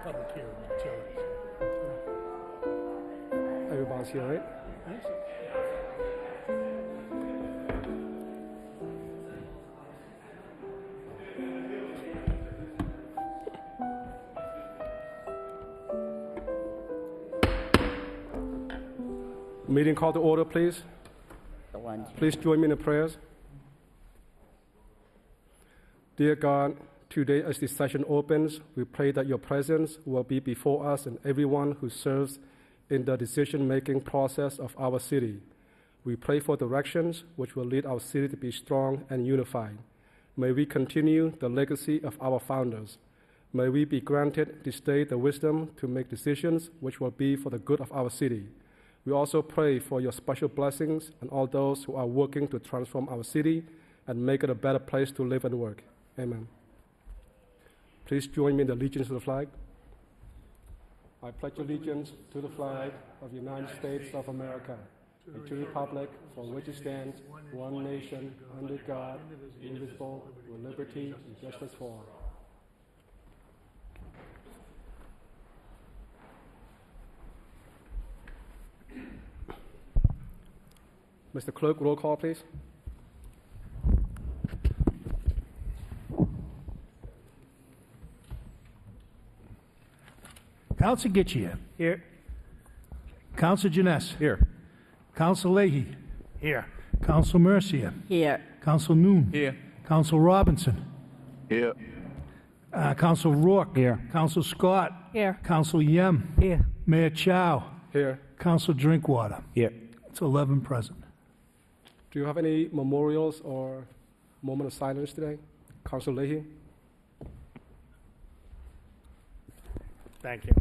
Public hearing utilities. Everybody's here, right? Meeting call to order, please. Please join me in the prayers. Dear God, today as this session opens, we pray that your presence will be before us and everyone who serves in the decision-making process of our city. We pray for directions which will lead our city to be strong and unified. May we continue the legacy of our founders. May we be granted this day the wisdom to make decisions which will be for the good of our city. We also pray for your special blessings on all those who are working to transform our city and make it a better place to live and work. Amen. Please join me in the allegiance to the flag. I pledge allegiance to the flag of the United States of America and to the republic for which it stands, one nation, under God, indivisible, with liberty and justice for all. Mr. Clerk, roll call, please. Counsel Gitchia. Here. Counsel Janess. Here. Counsel Leahy. Here. Counsel Mercia. Here. Counsel Noon. Here. Counsel Robinson. Here. Counsel Rourke. Here. Counsel Scott. Here. Counsel Yem. Here. Mayor Chow. Here. Counsel Drinkwater. Here. It's 11 present. Do you have any memorials or moment of silence today? Council Leahy? Thank you.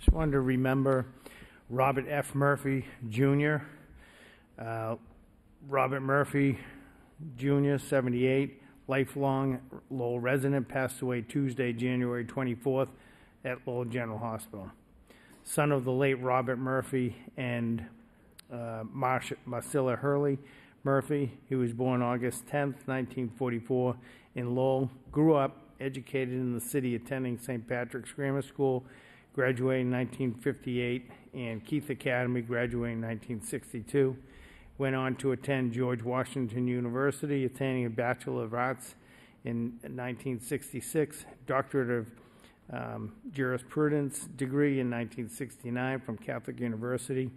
Just wanted to remember Robert F. Murphy, Jr. Robert Murphy, Jr., 78, lifelong Lowell resident, passed away Tuesday, January 24th at Lowell General Hospital. Son of the late Robert Murphy and Marcella Hurley Murphy. He was born August 10th, 1944 in Lowell. Grew up, educated in the city, attending St. Patrick's Grammar School, graduated in 1958, and Keith Academy, graduated in 1962. Went on to attend George Washington University, attaining a Bachelor of Arts in 1966, Doctorate of Jurisprudence degree in 1969 from Catholic University.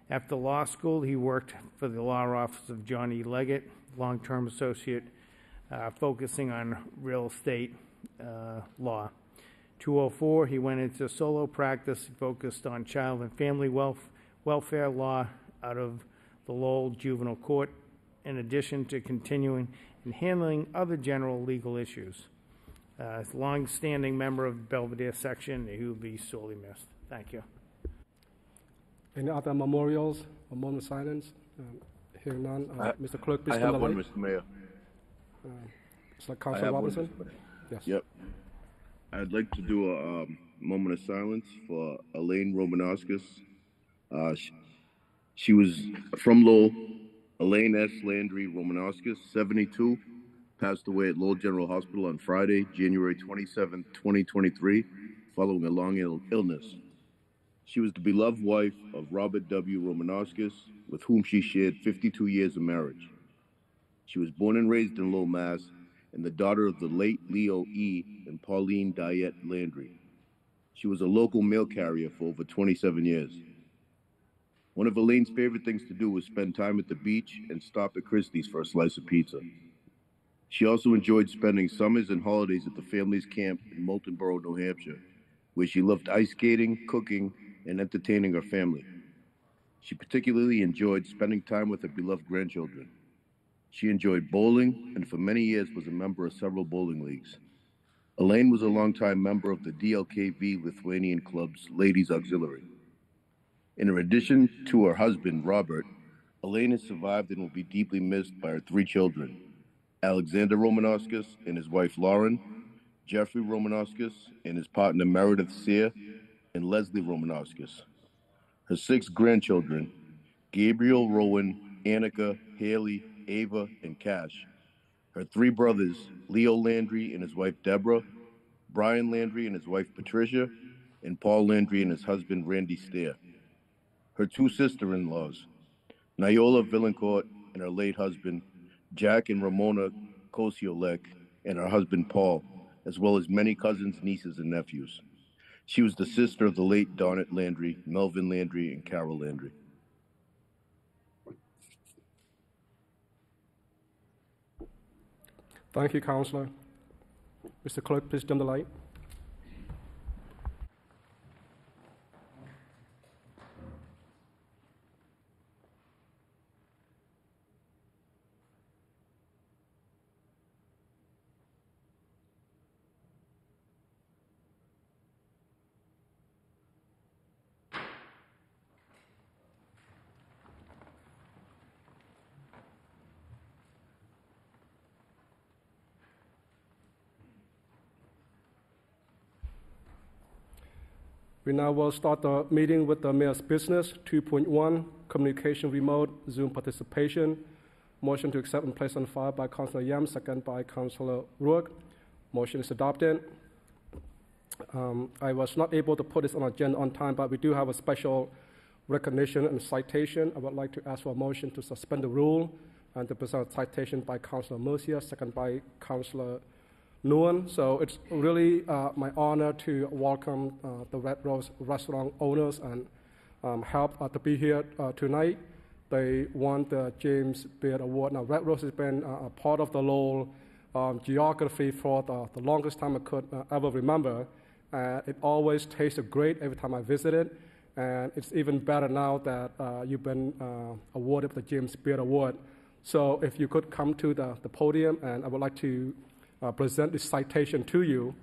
After law school, he worked for the law office of John E. Leggett, long-term associate, focusing on real estate law. 2004, he went into solo practice, focused on child and family welfare law out of the Lowell Juvenile Court, in addition to continuing and handling other general legal issues. As a long-standing member of the Belvedere section, he will be sorely missed. Thank you. Any other memorials or moment of silence? Hearing none. Mr. Clerk, please I turn have the one, light. Mr. Mayor. It's like I Councilor have one, Robinson. Mr. Mayor. Yes. Yep. I'd like to do a moment of silence for Elaine Romanowskis. She was from Lowell. Elaine S. Landry Romanowskis, 72, passed away at Lowell General Hospital on Friday, January 27, 2023, following a long illness. She was the beloved wife of Robert W. Romanowskis, with whom she shared 52 years of marriage. She was born and raised in Lowell, Mass., and the daughter of the late Leo E. and Pauline Diet Landry. She was a local mail carrier for over 27 years. One of Elaine's favorite things to do was spend time at the beach and stop at Christie's for a slice of pizza. She also enjoyed spending summers and holidays at the family's camp in Moultonboro, New Hampshire, where she loved ice skating, cooking, and entertaining her family. She particularly enjoyed spending time with her beloved grandchildren. She enjoyed bowling and for many years was a member of several bowling leagues. Elaine was a longtime member of the DLKV Lithuanian Club's Ladies Auxiliary. In addition to her husband, Robert, Elaine has survived and will be deeply missed by her three children, Alexander Romanowskis and his wife, Lauren, Jeffrey Romanowskis and his partner, Meredith Sear, and Leslie Romanowskis. Her six grandchildren, Gabriel, Rowan, Annika, Haley, Ava, and Cash. Her three brothers, Leo Landry and his wife, Deborah, Brian Landry and his wife, Patricia, and Paul Landry and his husband, Randy Stair. Her two sister-in-laws, Niola Villancourt and her late husband, Jack and Ramona Kosiolek, and her husband, Paul, as well as many cousins, nieces, and nephews. She was the sister of the late Donnet Landry, Melvin Landry, and Carol Landry. Thank you, Councillor. Mr. Clerk, please dim the light. We now will start the meeting with the Mayor's Business 2.1, Communication Remote Zoom Participation. Motion to accept and place on file by Councillor Yam, second by Councillor Rourke. Motion is adopted. I was not able to put this on agenda on time, but we do have a special recognition and citation. I would like to ask for a motion to suspend the rule and to present a citation by Councillor Mercia, second by Councillor Nguyen. So it's really my honor to welcome the Red Rose restaurant owners and help to be here tonight. They won the James Beard Award. Now, Red Rose has been a part of the Lowell geography for the longest time I could ever remember. It always tasted great every time I visited, and it's even better now that you've been awarded the James Beard Award. So if you could come to the podium, and I would like to present this citation to you.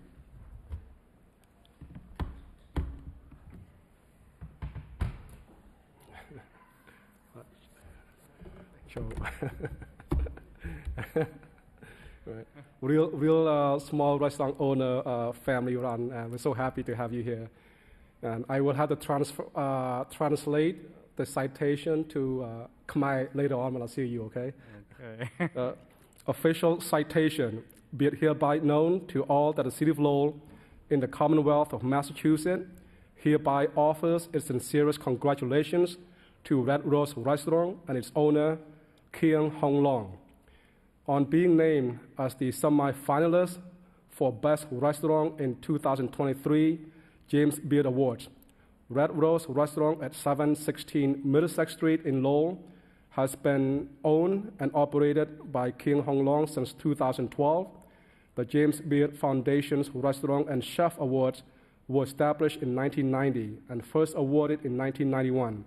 Right. Real small restaurant owner, family run, and we're so happy to have you here. And I will have to translate the citation to Khmer later on when I see you, okay? Okay. Official citation. Be it hereby known to all that the City of Lowell in the Commonwealth of Massachusetts hereby offers its sincerest congratulations to Red Rose Restaurant and its owner, Kian Hong Long, on being named as the semi-finalist for Best Restaurant in 2023 James Beard Awards. Red Rose Restaurant at 716 Middlesex Street in Lowell has been owned and operated by King Hong Long since 2012. The James Beard Foundation's Restaurant and Chef Awards were established in 1990 and first awarded in 1991.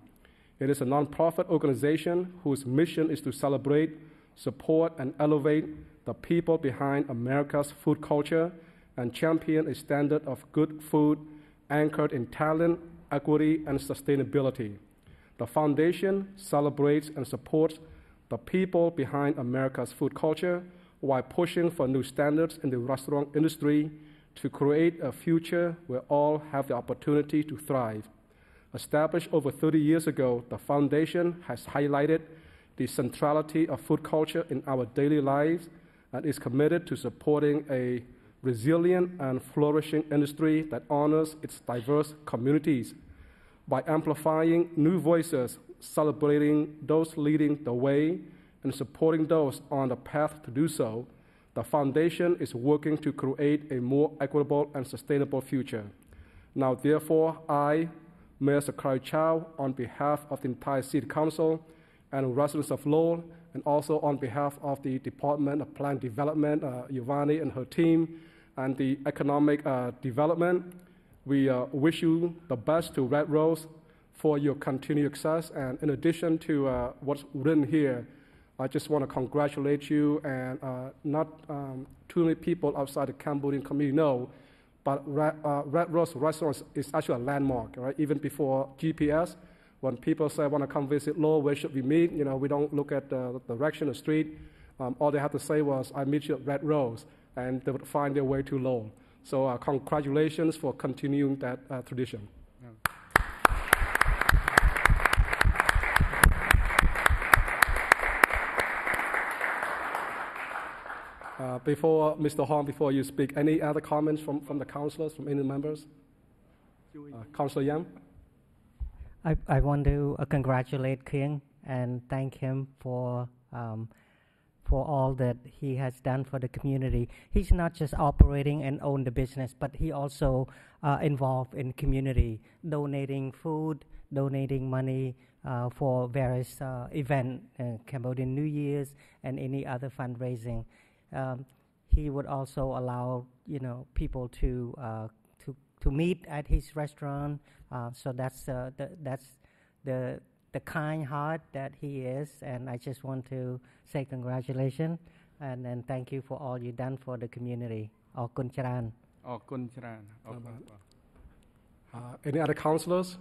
It is a nonprofit organization whose mission is to celebrate, support, and elevate the people behind America's food culture and champion a standard of good food anchored in talent, equity, and sustainability. The foundation celebrates and supports the people behind America's food culture while pushing for new standards in the restaurant industry to create a future where all have the opportunity to thrive. Established over 30 years ago, the foundation has highlighted the centrality of food culture in our daily lives and is committed to supporting a resilient and flourishing industry that honors its diverse communities. By amplifying new voices, celebrating those leading the way, and supporting those on the path to do so, the foundation is working to create a more equitable and sustainable future. Now, therefore, I, Mayor Zachary Chow, on behalf of the entire City Council and residents of Lowell, and also on behalf of the Department of Plan Development, Giovanni and her team, and the Economic Development, we wish you the best to Red Rose for your continued success. And in addition to what's written here, I just want to congratulate you, and not too many people outside the Cambodian community know, but Red Rose Restaurant is actually a landmark, right? Even before GPS, when people say, want to come visit Lowell, where should we meet? You know, we don't look at the direction of the street. All they have to say was, I meet you at Red Rose, and they would find their way to Lowell. So congratulations for continuing that tradition. Before Mr. Hong, before you speak, any other comments from the councillors, from any members? Councillor Yam? I want to congratulate King and thank him for all that he has done for the community. He's not just operating and own the business, but he also involved in community, donating food, donating money for various events, Cambodian New Year's and any other fundraising. He would also allow people to meet at his restaurant. So that's the kind heart that he is, and I just want to say congratulations and then thank you for all you've done for the community. Orkun Charan. Any other councillors?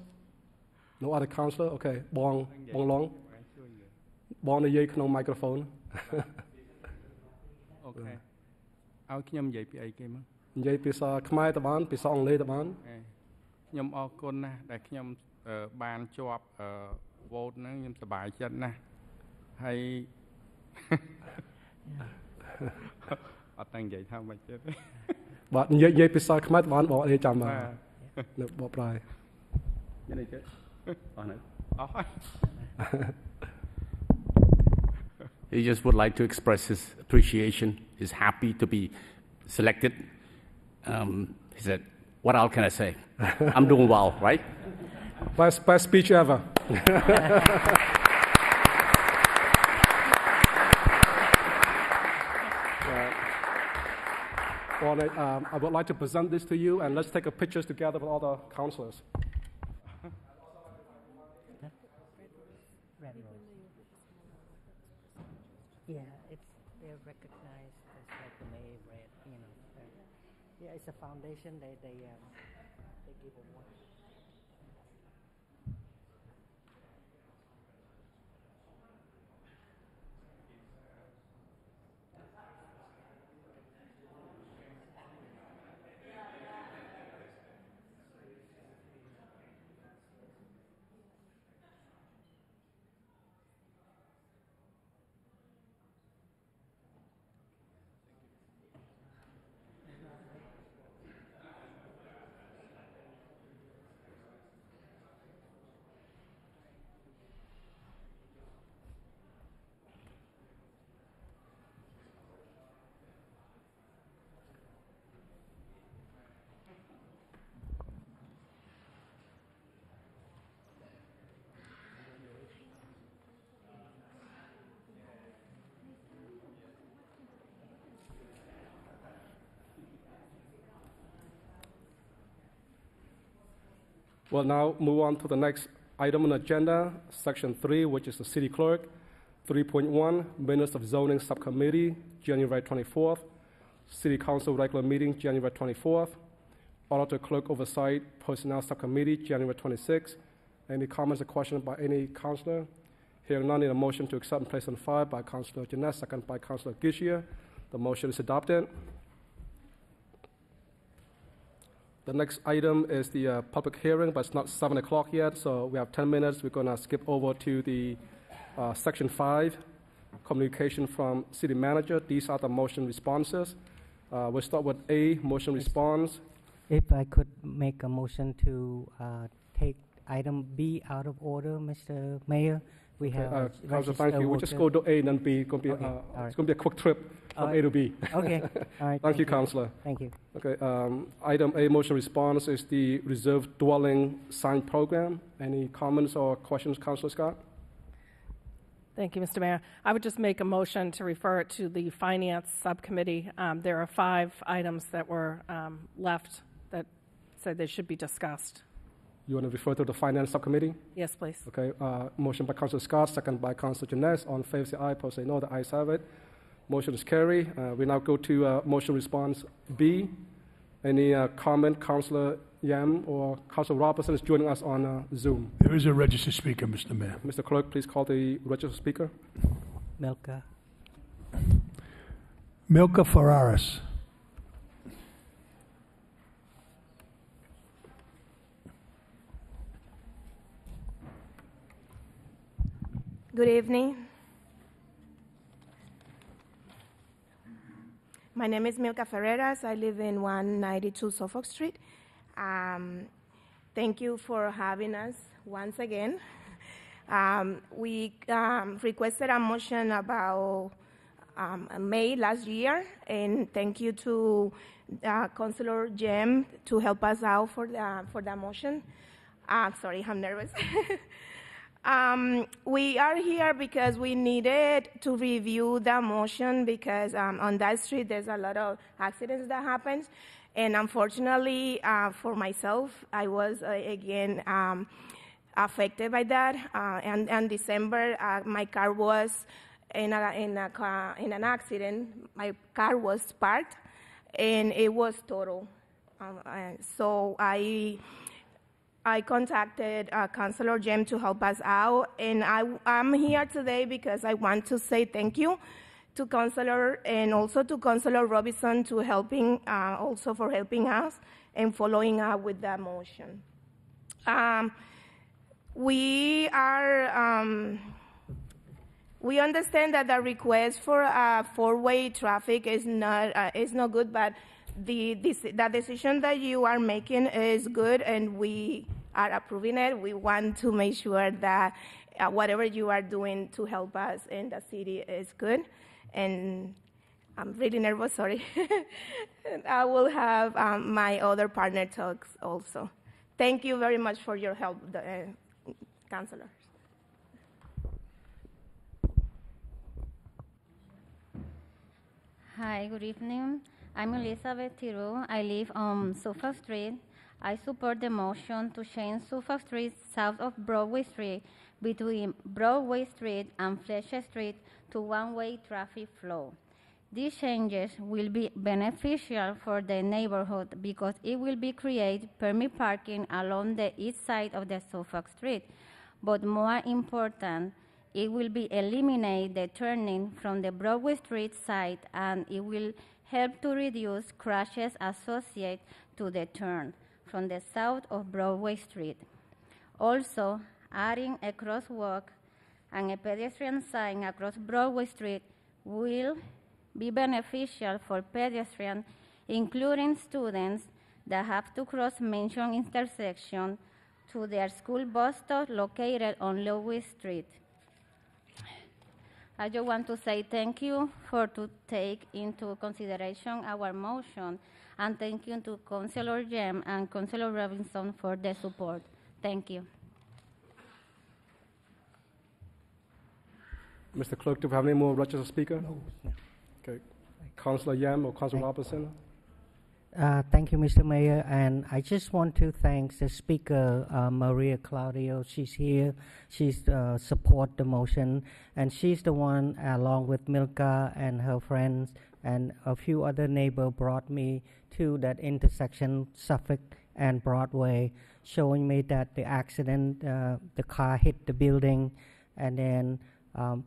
No other councillor? Okay. Bong Long. Bong the Yay microphone. Okay. ឲ្យខ្ញុំនិយាយពីអីគេមក និយាយភាសាខ្មែរតបានភាសាអង់គ្លេសតបាន ខ្ញុំអរគុណណាស់ដែលខ្ញុំបានជាប់vote ហ្នឹងខ្ញុំសប្បាយចិត្តណាស់ហើយអត់តាំងនិយាយថាមិនទៀតបាទនិយាយភាសាខ្មែរតបានបងអីចាំបាទនៅបកប្រែមានអីទៀតអស់ហ្នឹងអស់ហើយ He just would like to express his appreciation. He's happy to be selected. He said, what else can I say? I'm doing well, right? Best speech ever. I would like to present this to you, and let's take a pictures together with all the councillors. Yeah, they're recognized as like the May Red, Yeah, it's a foundation. They give award. We'll now move on to the next item on the agenda, Section 3, which is the City Clerk. 3.1, Minutes of Zoning Subcommittee, January 24th. City Council regular meeting, January 24th. Auditor Clerk Oversight Personnel Subcommittee, January 26th. Any comments or questions by any councillor? Hearing none, need a motion to accept and place on file by Councillor Jeanette, second by Councillor Gishia. The motion is adopted. The next item is the public hearing, but it's not 7 o'clock yet, so we have 10 minutes. We're going to skip over to the Section 5, communication from City Manager. These are the motion responses. We'll start with A, motion response. If I could make a motion to take item B out of order, Mr. Mayor. We have Council, thank you. We'll just go to A and then B. It's going to be, it's going to be a quick trip from A to B. Okay. All right. Thank you, Councillor. Thank you. Okay. Item A, motion response is the reserve dwelling sign program. Any comments or questions, Councillor Scott? Thank you, Mr. Mayor. I would just make a motion to refer it to the Finance Subcommittee. There are 5 items that were left that said they should be discussed. You want to refer to the Finance Subcommittee? Yes, please. Okay. Motion by Councillor Scott, second by Councillor Jeanette. On favor say aye, opposed say no. The ayes have it. Motion is carried. We now go to motion response B. Any comment? Councillor Yam or Councillor Robertson is joining us on Zoom. There is a registered speaker, Mr. Mayor. Mr. Clerk, please call the registered speaker. Milka. Milka Ferraris. Good evening. My name is Milka Ferreras. I live in 192 Suffolk Street. Thank you for having us once again. We requested a motion about May last year, and thank you to Councilor Jem to help us out for the motion. Sorry, I'm nervous. We are here because we needed to review the motion because on that street there's a lot of accidents that happen. And unfortunately for myself, I was again affected by that. And in December, my car was in an accident. My car was parked and it was total. So I contacted Councilor Jem to help us out, and I'm here today because I want to say thank you to Councilor and also to Councilor Robinson to also for helping us and following up with that motion. We understand that the request for four-way traffic is not good, but the decision that you are making is good, and we are approving it. We want to make sure that whatever you are doing to help us in the city is good. And I'm really nervous, sorry. I will have my other partner talks also. Thank you very much for your help, Councilor. Hi, good evening. I'm Elizabeth Thiru. I live on Suffolk Street. I support the motion to change Suffolk Street south of Broadway Street between Broadway Street and Fletcher Street to one-way traffic flow. These changes will be beneficial for the neighborhood because it will be create permit parking along the east side of the Suffolk Street. But more important, it will be eliminate the turning from the Broadway Street side, and it will help to reduce crashes associated to the turn from the south of Broadway Street. Also, adding a crosswalk and a pedestrian sign across Broadway Street will be beneficial for pedestrians, including students that have to cross mentioned intersection to their school bus stop located on Lewis Street. I just want to say thank you to take into consideration our motion, and thank you to Councilor Jem and Councilor Robinson for their support. Thank you. Mr. Clerk, do we have any more registered speaker? No. Okay. Councilor Yam or Councilor Robertson? Thank you, Mr. Mayor. And I just want to thank the speaker, Maria Claudio. She's here. She's support the motion. And she's the one, along with Milka and her friends and a few other neighbors, brought me to that intersection, Suffolk and Broadway, showing me that the accident, the car hit the building. And then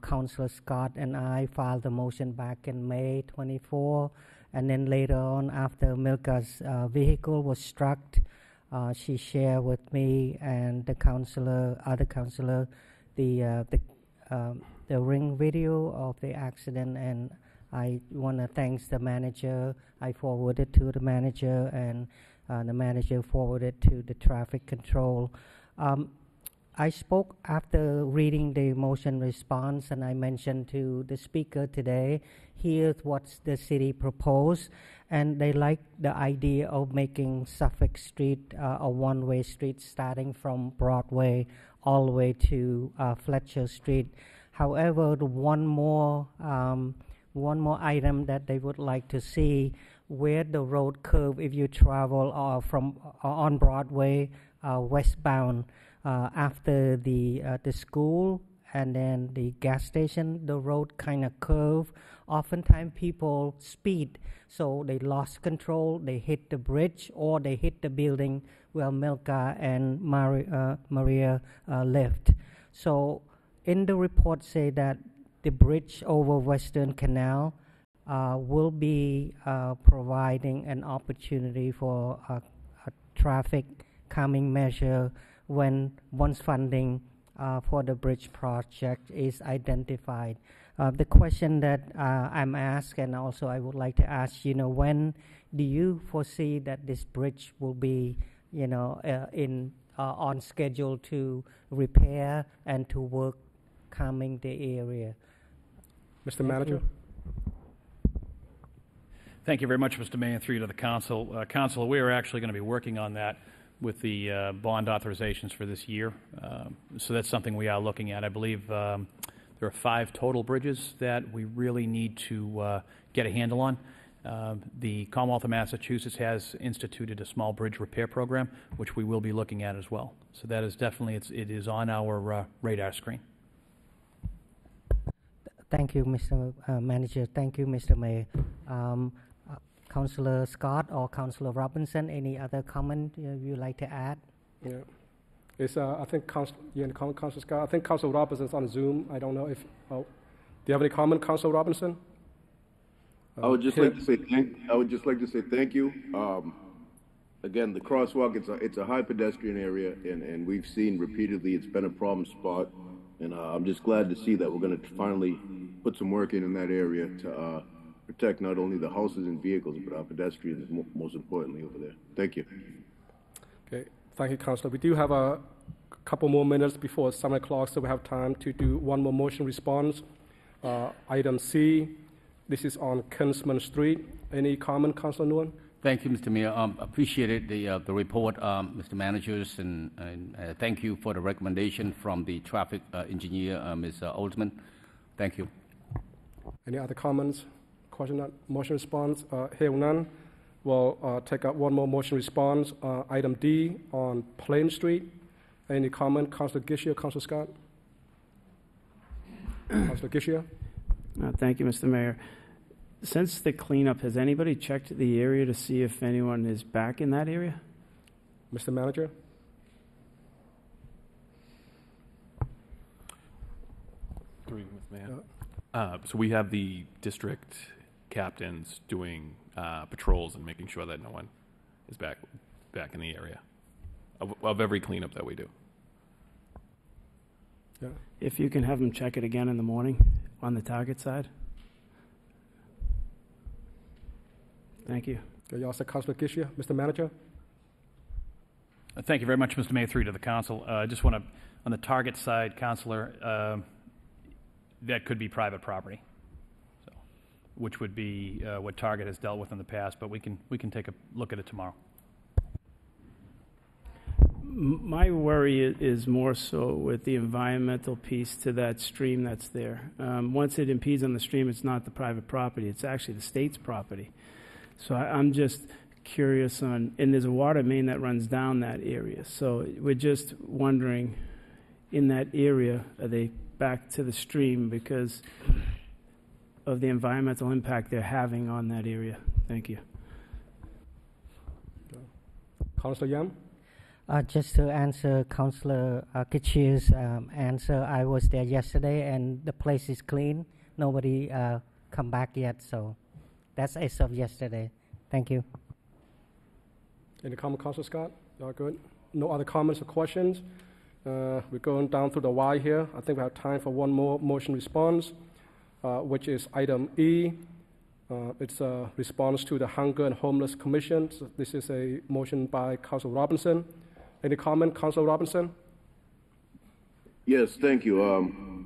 Councillor Scott and I filed the motion back in May 24. And then later on, after Milka's vehicle was struck, she shared with me and the other councillor, the ring video of the accident. And I want to thank the manager. I forwarded to the manager, and the manager forwarded to the traffic control. I spoke after reading the motion response, and I mentioned to the speaker today, here's what the city proposed, and they like the idea of making Suffolk Street a one-way street starting from Broadway all the way to Fletcher Street. However, the one more item that they would like to see, where the road curve, if you travel on Broadway westbound, after the school and then the gas station, the road kind of curve. Oftentimes people speed, so they lost control, they hit the bridge or they hit the building where Milka and Maria lived. So in the report say that the bridge over Western Canal will be providing an opportunity for a traffic calming measure once funding for the bridge project is identified. The question that I'm asked, and also I would like to ask, when do you foresee that this bridge will be, on schedule to repair and to work calming the area? Mr. Manager. Thank you very much, Mr. Mayor, through you to the council. Council, we are actually going to be working on that with the bond authorizations for this year. So that's something we are looking at. I believe there are 5 total bridges that we really need to get a handle on. The Commonwealth of Massachusetts has instituted a small bridge repair program, which we will be looking at as well. So that is definitely, it is on our radar screen. Thank you, Mr. Manager. Thank you, Mr. Mayor. Councillor Scott or Councillor Robinson, any other comment you'd like to add? Yeah, it's I think Councillor Scott. I think Councillor Robinson's on Zoom. I don't know if. Oh, do you have any comment, Councillor Robinson? I would just like to say thank you. Again, the crosswalk, it's a high pedestrian area, and we've seen repeatedly it's been a problem spot. And I'm just glad to see that we're going to finally put some work in that area to protect not only the houses and vehicles, but our pedestrians, most importantly, over there. Thank you. Okay, thank you, Councillor. We do have a couple more minutes before 7 o'clock, so we have time to do one more motion response. Item C, this is on Kinsman Street. Any comment, Councillor Nguyen? Thank you, Mr. Mayor. Appreciated the report, Mr. Managers, and thank you for the recommendation from the traffic engineer, Ms. Oldman. Thank you. Any other comments? Question, motion response? Hearing none, we'll take up one more motion response. Item D on Plain Street. Any comment, Councillor Gishia, Councillor Scott? Councillor Gishia? Thank you, Mr. Mayor. Since the cleanup, has anybody checked the area to see if anyone is back in that area? Mr. Manager? Through you, Mr. Mayor. So we have the district captains doing patrols and making sure that no one is back in the area of every cleanup that we do. Yeah. If you can have them check it again in the morning on the target side. Thank you. You also, Councillor Gishia. Mr. Manager? Thank you very much, Mr. Mayor, through to the council. I just want to, on the target side, Councillor, that could be private property, so, which would be what Target has dealt with in the past, but we can take a look at it tomorrow. My worry is more so with the environmental piece to that stream that's there. Once it impedes on the stream, it's not the private property. It's actually the state's property. So I'm just curious on, and there's a water main that runs down that area. So we're just wondering, in that area, are they back to the stream because of the environmental impact they're having on that area? Thank you. Councillor Yam? Just to answer Councillor Kitchio's answer, I was there yesterday and the place is clean. Nobody come back yet, so that's as of yesterday. Thank you. Any comment, Councillor Scott? You all good? No other comments or questions? We're going down through the Y here. I think we have time for one more motion response, which is item E. It's a response to the Hunger and Homeless Commission. So this is a motion by Councillor Robinson. Any comment, Councillor Robinson? Yes, thank you.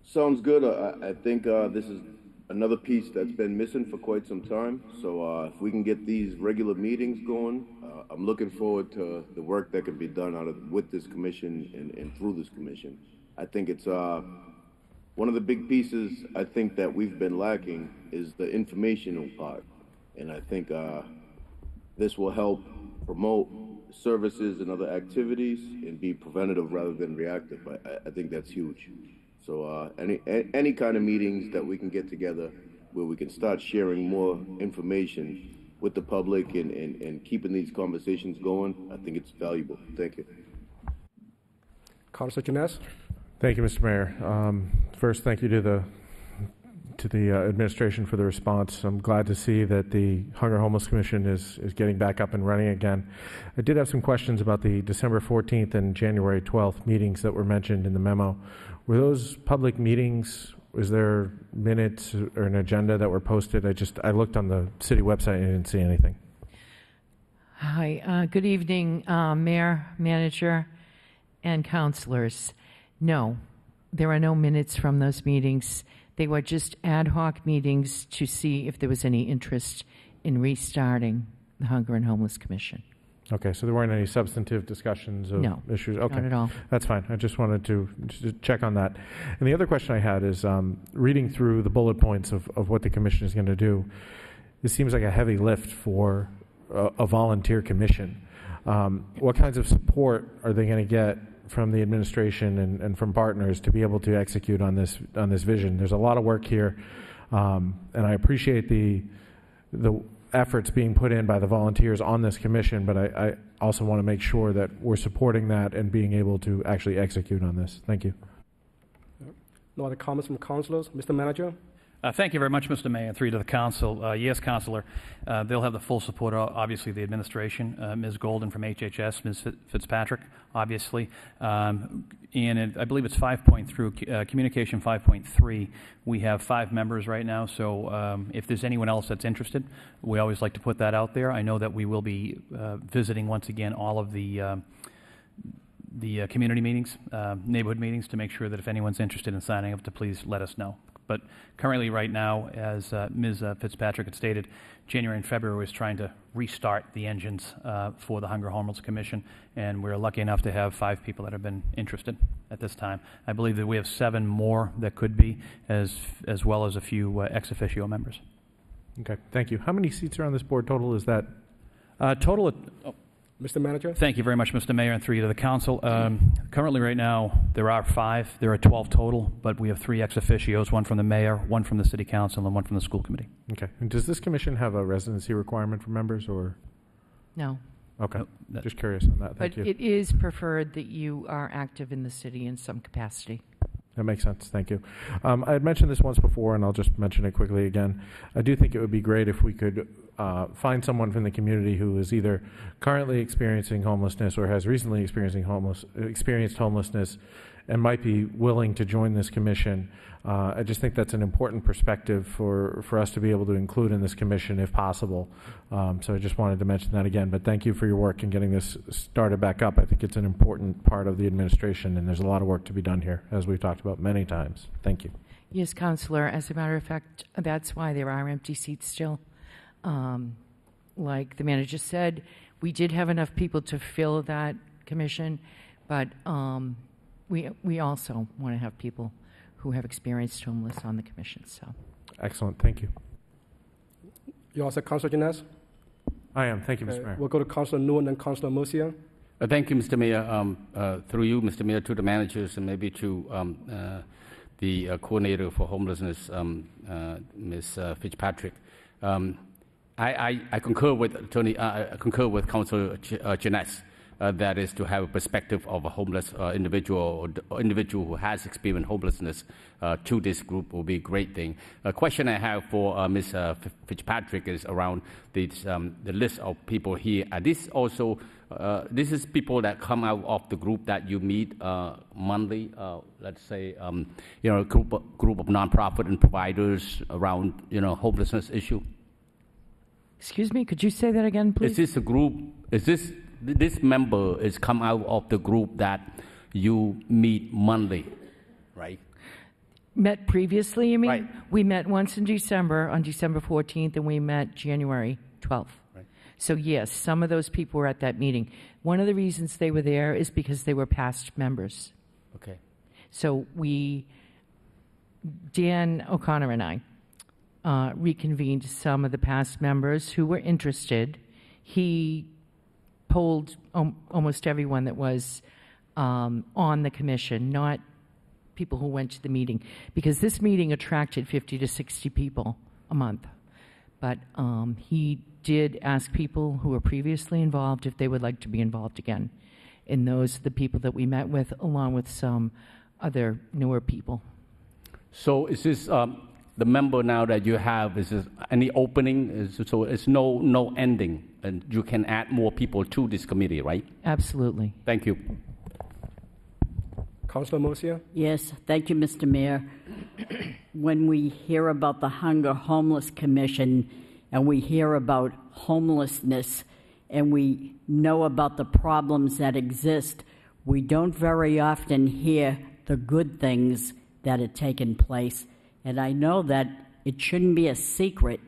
Sounds good. I think this is another piece that's been missing for quite some time. So if we can get these regular meetings going, I'm looking forward to the work that can be done with this commission and through this commission. I think it's one of the big pieces I think that we've been lacking is the informational part. And I think this will help promote services and other activities and be preventative rather than reactive. I think that's huge. So any kind of meetings that we can get together where we can start sharing more information with the public and keeping these conversations going, I think it's valuable. Thank you. Councillor Janess? Thank you, Mr. Mayor. First, thank you to the administration for the response. I'm glad to see that the Hunger Homeless Commission is getting back up and running again. I did have some questions about the December 14th and January 12th meetings that were mentioned in the memo. Were those public meetings? Was there minutes or an agenda that were posted? I looked on the city website and I didn't see anything. Hi, good evening, Mayor, Manager, and councilors. No, there are no minutes from those meetings. They were just ad hoc meetings to see if there was any interest in restarting the Hunger and Homeless Commission. Okay, so there weren't any substantive discussions of issues? Okay, not at all. That's fine. I just wanted to check on that. And the other question I had is, reading through the bullet points of what the commission is going to do, it seems like a heavy lift for a volunteer commission. What kinds of support are they going to get from the administration and from partners to be able to execute on this vision? There's a lot of work here, and I appreciate the efforts being put in by the volunteers on this commission, but I also want to make sure that we're supporting that and being able to actually execute on this. Thank you. No other comments from councilors? Mr. Manager? Thank you very much, Mr. Mayor, and to the council. Yes, Councillor, they'll have the full support, obviously, the administration, Ms. Golden from HHS, Ms. Fitzpatrick, obviously. And I believe it's Communication 5.3. We have 5 members right now, so if there's anyone else that's interested, we always like to put that out there. I know that we will be visiting, once again, all of the community meetings, neighborhood meetings, to make sure that if anyone's interested in signing up, to please let us know. But currently, right now, as Ms. Fitzpatrick had stated, January and February was trying to restart the engines for the Hunger Homeless Commission, and we're lucky enough to have 5 people that have been interested at this time. I believe that we have 7 more that could be, as well as a few ex officio members. Okay, thank you. How many seats are on this board total? Is that total? Mr. Manager? Thank you very much, Mr. Mayor, and to the council. Currently, right now, there are 5. There are 12 total, but we have 3 ex officios, 1 from the mayor, 1 from the city council, and 1 from the school committee. Okay. And does this commission have a residency requirement for members, or? No. Okay. Just curious on that. Thank you. But it is preferred that you are active in the city in some capacity. That makes sense. Thank you. I had mentioned this once before, and I'll just mention it quickly again. I do think it would be great if we could find someone from the community who is either currently experiencing homelessness or has recently experienced homelessness and might be willing to join this commission. I just think that's an important perspective for us to be able to include in this commission if possible. So I just wanted to mention that again. But thank you for your work in getting this started back up. I think it's an important part of the administration, and there's a lot of work to be done here, as we've talked about many times. Thank you. Yes, Councillor. As a matter of fact, that's why there are empty seats still. Like the manager said, we did have enough people to fill that commission, but we also want to have people who have experienced homeless on the commission. So, excellent. Thank you. You also, Councillor Janess? I am. Thank you, Mr. Okay, Mayor. we'll go to Councilor Nguyen and then Councilor Musia. Thank you, Mr. Mayor. Through you, Mr. Mayor, to the managers and maybe to the coordinator for homelessness, Ms. Fitzpatrick. I concur with Attorney. I concur with Councilor Jeunesse. That is to have a perspective of a homeless individual or individual who has experienced homelessness to this group will be a great thing. A question I have for Ms. Fitzpatrick is around the list of people here. Are this also this is people that come out of the group that you meet monthly. Let's say a group of nonprofit and providers around homelessness issue. Excuse me, could you say that again, please? Is this a group? Is this member is come out of the group that you meet monthly, right? Met previously, you mean? Right. We met once in December, on December 14th, and we met January 12th. Right. So yes, some of those people were at that meeting. One of the reasons they were there is because they were past members. Okay. So Dan O'Connor and I reconvened some of the past members who were interested. He polled almost everyone that was on the commission, not people who went to the meeting, because this meeting attracted 50 to 60 people a month. But he did ask people who were previously involved if they would like to be involved again. And those are the people that we met with, along with some other newer people. So is this the member now that you have? Is there any opening? So it's no ending, and you can add more people to this committee, right? Absolutely. Thank you. Councilor Musia. Yes, thank you, Mr. Mayor. When we hear about the Hunger Homeless Commission and we hear about homelessness and we know about the problems that exist, we don't very often hear the good things that are taking place. And I know that it shouldn't be a secret.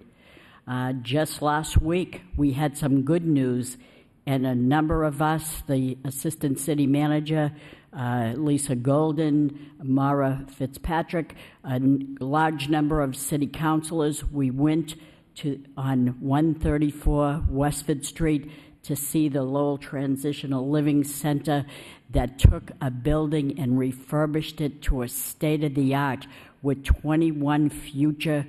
Just last week, we had some good news, and a number of us, the Assistant City Manager, Lisa Golden, Mara Fitzpatrick, a large number of city councilors, we went on 134 Westford Street to see the Lowell Transitional Living Center that took a building and refurbished it to a state-of-the-art with 21 future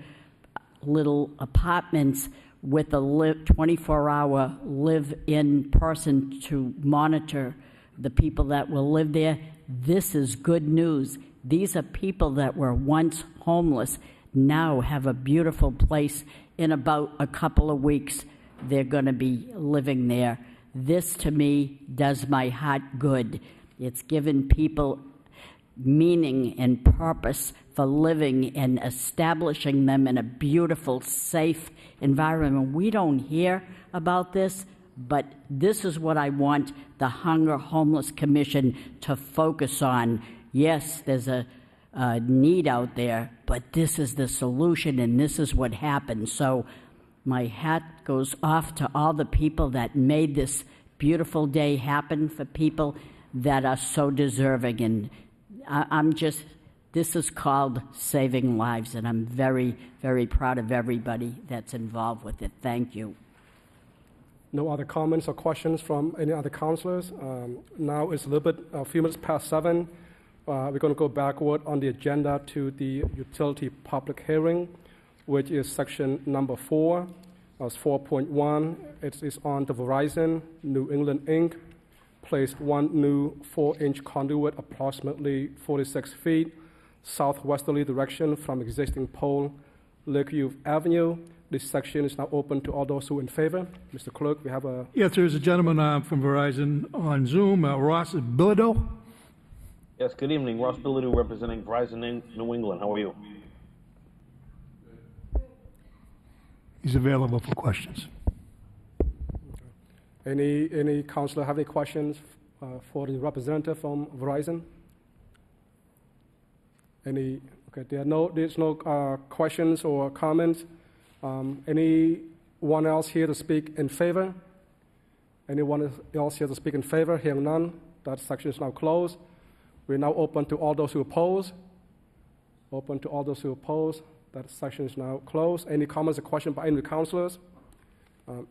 little apartments with a 24-hour live-in person to monitor the people that will live there. This is good news. These are people that were once homeless, now have a beautiful place. In about a couple of weeks, they're going to be living there. This, to me, does my heart good. It's given people meaning and purpose for living and establishing them in a beautiful, safe environment. We don't hear about this, but this is what I want the Hunger Homeless Commission to focus on. Yes, there's a need out there, but this is the solution, and this is what happened. So my hat goes off to all the people that made this beautiful day happen for people that are so deserving. And this is called saving lives, and I'm very, very proud of everybody that's involved with it. Thank you. No other comments or questions from any other councilors? Now it's a few minutes past 7. We're going to go backward on the agenda to the utility public hearing, which is section number 4. That's 4.1. It is on the Verizon New England Inc. Place one new 4-inch conduit approximately 46 feet southwesterly direction from existing pole Lakeview Avenue. This section is now open to all those who are in favor. Mr. Clerk, we have a... Yes, there's a gentleman from Verizon on Zoom, Ross Bilodeau. Yes, good evening. Ross Bilodeau representing Verizon in New England. How are you? He's available for questions. Any councilor have any questions for the representative from Verizon? Okay, there's no questions or comments. Anyone else here to speak in favor? Anyone else here to speak in favor? Hearing none, that section is now closed. We're now open to all those who oppose. Open to all those who oppose. That section is now closed. Any comments or questions by any of the councilors?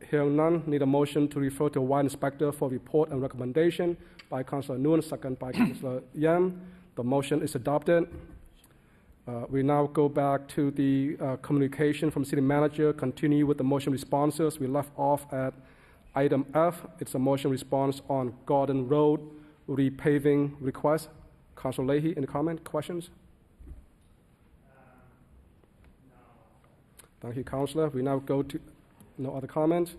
Hearing none, need a motion to refer to Ward Inspector for report and recommendation by Councillor Nguyen, second by Councillor Yam. The motion is adopted. We now go back to the communication from City Manager, continue with the motion responses. We left off at item F. It's a motion response on Gordon Road repaving request. Councillor Leahy, any comment, questions? Thank you, Councillor. We now go to, no other comments.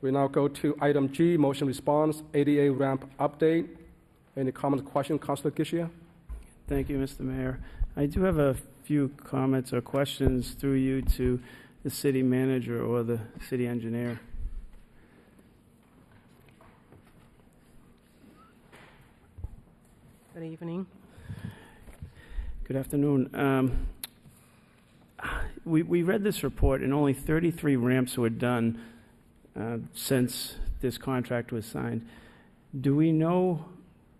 We now go to item G, motion response, ADA ramp update. Any comments, questions, Councillor Gishia? Thank you, Mr. Mayor. I do have a few comments or questions through you to the city manager or the city engineer. Good evening. Good afternoon. We read this report, and only 33 ramps were done since this contract was signed. Do we know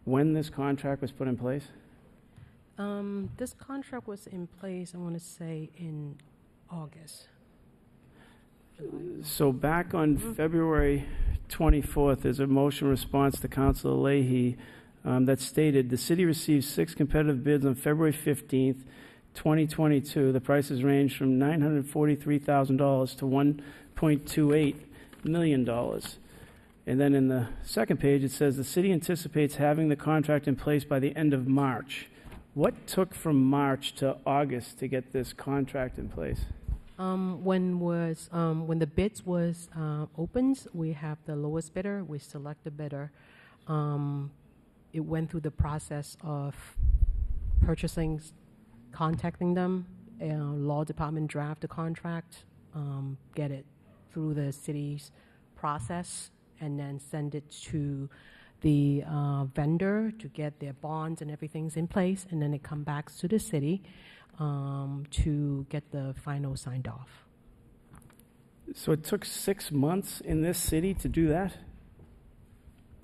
when this contract was put in place? This contract was in place, I want to say, in August. So back on February 24th, there's a motion response to Councilor Leahy that stated the city received 6 competitive bids on February 15th, 2022. The prices range from $943,000 to $1.28 million. And then in the second page, it says the city anticipates having the contract in place by the end of March. What took from March to August to get this contract in place? When the bids was opened, we have the lowest bidder. We select the bidder. It went through the process of purchasing, contacting them, law department draft the contract, get it through the city's process, and then send it to the vendor to get their bonds and everything's in place, and then it come back to the city to get the final signed off. So it took 6 months in this city to do that?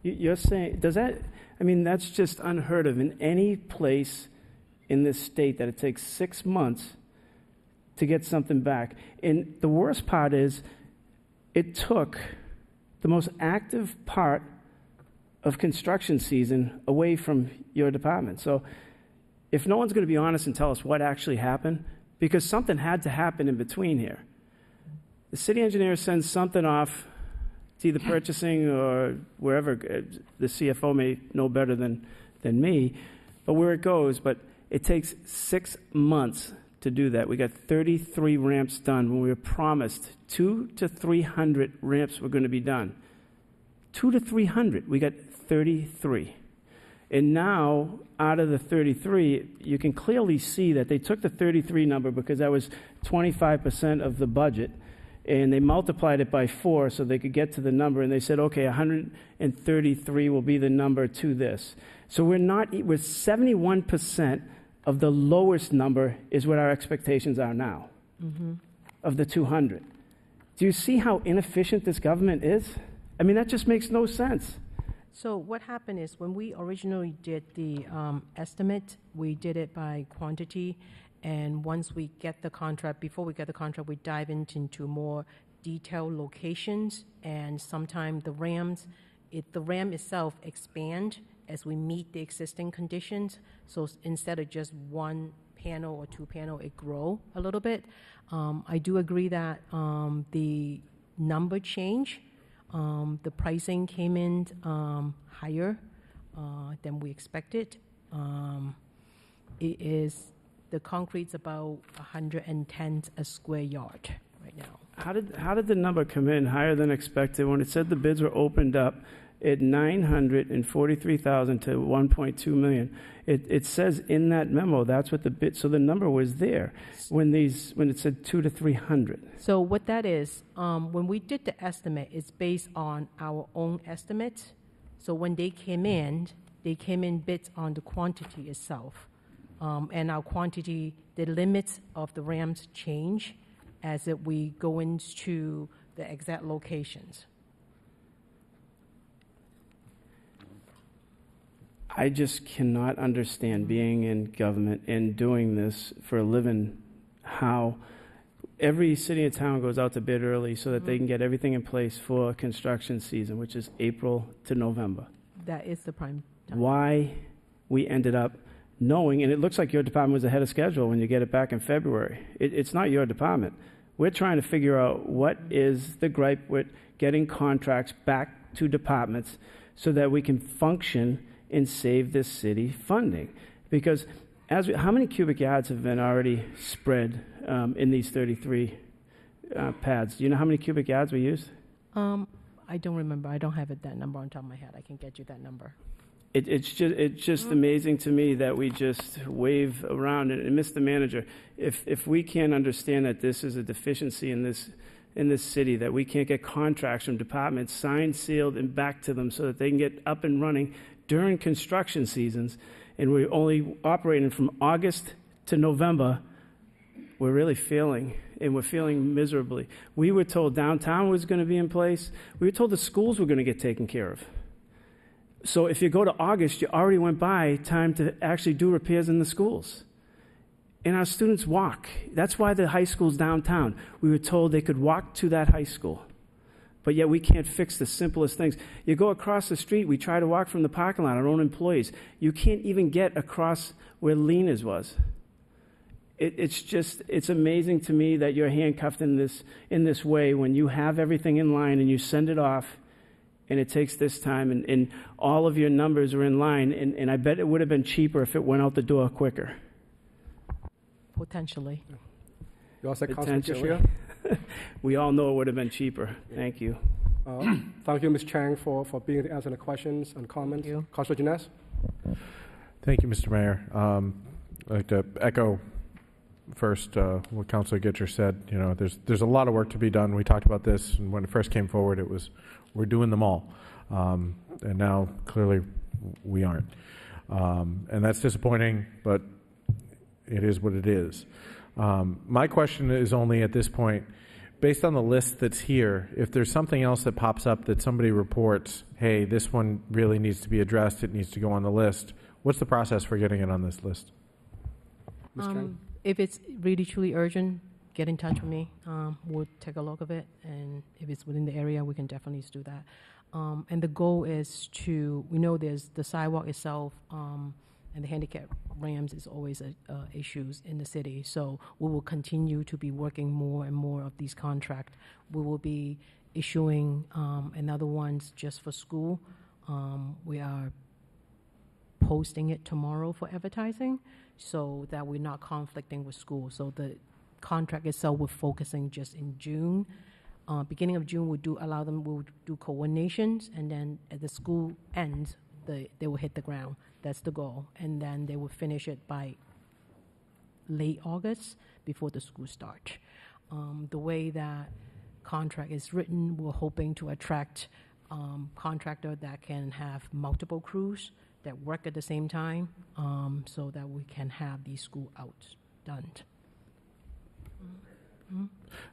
You're saying, does that, I mean, that's just unheard of in any place in this state, that it takes 6 months to get something back. And the worst part is, it took the most active part of construction season away from your department. So if no one's going to be honest and tell us what actually happened, because something had to happen in between here. The city engineer sends something off to either purchasing or wherever. The CFO may know better than me, but where it goes. But it takes 6 months to do that. We got 33 ramps done when we were promised 200 to 300 ramps were going to be done. 200 to 300. We got 33. And now, out of the 33, you can clearly see that they took the 33 number because that was 25% of the budget, and they multiplied it by 4 so they could get to the number, and they said, okay, 133 will be the number to this. So we're 71% of the lowest number is what our expectations are now, of the 200. Do you see how inefficient this government is? I mean, that just makes no sense. So what happened is when we originally did the estimate, we did it by quantity. And once we get the contract, before we get the contract, we dive into more detailed locations. And sometimes the ramps, the ram itself expand as we meet the existing conditions. So instead of just 1 panel or 2 panel, it grow a little bit. I do agree that the number change. The pricing came in higher than we expected. The concrete's about 110 a square yard right now. How did the number come in higher than expected when it said the bids were opened up at $943,000 to $1.2 million? It says in that memo that's what the bid. So the number was there when it said 200 to 300. So what that is, when we did the estimate, it's based on our own estimate. So when they came in bids on the quantity itself, and our quantity, the limits of the ramps change as we go into the exact locations. I just cannot understand being in government and doing this for a living, how every city and town goes out to bid early so that they can get everything in place for construction season, which is April to November. That is the prime time. Why we ended up knowing, and it looks like your department was ahead of schedule when you get it back in February. It's not your department. We're trying to figure out what is the gripe with getting contracts back to departments so that we can function and save this city funding. Because how many cubic yards have been already spread in these 33 pads? Do you know how many cubic yards we used? I don't remember. I don't have that number on top of my head. I can get you that number. It's just amazing to me that we just wave around it. And Mr. Manager, if we can't understand that this is a deficiency in this city, that we can't get contracts from departments signed, sealed, and back to them so that they can get up and running during construction seasons, and we're only operating from August to November, we're really failing, and we're failing miserably. We were told downtown was going to be in place. We were told the schools were going to get taken care of. So if you go to August, you already went by time to actually do repairs in the schools. And our students walk. That's why the high school's downtown. We were told they could walk to that high school. But yet we can't fix the simplest things. You go across the street, we try to walk from the parking lot, our own employees. You can't even get across where Lena's was. It's amazing to me that you're handcuffed in this way when you have everything in line and you send it off, and it takes this time, and all of your numbers are in line, and I bet it would have been cheaper if it went out the door quicker. Potentially. You also Potentially. We all know it would have been cheaper. Thank you. Thank you, Ms. Chang, for being to answer the questions and comments. Councilor Jeunesse? Thank you, Mr. Mayor. I'd like to echo first what Councilor Gitcher said. You know, there's a lot of work to be done. We talked about this, and when it first came forward, it was we're doing them all, and now clearly we aren't, and that's disappointing. But it is what it is. My question is only at this point, based on the list that's here, if there's something else that pops up that somebody reports, hey, this one really needs to be addressed, it needs to go on the list, what's the process for getting it on this list? If it's really truly urgent, get in touch with me. We'll take a look of it, and if it's within the area, we can definitely do that. And the goal is we know there's the sidewalk itself, and the handicap ramps is always issues in the city. So we will continue to be working more and more of these contracts. We will be issuing another ones just for school. We are posting it tomorrow for advertising so that we're not conflicting with school. So the contract itself, we're focusing just in June. Beginning of June, we'll do coordinations, and then at the school ends, they will hit the ground. That's the goal. And then they will finish it by late August before the school starts. The way that contract is written, we're hoping to attract contractor that can have multiple crews that work at the same time, so that we can have these school outs done.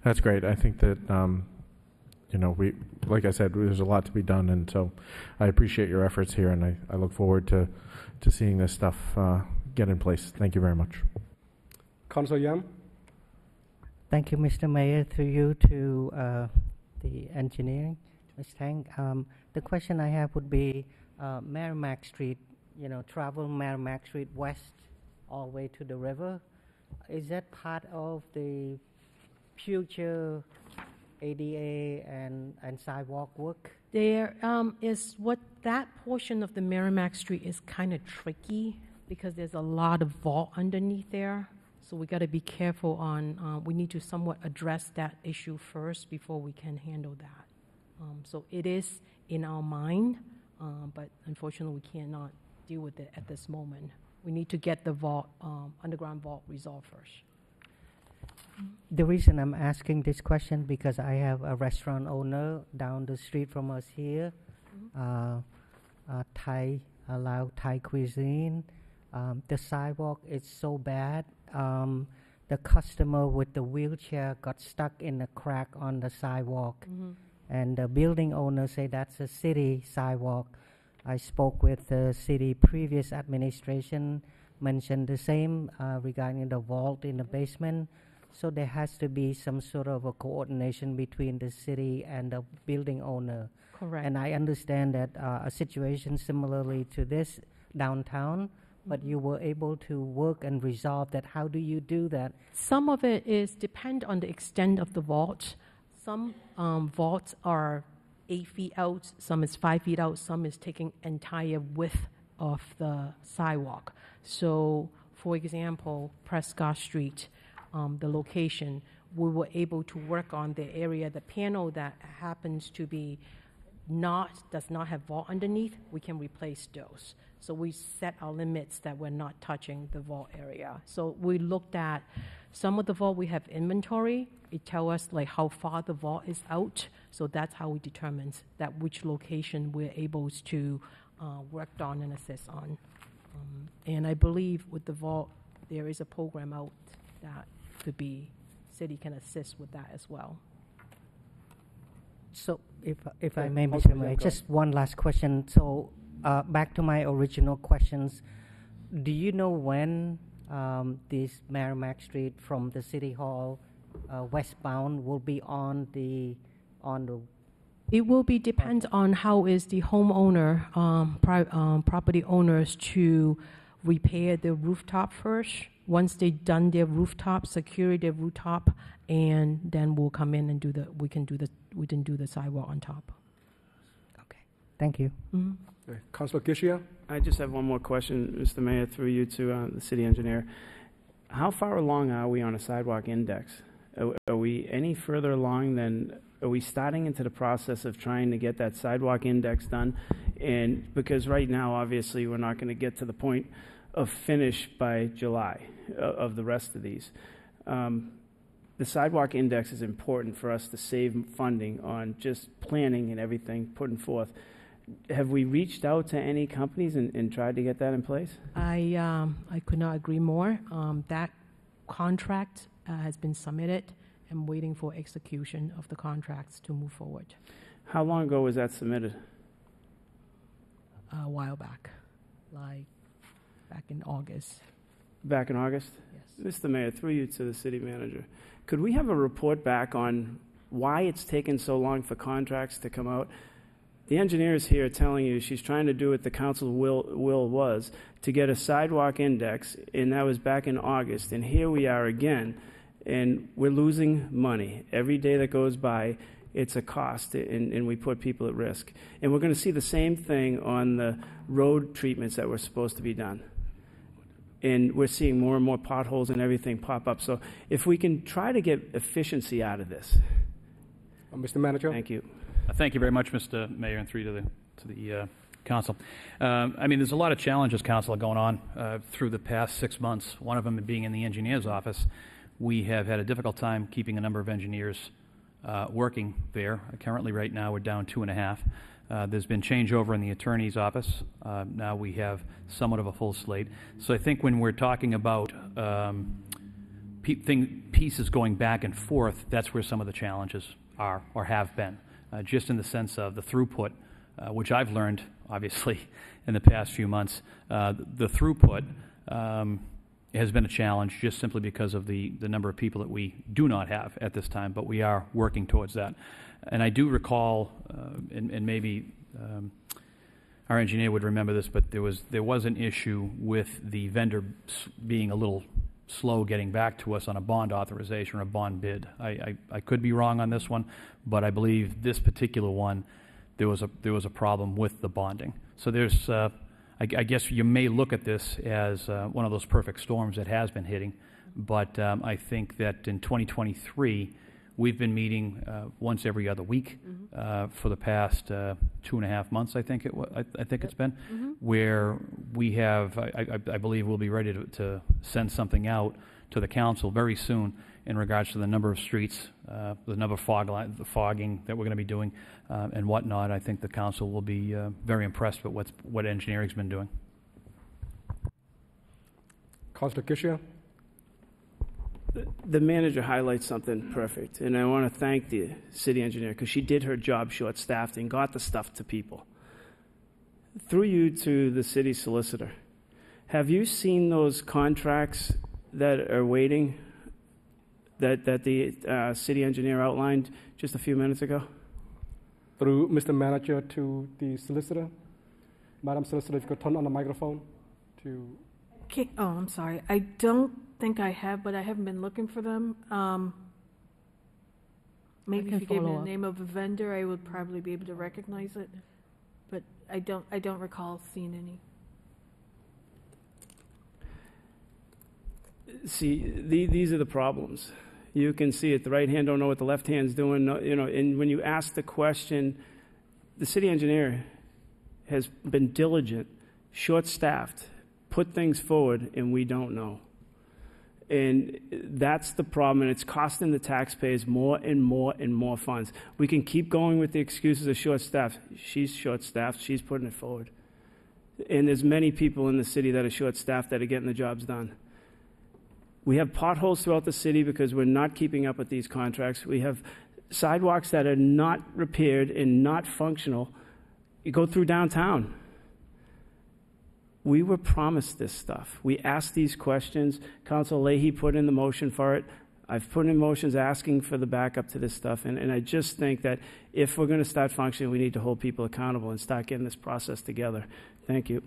That's great. I think that, we, like I said, there's a lot to be done, and so I appreciate your efforts here, and I look forward to seeing this stuff get in place. Thank you very much. Councilor Yam? Thank you, Mr. Mayor, through you to the engineering, Ms. Tang. The question I have would be Merrimack Street, travel Merrimack Street west all the way to the river. Is that part of the future ADA and sidewalk work? There is that portion of the Merrimack Street is kind of tricky because there's a lot of vault underneath there. So we got to be careful on, we need to somewhat address that issue first before we can handle that. So it is in our mind, but unfortunately we cannot deal with it at this moment. We need to get the vault, underground vault resolved first. The reason I'm asking this question because I have a restaurant owner down the street from us here, Thai cuisine. The sidewalk is so bad. The customer with the wheelchair got stuck in a crack on the sidewalk, and the building owner say that's a city sidewalk. I spoke with the city previous administration, mentioned the same regarding the vault in the basement. So there has to be some sort of a coordination between the city and the building owner. Correct. And I understand that a situation similarly to this downtown, but you were able to work and resolve that. How do you do that? Some of it is depend on the extent of the vault. Some vaults are 8 feet out, some is 5 feet out, some is taking entire width of the sidewalk. So, for example, Prescott Street, the location, we were able to work on the area, the panel that happens to be does not have vault underneath, we can replace those. So we set our limits that we're not touching the vault area. So we looked at some of the vault we have inventory. It tells us like how far the vault is out. So that's how we determine that which location we're able to work on and assist on. And I believe with the vault, there is a program out that could be, city can assist with that as well. So if I may, Mr. Mayor, just one last question. So back to my original questions, do you know when this Merrimack Street from the City Hall westbound will be on the It will be depends on how is the homeowner, property owners to repair the rooftop first. Once they done their rooftop, secure their rooftop, and then we'll come in and we can do the sidewalk on top. Thank you. Okay. Councilor Gishia? I just have one more question, Mr. Mayor, through you to the city engineer. How far along are we on a sidewalk index? Are we any further along than, are we starting into the process of trying to get that sidewalk index done? And because right now, obviously, we're not going to get to the point of finish by July of the rest of these. The sidewalk index is important for us to save funding on just planning and everything, putting forth. Have we reached out to any companies and tried to get that in place? I could not agree more. That contract has been submitted. I'm waiting for execution of the contracts to move forward. How long ago was that submitted? A while back, like back in August. Back in August? Yes. Mr. Mayor, through you to the city manager, could we have a report back on why it's taken so long for contracts to come out? The engineer is here telling you she's trying to do what the council will was to get a sidewalk index, and that was back in August. And here we are again, and we're losing money. Every day that goes by, it's a cost, and we put people at risk. And we're going to see the same thing on the road treatments that were supposed to be done. And we're seeing more and more potholes and everything pop up. So if we can try to get efficiency out of this. Mr. Manager? Thank you. Thank you very much, Mr. Mayor, and through to the council. I mean, there's a lot of challenges, council, going on through the past 6 months. One of them being in the engineer's office. We have had a difficult time keeping a number of engineers working there. Currently, right now, we're down 2.5. There's been changeover in the attorney's office. Now we have somewhat of a full slate. So I think when we're talking about pieces going back and forth, that's where some of the challenges are or have been. Just in the sense of the throughput, which I've learned, obviously, in the past few months. The throughput has been a challenge just simply because of the number of people that we do not have at this time, but we are working towards that. And I do recall, and maybe our engineer would remember this, but there was an issue with the vendor being a little slow getting back to us on a bond authorization or a bond bid. I could be wrong on this one, but I believe this particular one, there was a problem with the bonding. So there's, I guess you may look at this as one of those perfect storms that has been hitting, but I think that in 2023, we've been meeting once every other week for the past 2.5 months. I think it's been, where we have. I believe we'll be ready to send something out to the council very soon in regards to the number of streets, the number of fogging that we're going to be doing, and whatnot. I think the council will be very impressed with what engineering's been doing. Councilor Gishia? The manager highlights something perfect, and I want to thank the city engineer because she did her job short-staffed and got the stuff to people. Through you to the city solicitor, have you seen those contracts that are waiting, that the city engineer outlined just a few minutes ago? Through Mr. Manager to the solicitor. Madam Solicitor, if you could turn on the microphone to... Okay. Oh, I'm sorry. I don't think I have, but I haven't been looking for them. Maybe if you gave me the name of a vendor, I would probably be able to recognize it. But I don't recall seeing any. See, these are the problems. You can see it. The right hand don't know what the left hand's doing. And when you ask the question, the city engineer has been diligent, short-staffed, put things forward, and we don't know. And that's the problem, and it's costing the taxpayers more and more and more funds. We can keep going with the excuses of short-staffed. She's short-staffed. She's putting it forward. And there's many people in the city that are short-staffed that are getting the jobs done. We have potholes throughout the city because we're not keeping up with these contracts. We have sidewalks that are not repaired and not functional. You go through downtown. We were promised this stuff. We asked these questions. Council Leahy put in the motion for it. I've put in motions asking for the backup to this stuff. And I just think that if we're going to start functioning, we need to hold people accountable and start getting this process together. Thank you.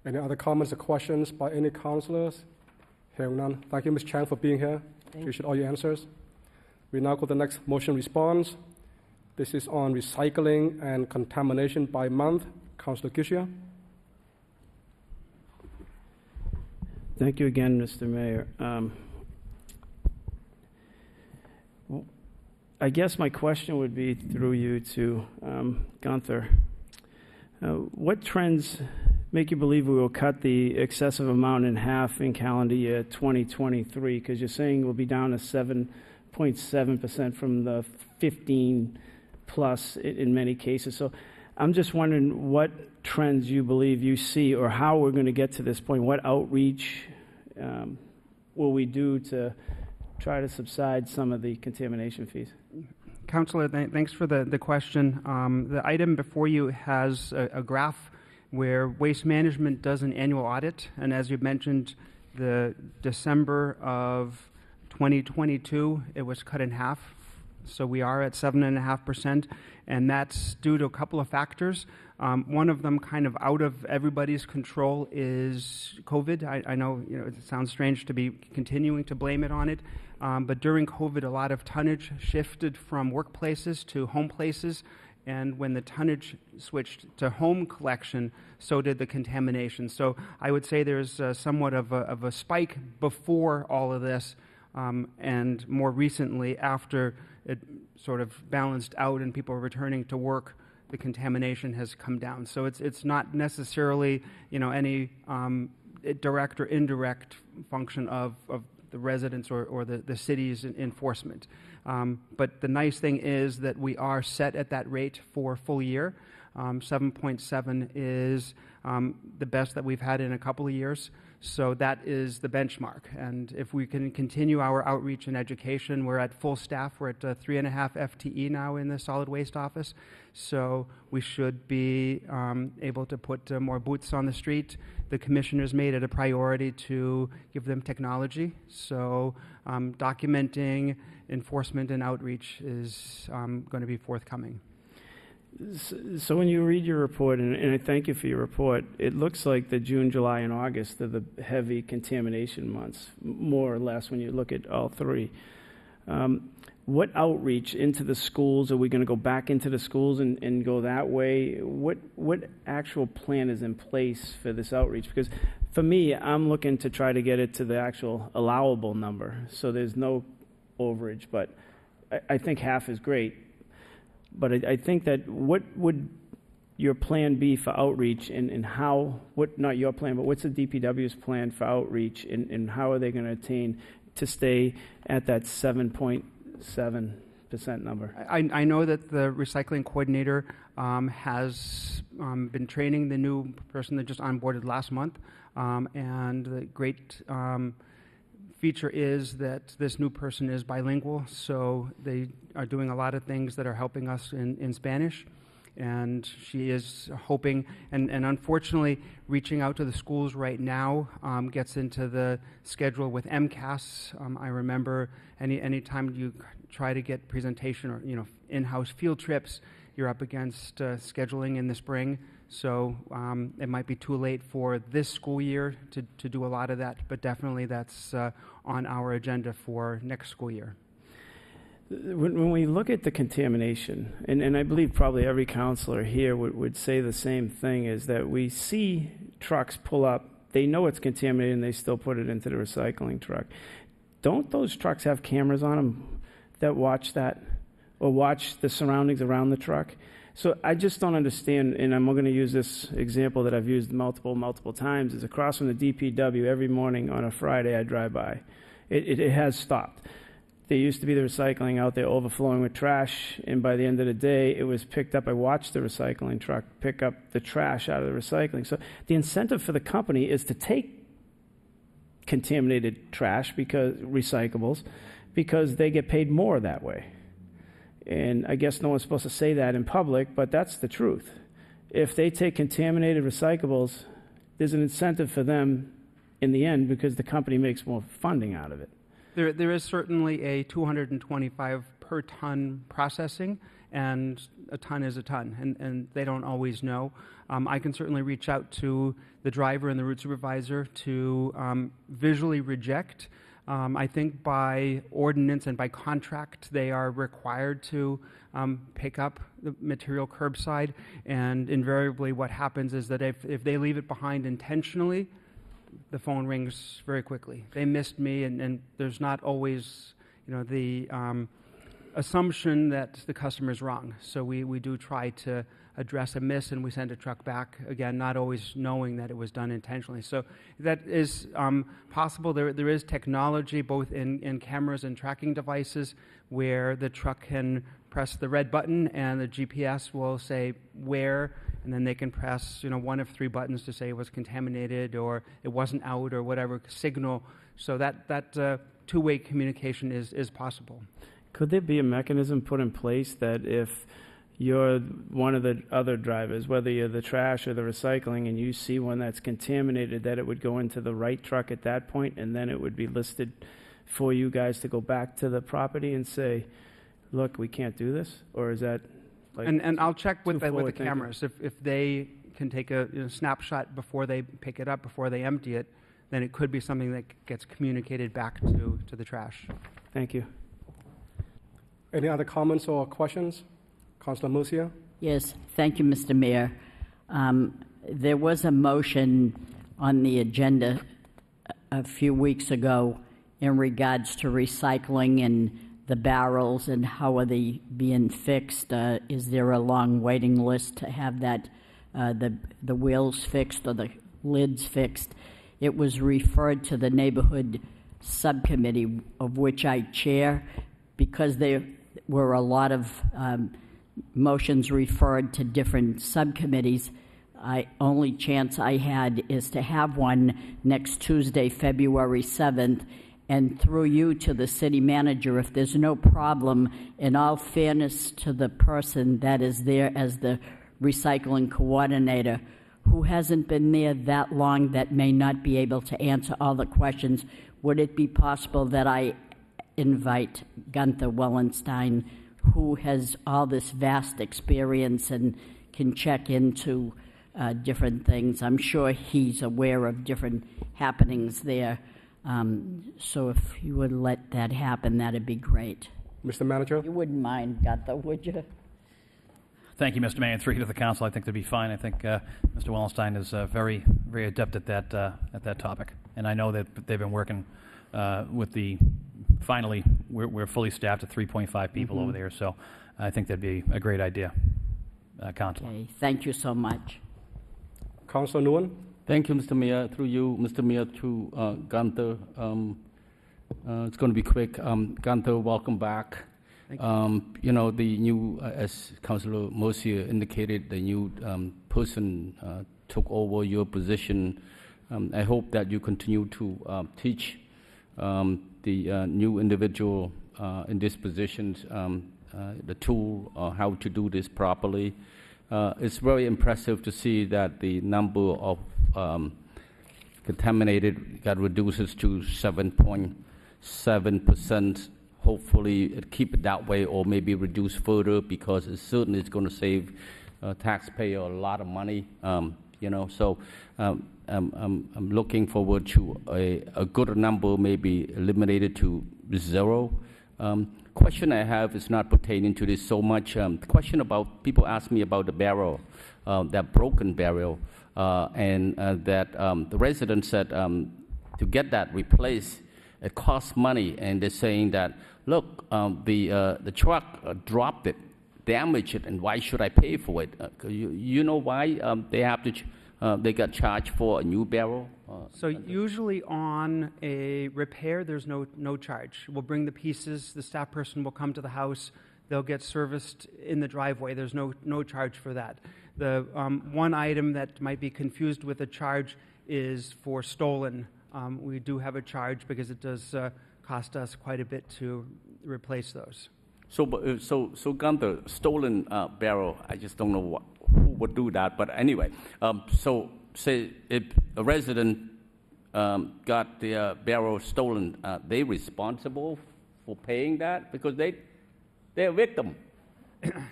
Any other comments or questions by any councilors? Hearing none. Thank you, Ms. Chang, for being here. Appreciate all your answers. We now go to the next motion response. This is on recycling and contamination by month. Councilor Gishia. Thank you again, Mr. Mayor. I guess my question would be through you to Gunther. What trends make you believe we will cut the excessive amount in half in calendar year 2023? Because you're saying we'll be down to 7.7% from the 15 plus in many cases. So I'm just wondering what trends you believe you see or how we're going to get to this point. What outreach will we do to try to subside some of the contamination fees? Councilor, thanks for the question. The item before you has a graph where Waste Management does an annual audit, and as you mentioned, the December of 2022, it was cut in half. So we are at 7.5%, and that's due to a couple of factors. One of them, kind of out of everybody's control, is COVID. I know, it sounds strange to be continuing to blame it on it, but during COVID, a lot of tonnage shifted from workplaces to home places, and when the tonnage switched to home collection, so did the contamination. So I would say there's somewhat of a spike before all of this, and more recently, after it sort of balanced out and people are returning to work, the contamination has come down. So it's not necessarily any direct or indirect function of the residents or the city's enforcement. But the nice thing is that we are set at that rate for full year. 7.7 is the best that we've had in a couple of years. So that is the benchmark. And if we can continue our outreach and education, we're at full staff. We're at 3.5 FTE now in the solid waste office. So we should be able to put more boots on the street. The commissioners made it a priority to give them technology. So documenting, enforcement, and outreach is going to be forthcoming. So when you read your report, and I thank you for your report, it looks like the June, July, and August are the heavy contamination months, more or less, when you look at all three. What outreach into the schools? Are we going to go back into the schools and go that way? What actual plan is in place for this outreach? Because for me, I'm looking to try to get it to the actual allowable number, so there's no overage. But I think half is great. But I think that what would your plan be for outreach and how, not your plan, but what's the DPW's plan for outreach and how are they going to attain to stay at that 7.7% number? I know that the recycling coordinator has been training the new person that just onboarded last month, and the great feature is that this new person is bilingual, so they are doing a lot of things that are helping us in Spanish. and she is hoping, and unfortunately, reaching out to the schools right now gets into the schedule with MCAS. I remember any time you try to get presentation or in-house field trips, you're up against scheduling in the spring. So it might be too late for this school year to do a lot of that, but definitely that's on our agenda for next school year. When we look at the contamination, and I believe probably every counselor here would say the same thing, is that we see trucks pull up, they know it's contaminated, and they still put it into the recycling truck. Don't those trucks have cameras on them that watch that, or watch the surroundings around the truck? So I just don't understand, and I'm going to use this example that I've used multiple times, is across from the DPW every morning on a Friday I drive by. It has stopped. There used to be the recycling out there overflowing with trash, and by the end of the day, it was picked up. I watched the recycling truck pick up the trash out of the recycling. So the incentive for the company is to take contaminated trash, recyclables, because they get paid more that way. And I guess no one's supposed to say that in public, but that's the truth. If they take contaminated recyclables, there's an incentive for them in the end because the company makes more funding out of it. There is certainly a 225 per ton processing, and a ton is a ton, and they don't always know. I can certainly reach out to the driver and the route supervisor to visually reject. I think by ordinance and by contract, they are required to pick up the material curbside, and invariably what happens is that if they leave it behind intentionally, the phone rings very quickly. They missed me, and there's not always, the assumption that the customer is wrong. So we do try to address a miss, and we send a truck back, again, not always knowing that it was done intentionally. So that is possible. There is technology, both in cameras and tracking devices, where the truck can press the red button, and the GPS will say where, and then they can press one of three buttons to say it was contaminated or it wasn't out or whatever signal. So that two-way communication is possible. Could there be a mechanism put in place that if you're one of the other drivers, whether you're the trash or the recycling, and you see one that's contaminated, that it would go into the right truck at that point, and then it would be listed for you guys to go back to the property and say, look, we can't do this? Or is that like... And I'll check with the cameras. If they can take a snapshot before they pick it up, before they empty it, then it could be something that gets communicated back to the trash. Thank you. Any other comments or questions? Councilor Murcia? Yes, thank you, Mr. Mayor. There was a motion on the agenda a few weeks ago in regards to recycling and the barrels and how are they being fixed. Is there a long waiting list to have that the wheels fixed or the lids fixed? It was referred to the neighborhood subcommittee, of which I chair, because there were a lot of motions referred to different subcommittees. Only chance I had is to have one next Tuesday, February 7th, and through you to the city manager, if there's no problem, in all fairness to the person that is there as the recycling coordinator, who hasn't been there that long, that may not be able to answer all the questions, would it be possible that I invite Gunther Wellenstein, who has all this vast experience and can check into different things? I'm sure he's aware of different happenings there. So if you would let that happen, that'd be great. Mr. Manager? You wouldn't mind, Gunther, would you? Thank you, Mr. Mayor. And through to the council, I think that'd be fine. I think Mr. Wellenstein is very, very adept at that topic. And I know that they've been working with the... Finally, we're fully staffed at 3.5 people over there, so I think that'd be a great idea. Councilor. Okay, thank you so much. Councilor Nguyen? Thank you, Mr. Mayor. Through you, Mr. Mayor, to Gunther. It's going to be quick. Gunther, welcome back. The new, as Councilor Murcia indicated, the new person took over your position. I hope that you continue to teach the new individual in this position the tool how to do this properly. It's very impressive to see that the number of contaminated got reduces to 7.7%. Hopefully, it keep it that way, or maybe reduce further, because it certainly is going to save taxpayer a lot of money. So I'm looking forward to a good number, maybe eliminated to 0. Question I have is not pertaining to this so much. The question about, people ask me about the barrel, that broken barrel, and that the resident said to get that replaced, it costs money, and they're saying that, look, the truck dropped it, damaged it, and why should I pay for it? You know why they have to? They got charged for a new barrel? So usually on a repair, there's no charge. We'll bring the pieces, the staff person will come to the house, they'll get serviced in the driveway. There's no charge for that. The one item that might be confused with a charge is for stolen. We do have a charge because it does cost us quite a bit to replace those. So Gunther, stolen barrel, I just don't know who would do that. But anyway, so say if a resident got their barrel stolen, they responsible for paying that because they're a victim.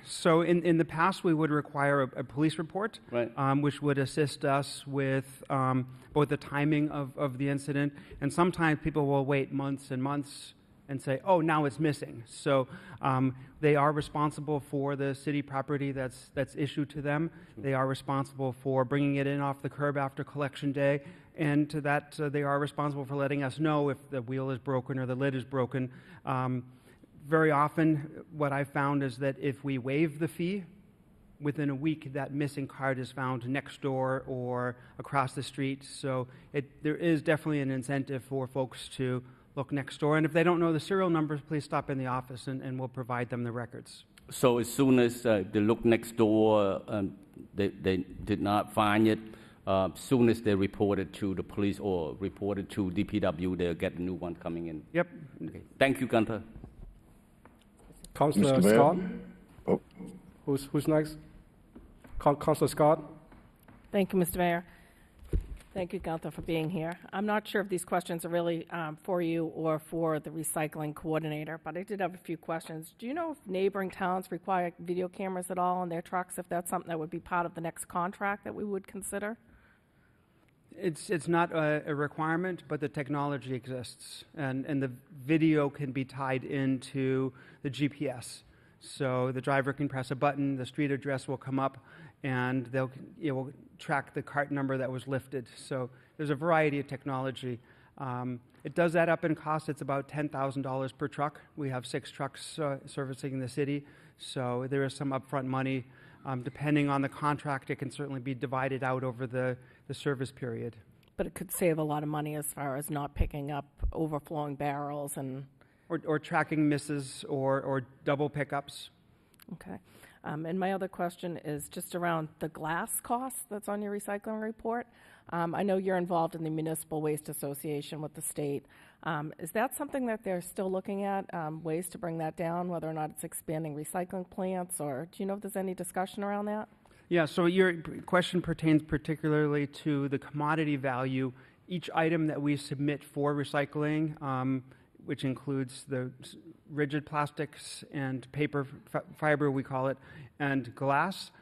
So in the past, we would require a police report, right, which would assist us with both the timing of the incident, and sometimes people will wait months and months and say, oh, now it's missing. So they are responsible for the city property that's issued to them. They are responsible for bringing it in off the curb after collection day, and to that they are responsible for letting us know if the wheel is broken or the lid is broken. Very often, what I've found is that if we waive the fee, within a week, that missing card is found next door or across the street. So there is definitely an incentive for folks to look next door. And if they don't know the serial numbers, please stop in the office and we'll provide them the records. So as soon as they look next door, they did not find it, as soon as they report it to the police or report it to DPW, they'll get a new one coming in. Yep. Okay. Thank you, Gunther. Councillor Scott. Oh. Who's next? Councillor Scott. Thank you, Mr. Mayor. Thank you, Gunther, for being here. I'm not sure if these questions are really for you or for the recycling coordinator, but I did have a few questions. Do you know if neighboring towns require video cameras at all on their trucks, if that's something that would be part of the next contract that we would consider? It's not a requirement, but the technology exists, and the video can be tied into the GPS. So the driver can press a button, the street address will come up, and it will track the cart number that was lifted. So there's a variety of technology. It does add up in cost. It's about $10,000 per truck. We have 6 trucks servicing the city, so there is some upfront money. Depending on the contract, it can certainly be divided out over the service period. But it could save a lot of money as far as not picking up overflowing barrels and... Or tracking misses or double pickups. Okay. And my other question is just around the glass cost that's on your recycling report. I know you're involved in the Municipal Waste Association with the state. Is that something that they're still looking at, ways to bring that down, whether or not it's expanding recycling plants, or do you know if there's any discussion around that? Yeah, so your question pertains particularly to the commodity value. Each item that we submit for recycling, which includes the rigid plastics and paper fiber, we call it, and glass,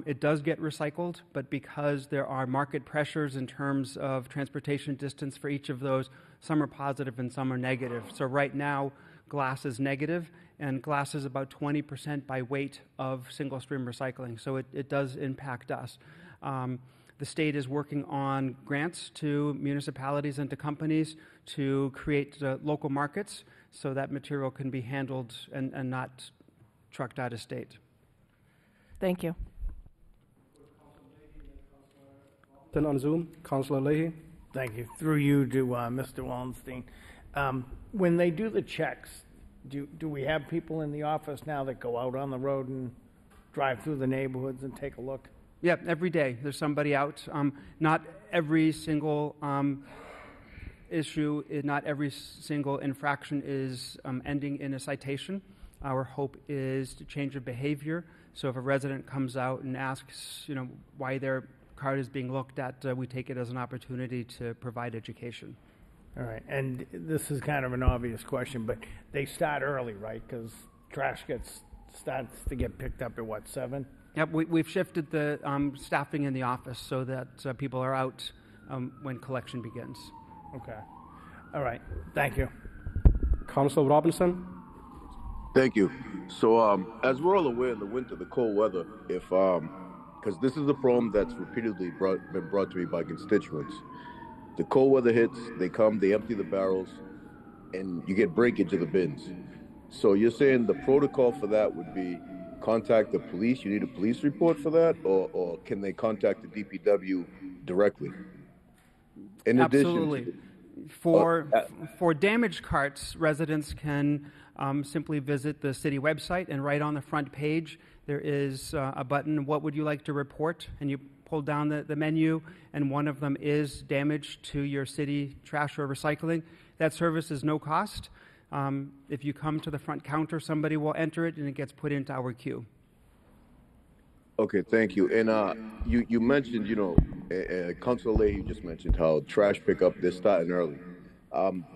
it does get recycled, but because there are market pressures in terms of transportation distance for each of those, some are positive and some are negative. So right now, glass is negative, and glass is about 20% by weight of single-stream recycling, so it does impact us. The state is working on grants to municipalities and to companies to create local markets so that material can be handled and not trucked out of state. Thank you. Then on Zoom, Councillor Leahy. Thank you. Through you to Mr. Wallenstein. When they do the checks, do we have people in the office now that go out on the road and drive through the neighborhoods and take a look? Yeah, every day there's somebody out. Not every single issue, not every single infraction is ending in a citation. Our hope is to change the behavior So if a resident comes out and asks, why their card is being looked at, we take it as an opportunity to provide education. All right, and this is kind of an obvious question, but they start early, right? Because trash starts to get picked up at 7? Yep, we've shifted the staffing in the office so that people are out when collection begins. Okay. All right. Thank you. Councilor Robinson. Thank you. So, as we're all aware, in the winter, the cold weather, because this is a problem that's repeatedly been brought to me by constituents. The cold weather hits, they come, they empty the barrels, and you get breakage of the bins. So you're saying the protocol for that would be contact the police? You need a police report for that, or can they contact the DPW directly? In Absolutely. addition, for damaged carts, residents can simply visit the city website, and right on the front page there is a button, what would you like to report? And you pull down the menu, and one of them is damage to your city trash or recycling. That service is no cost. If you come to the front counter, somebody will enter it, and it gets put into our queue. Okay, thank you. And you mentioned, Councilor Leahy just mentioned how trash pickup, they're starting early.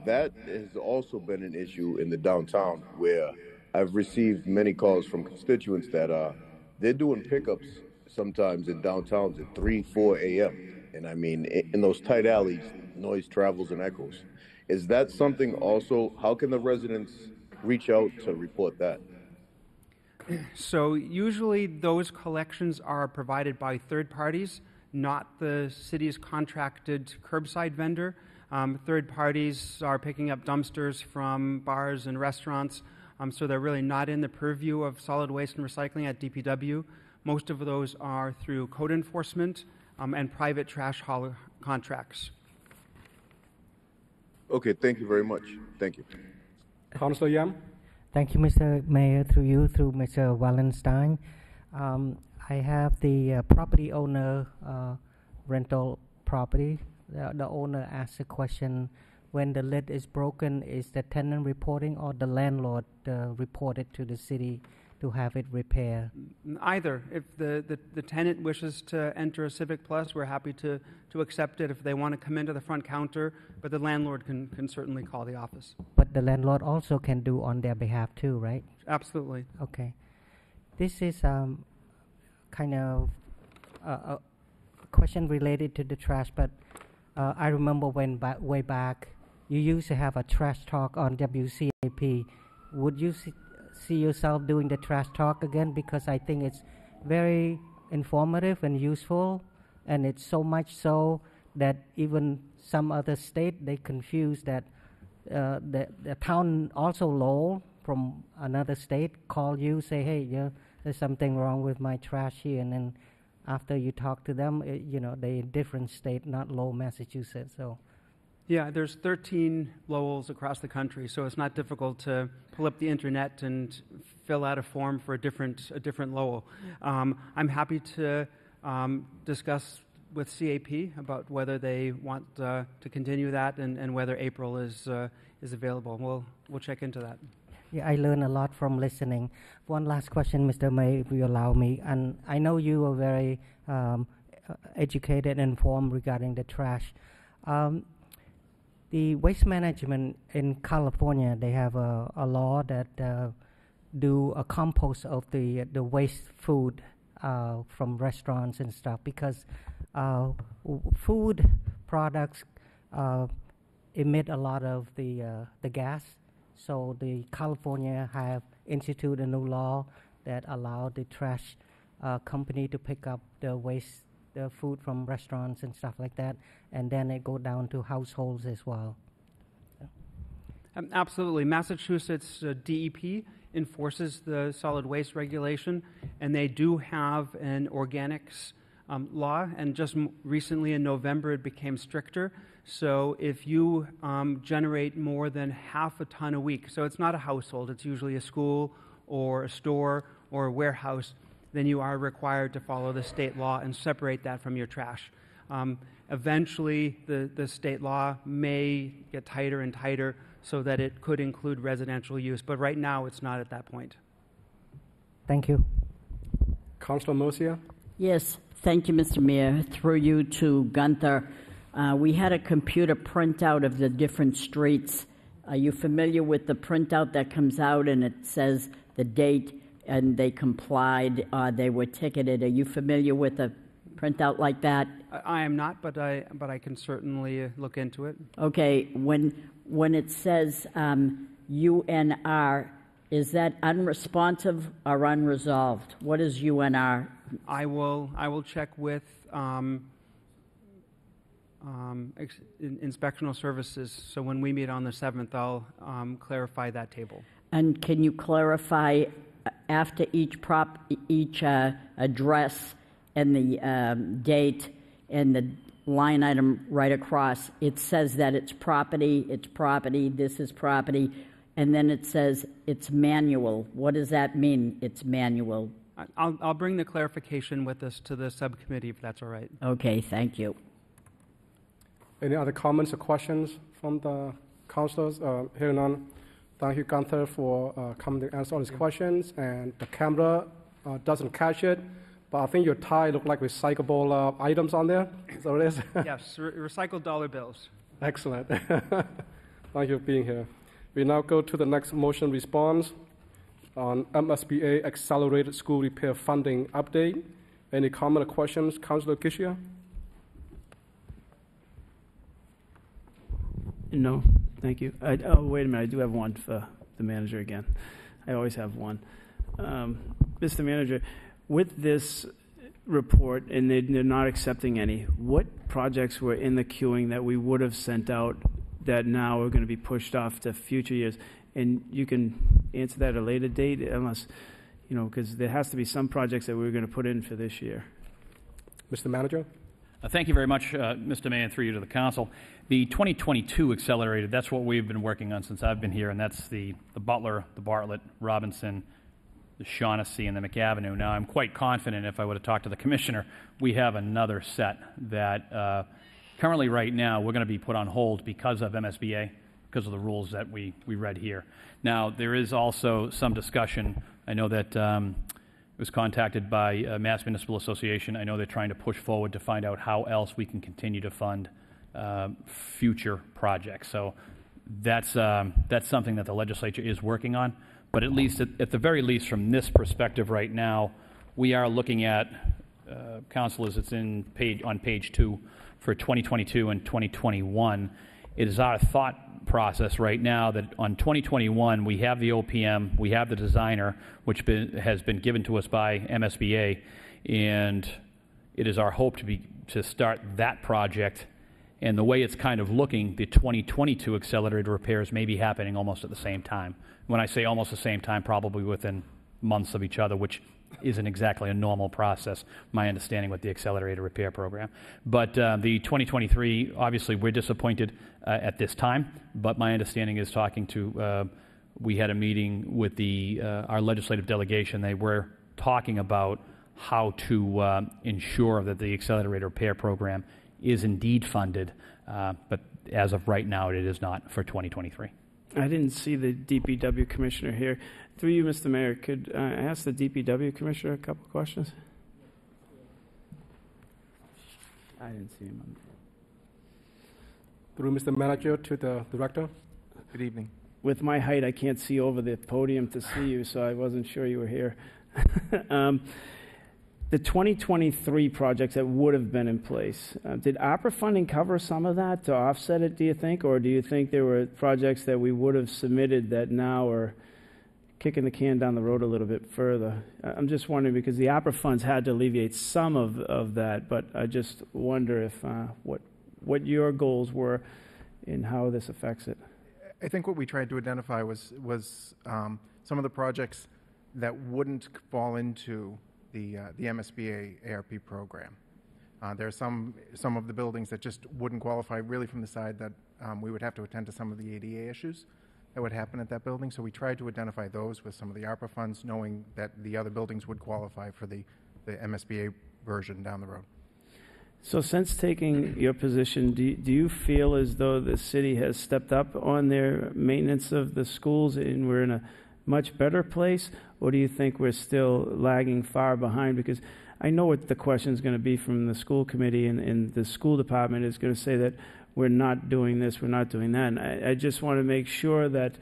That has also been an issue in the downtown, where I've received many calls from constituents that they're doing pickups sometimes in downtowns at 3, 4 a.m. And I mean, in those tight alleys, noise travels and echoes. Is that something also, how can the residents reach out to report that? So usually those collections are provided by third parties, not the city's contracted curbside vendor. Third parties are picking up dumpsters from bars and restaurants, so they're really not in the purview of solid waste and recycling at DPW. Most of those are through code enforcement and private trash hauler contracts. Okay, thank you very much. Thank you. Councilor Yam. Thank you, Mr. Mayor, through Mr. Wallenstein. I have the property owner rental property. The owner asked a question, when the lid is broken, is the tenant reporting or the landlord reported to the city to have it repaired? Either. If the tenant wishes to enter a Civic Plus, we're happy to accept it if they want to come into the front counter, but the landlord can certainly call the office. But the landlord also can do on their behalf too, right? Absolutely. Okay. This is kind of a question related to the trash, but I remember when way back you used to have a trash talk on WCAP. Would you see yourself doing the trash talk again? Because I think it's very informative and useful, and it's so much so that even some other state, they confuse that the town also Lowell from another state call you, say, hey, there's something wrong with my trash here, and then after you talk to them, they're in different state, not Lowell, Massachusetts. So, yeah, there's 13 Lowells across the country, so it's not difficult to pull up the internet and fill out a form for a different Lowell. I'm happy to discuss with CAP about whether they want to continue that and whether April is available. We'll check into that. Yeah, I learned a lot from listening. One last question, Mr. May, if you allow me. And I know you are very educated and informed regarding the trash. The waste management in California, they have a law that do a compost of the waste food from restaurants and stuff, because food products emit a lot of the gas. So the California have instituted a new law that allow the trash company to pick up the waste, the food from restaurants and stuff like that, and then it go down to households as well. Absolutely. Massachusetts DEP enforces the solid waste regulation, and they do have an organics law, and just recently in November it became stricter. So if you generate more than half a ton a week, so it's not a household, it's usually a school or a store or a warehouse, then you are required to follow the state law and separate that from your trash. Eventually, the state law may get tighter and tighter so that it could include residential use, but right now it's not at that point. Thank you. Councilor Mercia? Yes, thank you, Mr. Mayor. Through you to Gunther. We had a computer printout of the different streets. Are you familiar with the printout that comes out and it says the date and they complied, they were ticketed? Are you familiar with a printout like that? I am not, but I can certainly look into it. Okay, when it says UNR, is that unresponsive or unresolved? What is UNR? I will check with inspectional services. So when we meet on the 7th, I'll clarify that table. And can you clarify after each address and the date and the line item right across, it says that it's property, this is property, and then it says it's manual. What does that mean, it's manual? I'll bring the clarification with us to the subcommittee if that's all right. Okay, thank you. Any other comments or questions from the councilors? Hearing none, thank you, Gunther, for coming to answer all these questions. And the camera doesn't catch it, but I think your tie look like recyclable items on there. So it is? Yes, recycled dollar bills. Excellent. Thank you for being here. We now go to the next motion response on MSBA Accelerated School Repair Funding Update. Any comment or questions, Councilor Kishia? No, thank you. Oh, wait a minute. I do have one for the manager again. I always have one. Mr. Manager, with this report, and they're not accepting any, what projects were in the queuing that we would have sent out that now are going to be pushed off to future years? And you can answer that at a later date, unless, because there has to be some projects that we're going to put in for this year. Mr. Manager? Thank you very much, Mr. Mayor, and through you to the council. The 2022 Accelerated, that's what we've been working on since I've been here, and that's the Butler, the Bartlett, Robinson, the Shaughnessy, and the McAvenue. Now, I'm quite confident if I would have talked to the commissioner, we have another set that currently right now we're going to be put on hold because of MSBA, because of the rules that we read here. Now, there is also some discussion. I know that it was contacted by Mass Municipal Association. I know they're trying to push forward to find out how else we can continue to fund future projects. So that's something that the legislature is working on. But at least, at the very least, from this perspective right now, we are looking at, councilors, it's on page 2 for 2022 and 2021. It is our thought process right now that on 2021 we have the OPM, we have the designer, which has been given to us by MSBA, and it is our hope to start that project. And the way it's kind of looking, the 2022 accelerated repairs may be happening almost at the same time. When I say almost the same time, probably within months of each other, which isn't exactly a normal process, my understanding with the accelerated repair program. But the 2023, obviously we're disappointed at this time, but my understanding is talking to, we had a meeting with our legislative delegation. They were talking about how to ensure that the accelerated repair program is indeed funded, but as of right now, it is not for 2023. I didn't see the DPW commissioner here. Through you, Mr. Mayor, could I ask the DPW commissioner a couple of questions? I didn't see him. Through Mr. Manager to the director. Good evening. With my height, I can't see over the podium to see you, so I wasn't sure you were here. The 2023 projects that would have been in place, did ARPA funding cover some of that to offset it, do you think? Or do you think there were projects that we would have submitted that now are kicking the can down the road a little bit further? I'm just wondering, because the ARPA funds had to alleviate some of that, but I just wonder if what your goals were and how this affects it. I think what we tried to identify was some of the projects that wouldn't fall into the MSBA ARP program. There are some of the buildings that just wouldn't qualify, really from the side that we would have to attend to some of the ADA issues that would happen at that building. So we tried to identify those with some of the ARPA funds, knowing that the other buildings would qualify for the MSBA version down the road. So since taking your position, do you feel as though the city has stepped up on their maintenance of the schools and we're in much better place, or do you think we're still lagging far behind? Because I know what the question is going to be from the school committee, and the school department is going to say that we're not doing this, we're not doing that. And I just want to make sure that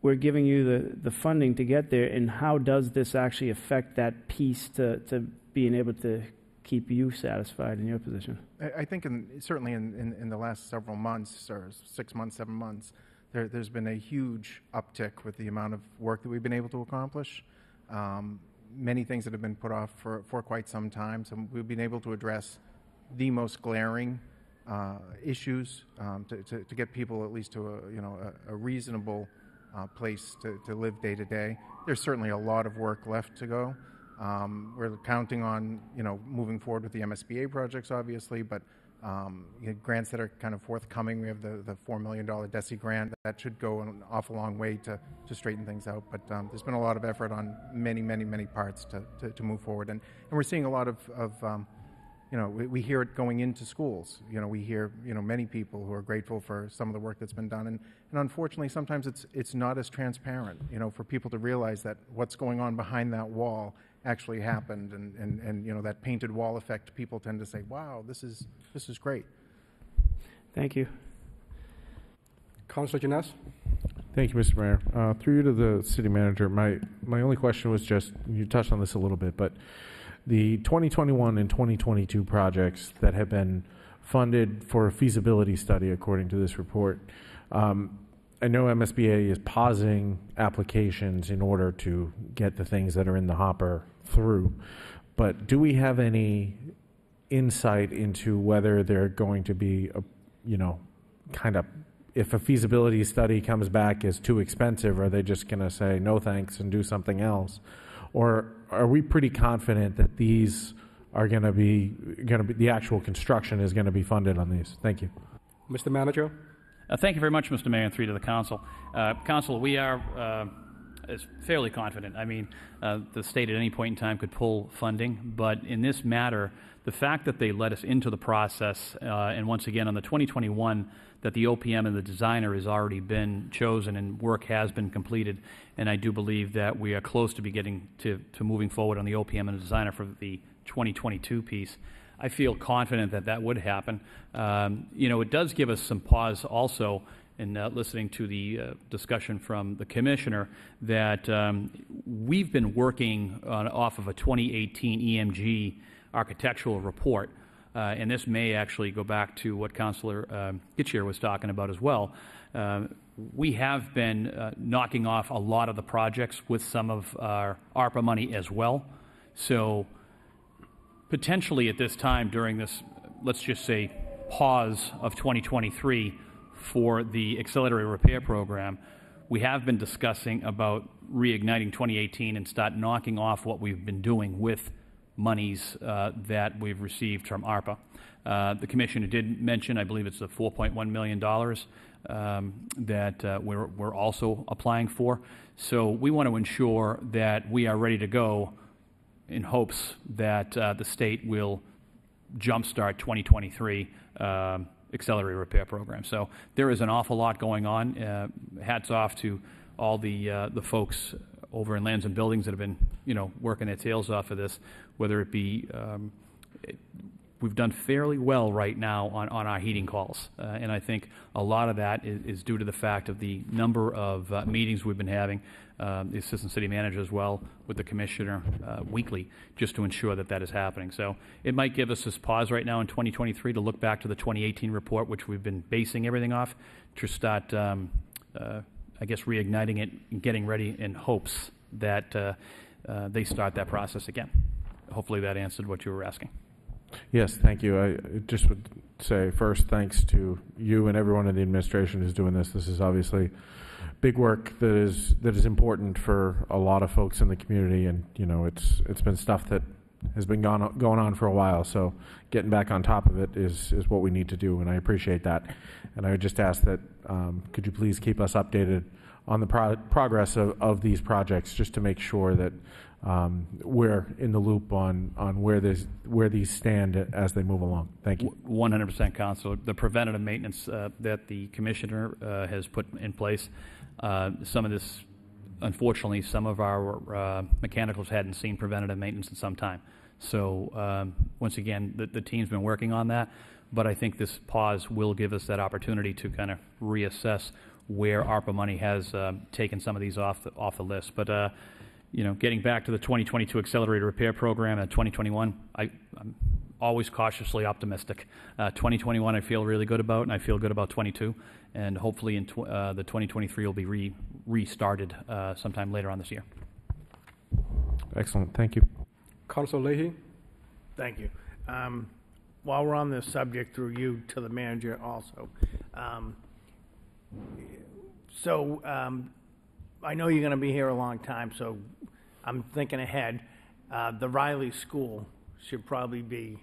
we're giving you the funding to get there, and how does this actually affect that piece to being able to keep you satisfied in your position? I think certainly in the last several months, or 6 months, 7 months, there's been a huge uptick with the amount of work that we've been able to accomplish. Many things that have been put off for quite some time, so we've been able to address the most glaring issues to get people at least to a reasonable place to live day to day. There's certainly a lot of work left to go. We're counting on moving forward with the MSBA projects, obviously, but grants that are kind of forthcoming. We have the $4 million DESI grant that should go an awful long way to straighten things out. But there's been a lot of effort on many parts to move forward, and we're seeing a lot of we hear it going into schools. We hear many people who are grateful for some of the work that's been done, and unfortunately sometimes it's not as transparent. For people to realize that what's going on behind that wall actually happened, and that painted wall effect. People tend to say, "Wow, this is great." Thank you. Councilor Janess. Thank you, Mr. Mayor. Through you to the city manager, my only question was just, you touched on this a little bit, but the 2021 and 2022 projects that have been funded for a feasibility study, according to this report, I know MSBA is pausing applications in order to get the things that are in the hopper through, but do we have any insight into whether they're going to be, if a feasibility study comes back as too expensive, are they just going to say no thanks and do something else? Or are we pretty confident that these are going to be the actual construction is going to be funded on these? Thank you. Mr. Manager. Thank you very much, Mr. Mayor, and through to the council. Council, we are fairly confident. I mean, the state at any point in time could pull funding, but in this matter, the fact that they let us into the process, and once again on the 2021, that the OPM and the designer has already been chosen and work has been completed, and I do believe that we are close to be getting to moving forward on the OPM and the designer for the 2022 piece. I feel confident that that would happen. It does give us some pause also in listening to the discussion from the commissioner that we've been working off of a 2018 EMG architectural report, and this may actually go back to what Councilor Getchier was talking about as well. We have been knocking off a lot of the projects with some of our ARPA money as well. So potentially at this time during this, let's just say, pause of 2023 for the accelerated repair program, we have been discussing about reigniting 2018 and start knocking off what we've been doing with monies that we've received from ARPA. The commissioner did mention, I believe it's the $4.1 million that we're also applying for. So we want to ensure that we are ready to go in hopes that the state will jumpstart 2023 accelerated repair program. So there is an awful lot going on. Hats off to all the folks over in Lands and Buildings that have been, working their tails off of this, whether it be, we've done fairly well right now on our heating calls. And I think a lot of that is due to the fact of the number of meetings we've been having, the assistant city manager as well, with the commissioner weekly, just to ensure that that is happening. So it might give us this pause right now in 2023 to look back to the 2018 report, which we've been basing everything off, to start, reigniting it and getting ready in hopes that they start that process again. Hopefully that answered what you were asking. Yes, thank you. I just would say first, thanks to you and everyone in the administration who's doing this. This is obviously big work that is important for a lot of folks in the community, and it's been stuff that has been going on for a while. So getting back on top of it is what we need to do, and I appreciate that. And I would just ask that could you please keep us updated on the progress of these projects, just to make sure that we're in the loop on where these stand as they move along. Thank you. 100%, Councilor. The preventative maintenance that the commissioner has put in place, some of this unfortunately, some of our mechanicals hadn't seen preventative maintenance in some time. So once again, the team's been working on that, but I think this pause will give us that opportunity to kind of reassess where ARPA money has taken some of these off the list. But getting back to the 2022 Accelerated Repair Program and 2021, I'm always cautiously optimistic. 2021 I feel really good about, and I feel good about 22, and hopefully in the 2023 will be restarted sometime later on this year. Excellent. Thank you. Councilor Leahy. Thank you. While we're on this subject, through you to the manager also. I know you're going to be here a long time, so I'm thinking ahead. The Riley School should probably be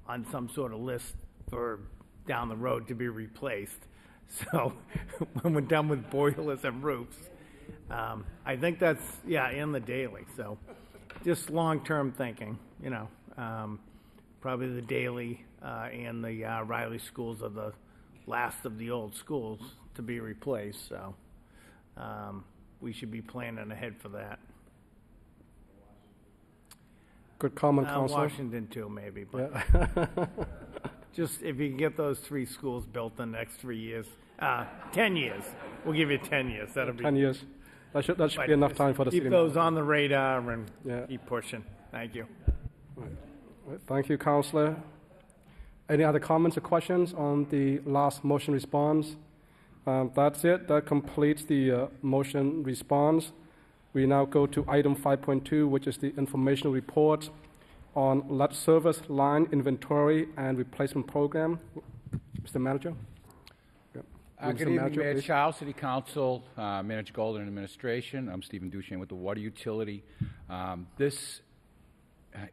on some sort of list for down the road to be replaced. So when we're done with boilers and roofs, I think that's, in the daily. So just long-term thinking, probably the daily and the Riley schools are the last of the old schools to be replaced. So we should be planning ahead for that. Good comment, Councilor. Washington too, maybe. But just if you can get those 3 schools built in the next 3 years, 10 years. We'll give you 10 years. That'll be 10 years. That should be enough time for the city. Keep those on the radar and keep pushing. Thank you. Right. Thank you, Councillor. Any other comments or questions on the last motion response? That's it. That completes the motion response. We now go to item 5.2, which is the informational report on lead service line inventory and replacement program. Mr. Manager. Good evening, Mayor Chow, City Council, Manager Golden, and Administration. I'm Stephen Duchesne with the Water Utility. This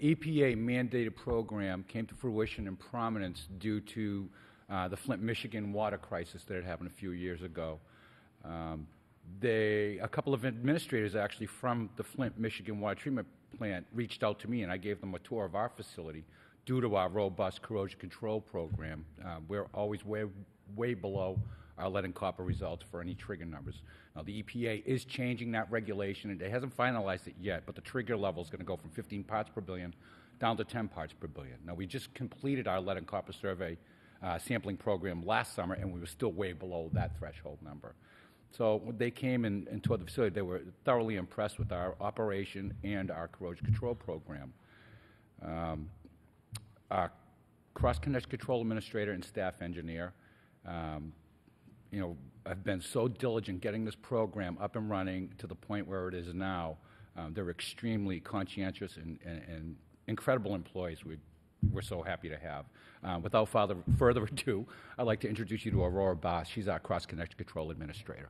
EPA mandated program came to fruition and prominence due to the Flint, Michigan water crisis that had happened a few years ago. A couple of administrators actually from the Flint, Michigan water treatment plant reached out to me, and I gave them a tour of our facility due to our robust corrosion control program. We're always way below our lead and copper results for any trigger numbers. Now, the EPA is changing that regulation, and it hasn't finalized it yet, but the trigger level is going to go from 15 parts per billion down to 10 parts per billion. Now, we just completed our lead and copper survey sampling program last summer, and we were still way below that threshold number. So when they came and toured the facility, they were thoroughly impressed with our operation and our corrosion control program. Our cross-connection control administrator and staff engineer have been so diligent getting this program up and running to the point where it is now. They're extremely conscientious and incredible employees we're so happy to have. Without further ado, I'd like to introduce you to Aurora Boss. She's our cross-connection control administrator.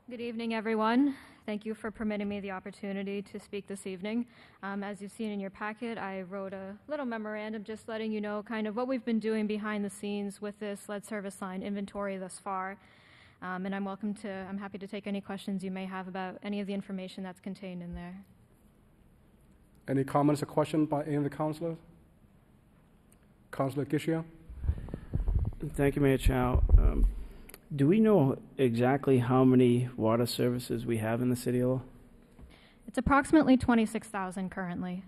Good evening, everyone. Thank you for permitting me the opportunity to speak this evening. As you've seen in your packet, I wrote a little memorandum just letting you know kind of what we've been doing behind the scenes with this lead service line inventory thus far. And I'm happy to take any questions you may have about any of the information that's contained in there. Any comments or questions by any of the councilors? Councilor Gishia? Thank you, Mayor Chow. Do we know exactly how many water services we have in the city of Lowell? It's approximately 26,000 currently.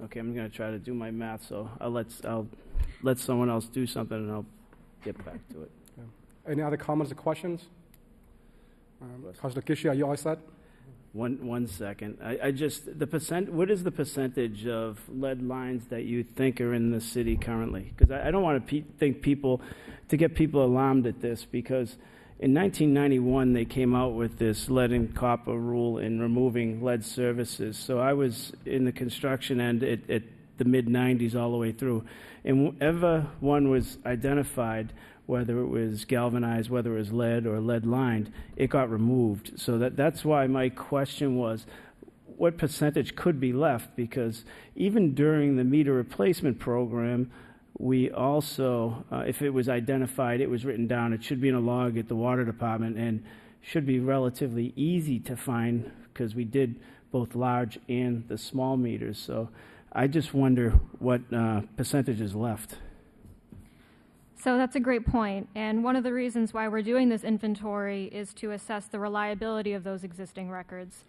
Okay, I'm going to try to do my math, so I'll let someone else do something, and I'll get back to it. Yeah. Any other comments or questions? Councilor Gishia, are you all set? One second. What is the percentage of lead lines that you think are in the city currently? Because I don't want to get people alarmed at this, because in 1991 they came out with this lead and copper rule in removing lead services. So I was in the construction end at the mid-90s all the way through. And whenever one was identified, whether it was galvanized, whether it was lead or lead lined, it got removed. So that's why my question was, what percentage could be left? Because even during the meter replacement program, we also, if it was identified, it was written down. It should be in a log at the water department and should be relatively easy to find, because we did both large and the small meters. So I just wonder what percentage is left. So that's a great point. And one of the reasons why we're doing this inventory is to assess the reliability of those existing records.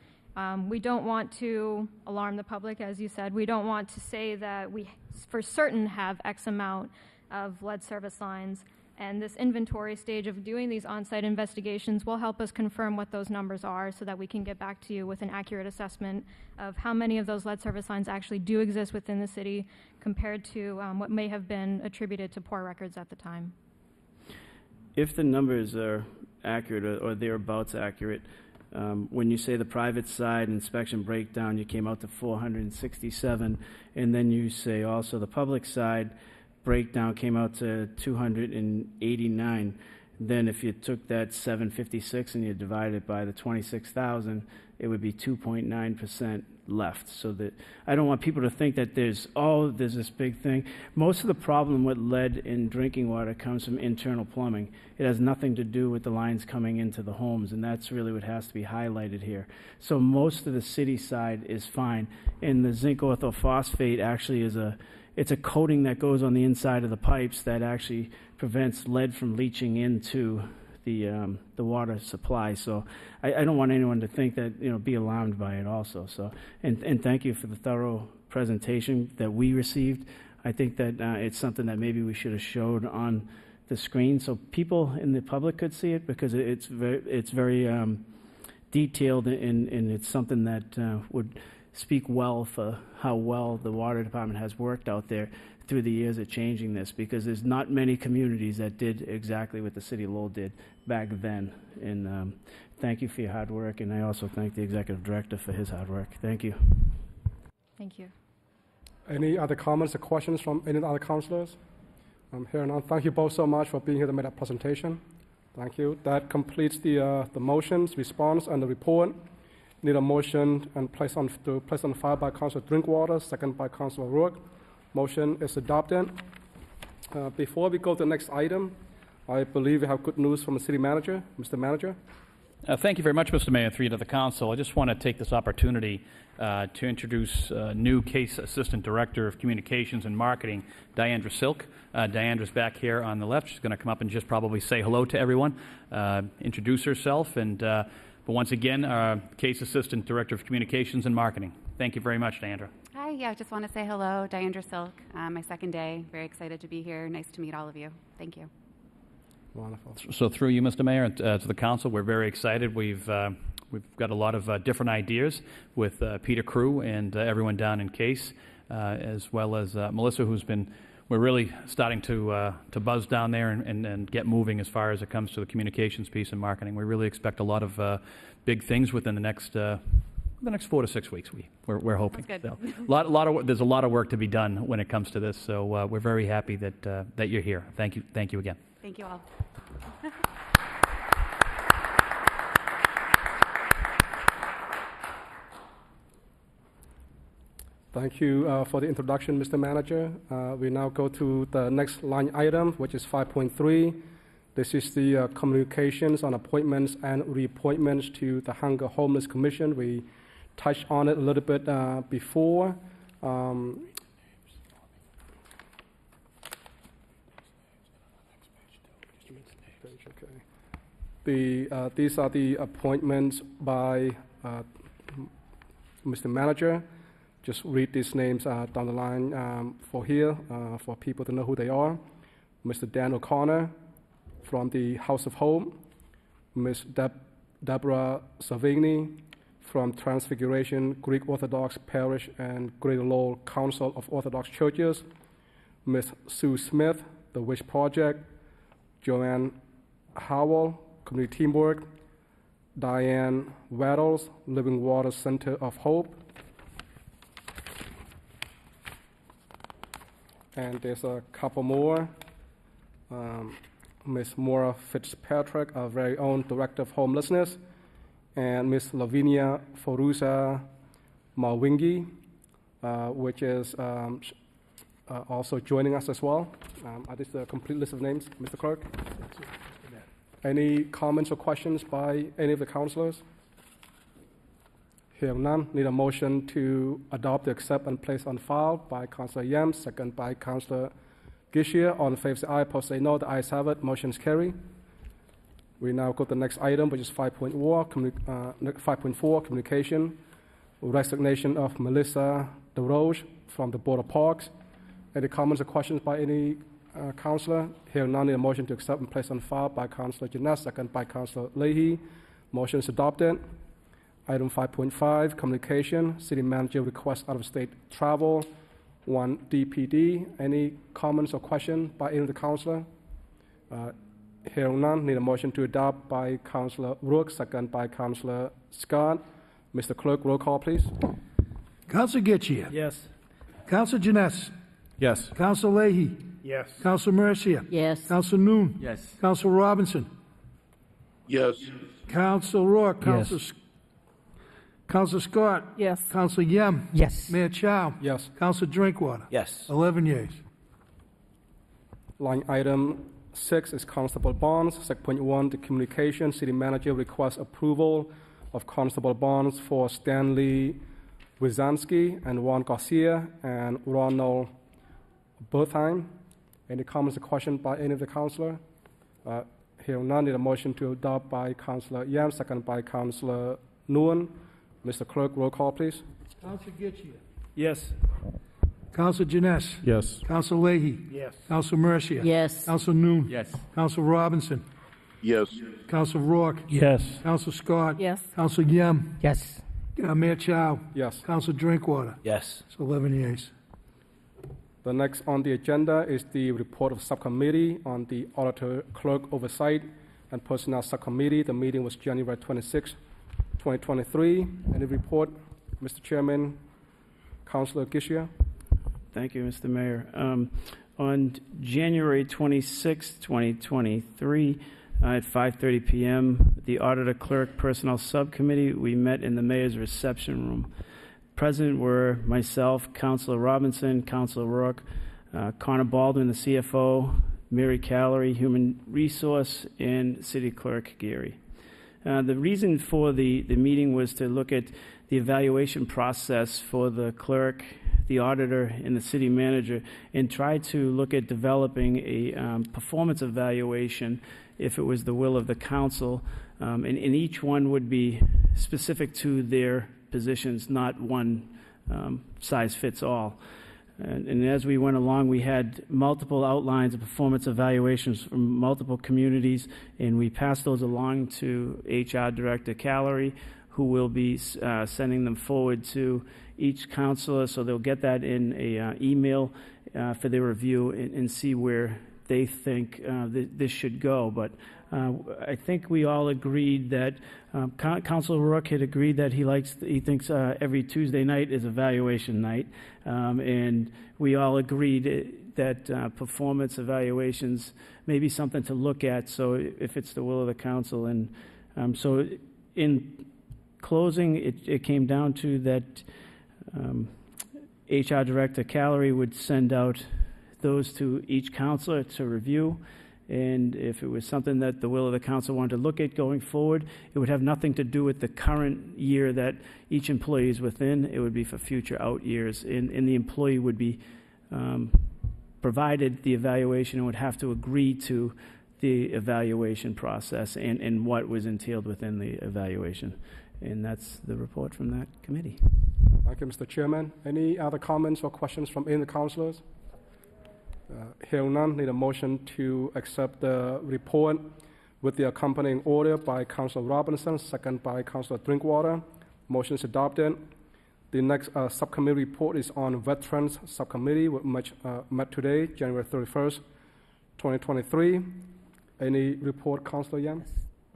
We don't want to alarm the public, as you said. We don't want to say that we for certain have X amount of lead service lines. And this inventory stage of doing these on-site investigations will help us confirm what those numbers are so that we can get back to you with an accurate assessment of how many of those lead service lines actually do exist within the city compared to what may have been attributed to poor records at the time. If the numbers are accurate or thereabouts accurate, when you say the private side inspection breakdown, you came out to 467, and then you say also the public side breakdown came out to 289. Then if you took that 756 and you divided it by the 26,000, it would be 2.9% left. So that I don't want people to think that there's this big thing. Most of the problem with lead in drinking water comes from internal plumbing. It has nothing to do with the lines coming into the homes, and that's really what has to be highlighted here. So most of the city side is fine, and the zinc orthophosphate actually is it's a coating that goes on the inside of the pipes that actually prevents lead from leaching into the water supply. So I don't want anyone to think that, be alarmed by it also. So, and thank you for the thorough presentation that we received. I think that it's something that maybe we should have showed on the screen so people in the public could see it, because it's very detailed, and it's something that would speak well for how well the water department has worked out there through the years of changing this, because there's not many communities that did exactly what the city of Lowell did back then. And thank you for your hard work, and I also thank the executive director for his hard work. Thank you. Thank you. Any other comments or questions from any other councilors? Here and on. Thank you both so much for being here to make that presentation. Thank you. That completes the motions, response, and the report. Need a motion and place on file by Councilor Drinkwater, second by Councilor Rourke. Motion is adopted. Before we go to the next item, I believe we have good news from the city manager. Mr. Manager. Thank you very much, Mr. Mayor, through you to the council. I just want to take this opportunity to introduce new Case Assistant Director of Communications and Marketing, Diandra Silk. Diandra's back here on the left. She's going to come up and just probably say hello to everyone, introduce herself, and but once again, Case Assistant Director of Communications and Marketing. Thank you very much, Diandra. Hi, I just want to say hello, Diandra Silk. My second day. Very excited to be here. Nice to meet all of you. Thank you. Wonderful. So through you, Mr. Mayor, to the council, we're very excited. We've got a lot of different ideas with Peter Crew and everyone down in Case, as well as Melissa, we're really starting to buzz down there and get moving as far as it comes to the communications piece and marketing. We really expect a lot of big things within the next 4 to 6 weeks. We're hoping. That's good. So, there's a lot of work to be done when it comes to this. So we're very happy that you're here. Thank you again. Thank you all. Thank you for the introduction, Mr. Manager. We now go to the next line item, which is 5.3. This is the communications on appointments and reappointments to the Hunger Homeless Commission. We touched on it a little bit before. These are the appointments by Mr. Manager. Just read these names down the line for people to know who they are. Mr. Dan O'Connor from the House of Hope. Ms. Deborah Savigny from Transfiguration Greek Orthodox Parish and Greater Lowell Council of Orthodox Churches. Ms. Sue Smith, The Wish Project. Joanne Howell, Community Teamwork. Diane Waddles, Living Water Center of Hope. And there's a couple more. Ms. Maura Fitzpatrick, our very own Director of Homelessness, and Ms. Lavinia Forusa Mawingi, which is also joining us as well. Are these the complete list of names, Mr. Clerk? Any comments or questions by any of the councilors? Hearing none, need a motion to adopt, accept, and place on file by Councilor Yam, second by Councilor Gishia. All in favor say aye. Opposed say no. The ayes have it. Motion is carried. We now go to the next item, which is 5.4, communication. Resignation of Melissa DeRoche from the Board of Parks. Any comments or questions by any councillor? Hearing none, need a motion to accept and place on file by Councillor Jeunesse, second by Councillor Leahy. Motion is adopted. Item 5.5, communication. City manager requests out-of-state travel. 1 DPD. Any comments or questions by any of the councillor? Hearing none, need a motion to adopt by Councillor Rook, second by Councillor Scott. Mr. Clerk, roll call, please. Councillor Getchia. Yes. Councillor Jeunesse. Yes. Councillor Leahy. Yes. Councillor Mercia. Yes. Councillor Noon. Yes. Councillor Robinson. Yes. Councillor Rourke. Yes. Councillor Scott. Yes. Councillor Yem. Yes. Mayor Chow. Yes. Councillor Drinkwater. Yes. 11 yeas. Line item 6 is Constable Bonds. 6.1, the communication. City manager requests approval of Constable Bonds for Stanley Wizanski and Juan Garcia and Ronald Bertheim. Any comments or questions by any of the councillor? Hearing none, need a motion to adopt by Councillor Yam, second by Councillor Nguyen. Mr. Clerk, roll call, please. Councillor Getchia. Yes. Councillor Jeunesse. Yes. Councillor Leahy. Yes. Councillor Mercia. Yes. Councillor Noon. Yes. Councillor Robinson. Yes. Councillor Rourke. Yes. Councillor Scott. Yes. Councillor Yem. Yes. Mayor Chow. Yes. Councillor Drinkwater. Yes. It's 11 yeas. The next on the agenda is the report of subcommittee on the auditor clerk oversight and personnel subcommittee. The meeting was January 26, 2023. Any report, Mr. Chairman, Councillor Gishia? Thank you, Mr. Mayor. On January 26, 2023, at 5:30 p.m., the Auditor Clerk Personnel Subcommittee, we met in the Mayor's reception room. Present were myself, Councillor Robinson, Councillor Rourke, Connor Baldwin, the CFO, Mary Callery, Human Resource, and City Clerk Geary. The reason for the meeting was to look at the evaluation process for the clerk, the auditor, and the city manager, and try to look at developing a performance evaluation if it was the will of the council. And each one would be specific to their positions, not one size fits all. And as we went along, we had multiple outlines of performance evaluations from multiple communities, and we passed those along to HR Director Callery, who will be sending them forward to each councilor, so they'll get that in a email for their review and see where they think this should go. But I think we all agreed that Councilor Rourke had agreed that he thinks every Tuesday night is evaluation night, and we all agreed that performance evaluations may be something to look at. So if it's the will of the council, and so in closing, it came down to that HR Director Callery would send out those to each councilor to review, and if it was something that the will of the council wanted to look at going forward, it would have nothing to do with the current year that each employee is within. It would be for future out years, and the employee would be provided the evaluation and would have to agree to the evaluation process and what was entailed within the evaluation. And that's the report from that committee. Thank you, Mr. Chairman. Any other comments or questions from any of the councillors? Hearing none, need a motion to accept the report with the accompanying order by Councillor Robinson, second by Councillor Drinkwater. Motion is adopted. The next subcommittee report is on Veterans Subcommittee, which met today, January 31st, 2023. Any report, Councillor Yan?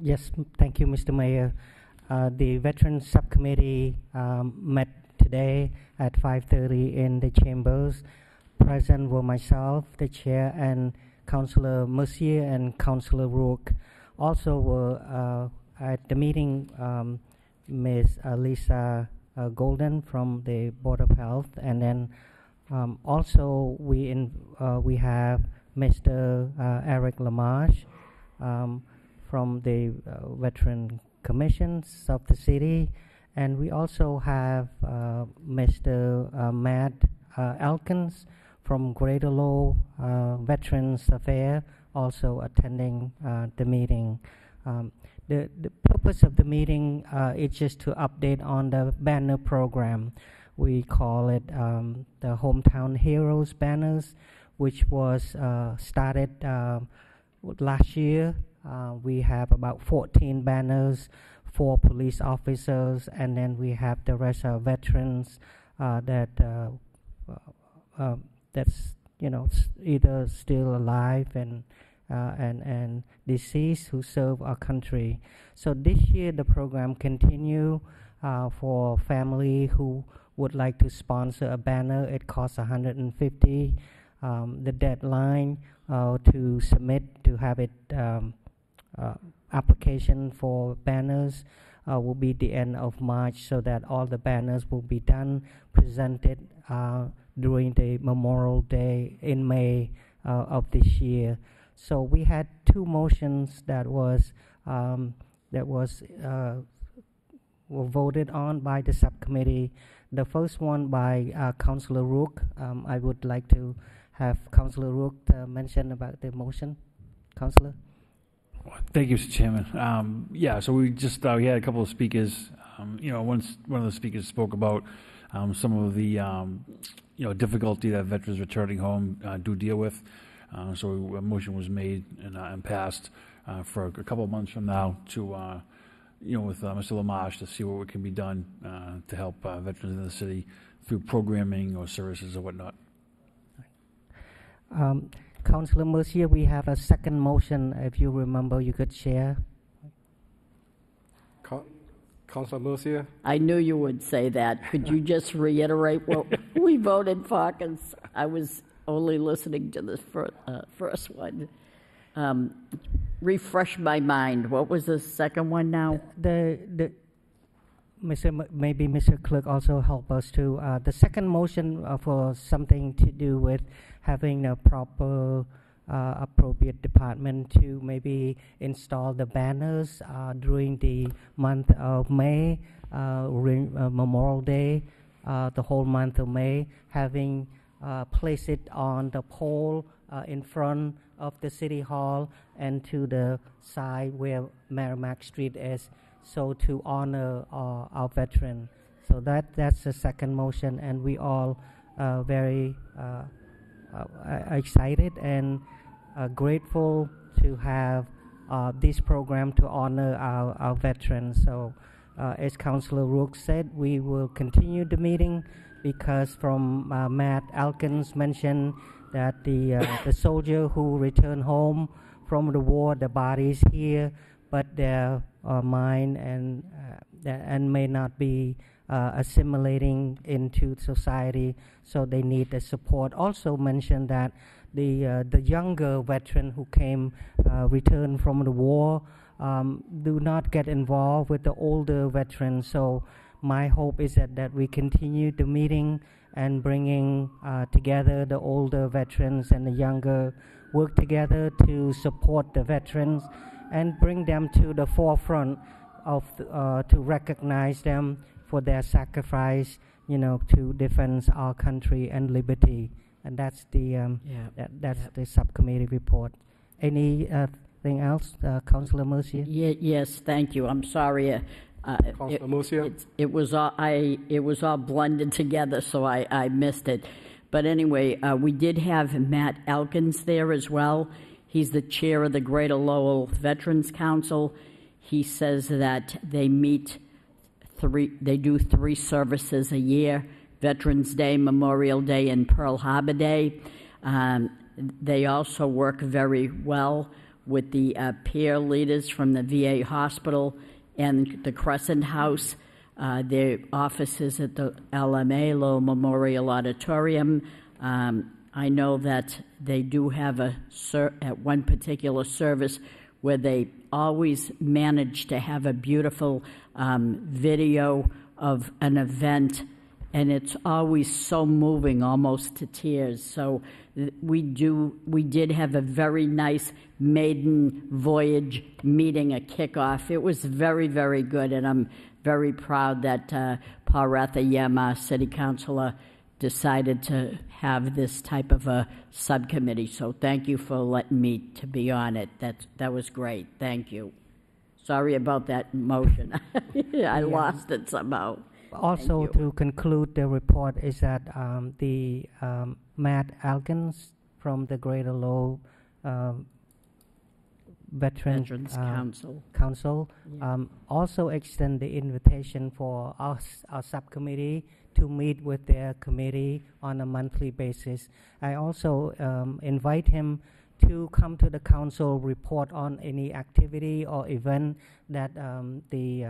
Yes, thank you, Mr. Mayor. The Veterans Subcommittee met today at 5:30 in the chambers. Present were myself, the chair, and Councillor Mercier and Councillor Rourke. Also were at the meeting Ms. Lisa Golden from the Board of Health, and then also we have Mr. Eric Lamarche from the Veteran Commissions of the city, and we also have Mr. Matt Elkins from Greater Lowell Veterans Affairs also attending the meeting. The purpose of the meeting is just to update on the banner program. We call it the Hometown Heroes banners, which was started last year. We have about 14 banners for police officers, and then we have the rest of veterans that's either still alive and deceased who serve our country. So this year the program continue for family who would like to sponsor a banner. It costs $150. The deadline to submit to have it application for banners will be the end of March, so that all the banners will be done, presented during the Memorial Day in May of this year. So we had two motions that were voted on by the subcommittee. The first one by Councillor Rook. I would like to have Councillor Rook mention about the motion. Councillor. Thank you, Mr. Chairman. So we just we had a couple of speakers. One of the speakers spoke about some of the difficulty that veterans returning home do deal with. So a motion was made and passed for a couple of months from now to with Mr. LaMarche to see what can be done to help veterans in the city through programming or services or whatnot. Councillor Mercier, we have a second motion. If you remember, you could share. Councillor Mercier? I knew you would say that. Could you just reiterate what we voted for? Because I was only listening to this first one. Refresh my mind. What was the second one now? Maybe Mr. Clerk also help us too. The second motion for something to do with having a proper appropriate department to maybe install the banners during the month of May, Memorial Day, the whole month of May, having place it on the pole in front of the City Hall and to the side where Merrimack Street is, so to honor our veteran. So that's the second motion, and we all very excited and grateful to have this program to honor our veterans. So as Councillor Rook said, we will continue the meeting because from Matt Elkins mentioned that the soldier who returned home from the war, the bodies here, but their mind and may not be assimilating into society, so they need the support. Also mentioned that the younger veteran who returned from the war do not get involved with the older veterans. So my hope is that we continue the meeting and bringing together the older veterans and the younger, work together to support the veterans and bring them to the forefront of to recognize them for their sacrifice, to defend our country and liberty. And that's the the subcommittee report. Anything else, Councillor Mercier? Yes, thank you. I'm sorry. Councillor Mercier? It was all blended together, so I missed it. But anyway, we did have Matt Elkins there as well. He's the chair of the Greater Lowell Veterans Council. He says that they do three services a year: Veterans Day, Memorial Day, and Pearl Harbor Day. They also work very well with the peer leaders from the VA hospital and the Crescent House. Their offices at the LMA, Lowell Memorial Auditorium. I know that they do have at one particular service where they always manage to have a beautiful video of an event, and it's always so moving, almost to tears. So we did have a very nice maiden voyage meeting, a kickoff. It was very, very good, and I'm very proud that Paul Rathayem, our city councilor, decided to have this type of a subcommittee. So thank you for letting me to be on it. That was great. Thank you. Sorry about that motion. I lost it somehow. Also, to conclude the report is that the Matt Alkins from the Greater Lowell Veterans Council also extend the invitation for us, our subcommittee, to meet with their committee on a monthly basis. I also invite him to come to the council, report on any activity or event that the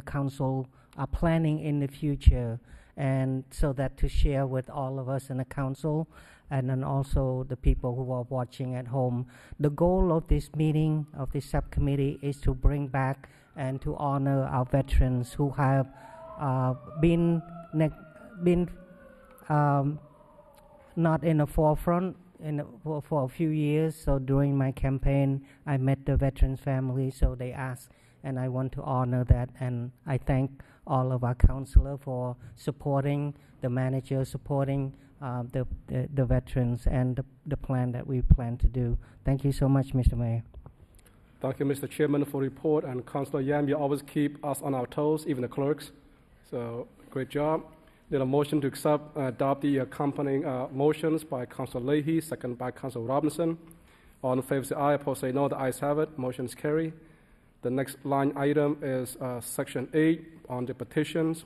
council are planning in the future, and so that to share with all of us in the council, and then also the people who are watching at home. The goal of this meeting, of this subcommittee, is to bring back and to honor our veterans who have been not in the forefront for a few years. So during my campaign, I met the veterans family, so they asked, and I want to honor that. And I thank all of our councilors for supporting the manager, supporting the veterans and the plan that we plan to do. Thank you so much, Mr. Mayor. Thank you, Mr. Chairman, for the report. And Councilor Yam, you always keep us on our toes, even the clerks. So great job. Need a motion to accept, adopt the accompanying motions by Councilor Leahy, second by Councilor Robinson. All in favor say aye, opposed say no. The ayes have it. Motion is carried. The next line item is Section 8 on the petitions.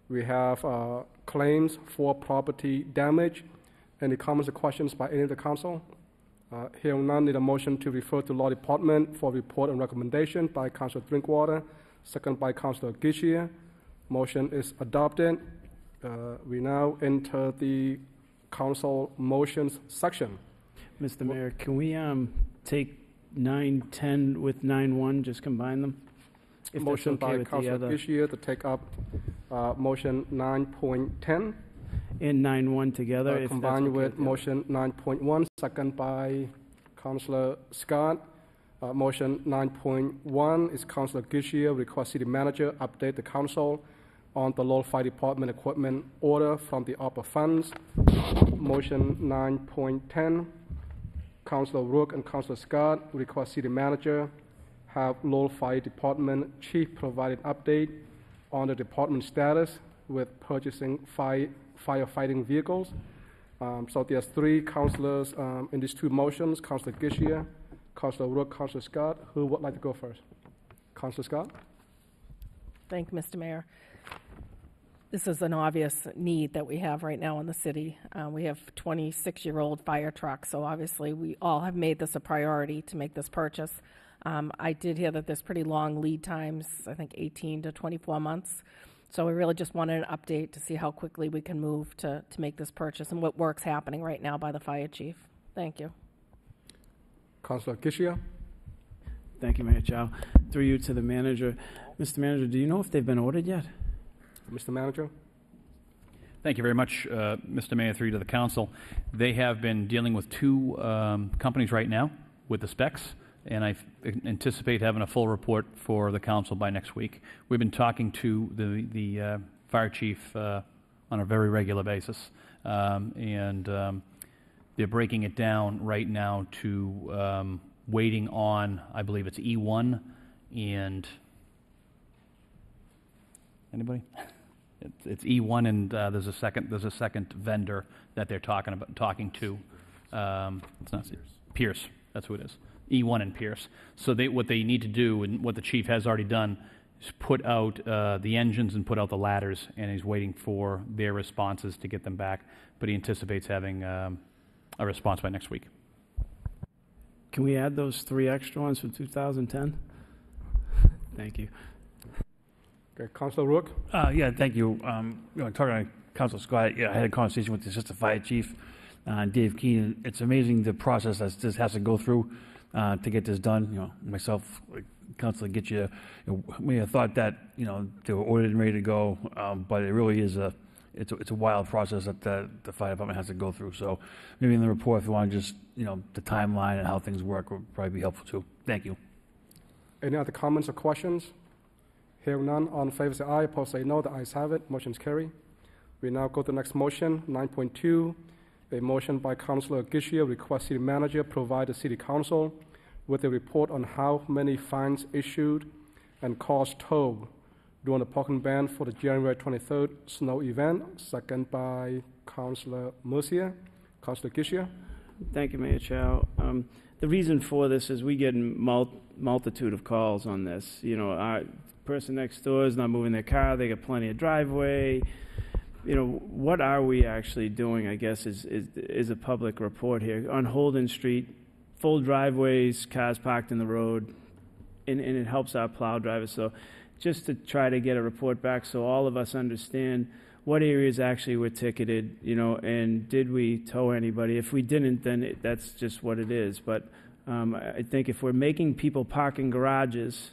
We have claims for property damage. Any comments or questions by any of the council? Hearing none, need a motion to refer to Law Department for report and recommendation by Councilor Drinkwater, second by Councilor Gishia. Motion is adopted. We now enter the council motions section. Mr. Mayor, can we take 9-10 with 9-1, just combine them? If motion that's okay by with Councilor the other. Gishia to take up motion 9.10. And 9-1 together, if that's Combined okay with the motion 9.1, second by Councilor Scott. Motion 9.1 is Councilor Gishia request city manager update the council on the Lowell Fire Department equipment order from the ARPA funds. Motion 9.10, Councilor Rook and Councilor Scott request city manager have Lowell Fire Department chief provide an update on the department status with purchasing firefighting vehicles. So there's three councilors in these two motions, Councilor Gishia, Councilor Rook, Councilor Scott. Who would like to go first? Councilor Scott? Thank you, Mr. Mayor. This is an obvious need that we have right now in the city. We have 26-year-old fire trucks, so obviously we all have made this a priority to make this purchase. I did hear that there's pretty long lead times, I think 18 to 24 months. So we really just wanted an update to see how quickly we can move to make this purchase and what work's happening right now by the fire chief. Thank you. Councilor Gishia? Thank you, Mayor Chow. Through you to the manager. Mr. Manager, do you know if they've been ordered yet? Mr. Manager? Thank you very much, Mr. Mayor, through you to the council. They have been dealing with two companies right now with the specs, and I anticipate having a full report for the council by next week. We've been talking to the fire chief on a very regular basis, and they're breaking it down right now to waiting on, I believe it's E1 and anybody? It's E1 and there's a second vendor that they're talking to. It's not Pierce. That's who it is. E1 and Pierce. So what they need to do, and what the chief has already done, is put out the engines and put out the ladders, and he's waiting for their responses to get them back. But he anticipates having a response by next week. Can we add those 3 extra ones from 2010? Thank you. Okay, Councilor Rook? Yeah, thank you. Talking to Councilor Scott, I had a conversation with the Assistant Fire Chief, Dave Keenan. It's amazing the process that this has to go through to get this done. Myself, Councilor Gitchia, we have thought that they were ordered and ready to go, but it really is it's a wild process that the fire department has to go through. So maybe in the report, if you want to just the timeline and how things work, would probably be helpful too. Thank you. Any other comments or questions? Hearing none, all in favor say aye, opposed say no. The ayes have it. Motion's carried. We now go to the next motion, 9.2. A motion by Councilor Gishia requests City Manager provide the City Council with a report on how many fines issued and cars towed during the parking ban for the January 23rd snow event. Second by Councilor Murcia. Councilor Gishia. Thank you, Mayor Chow. The reason for this is we get multitude of calls on this. You know, our person next door is not moving their car. They got plenty of driveway. You know, what are we actually doing, I guess, is a public report here. On Holden Street, full driveways, cars parked in the road, and it helps our plow drivers. So just to try to get a report back so all of us understand what areas actually were ticketed, you know, and did we tow anybody? If we didn't, then that's just what it is. But I think if we're making people park in garages,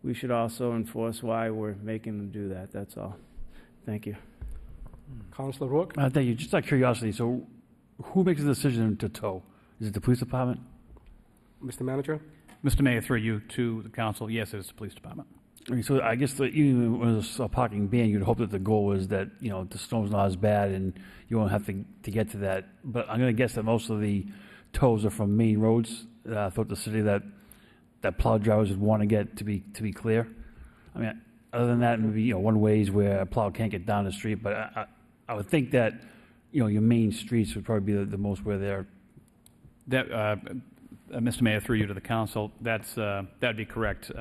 we should also enforce why we're making them do that. That's all. Thank you. Councilor Rourke. Thank you. Just out of curiosity, so who makes the decision to tow? Is it the police department? Mr. Manager. Mr. Mayor, through you to the council, yes, it is the police department. I mean, so I guess that even when it's a parking ban, you'd hope that the goal is that, you know, the snow's not as bad and you won't have to get to that. But I'm going to guess that most of the tows are from main roads throughout the city that plow drivers would want to get to be clear. I mean, other than that, maybe, you know, one ways where a plow can't get down the street. But I would think that, you know, your main streets would probably be the most where they're. That, Mr. Mayor, through you to the council, that'd be correct.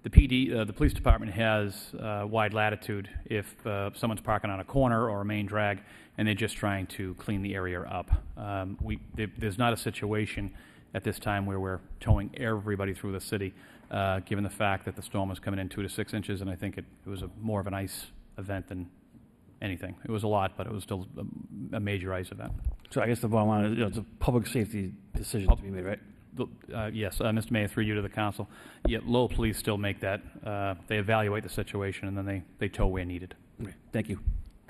The PD, the police department has wide latitude if someone's parking on a corner or a main drag and they're just trying to clean the area up. There's not a situation at this time where we're towing everybody through the city, given the fact that the storm was coming in 2 to 6 inches, and I think it was more of an ice event than anything. It was a lot, but it was still a major ice event. So I guess the bottom line is, you know, it's a public safety decision to be made, right? Yes, Mr. Mayor, through you to the council. Yeah, Lowell Police still make that. They evaluate the situation and then they tow where needed. Okay. Thank you.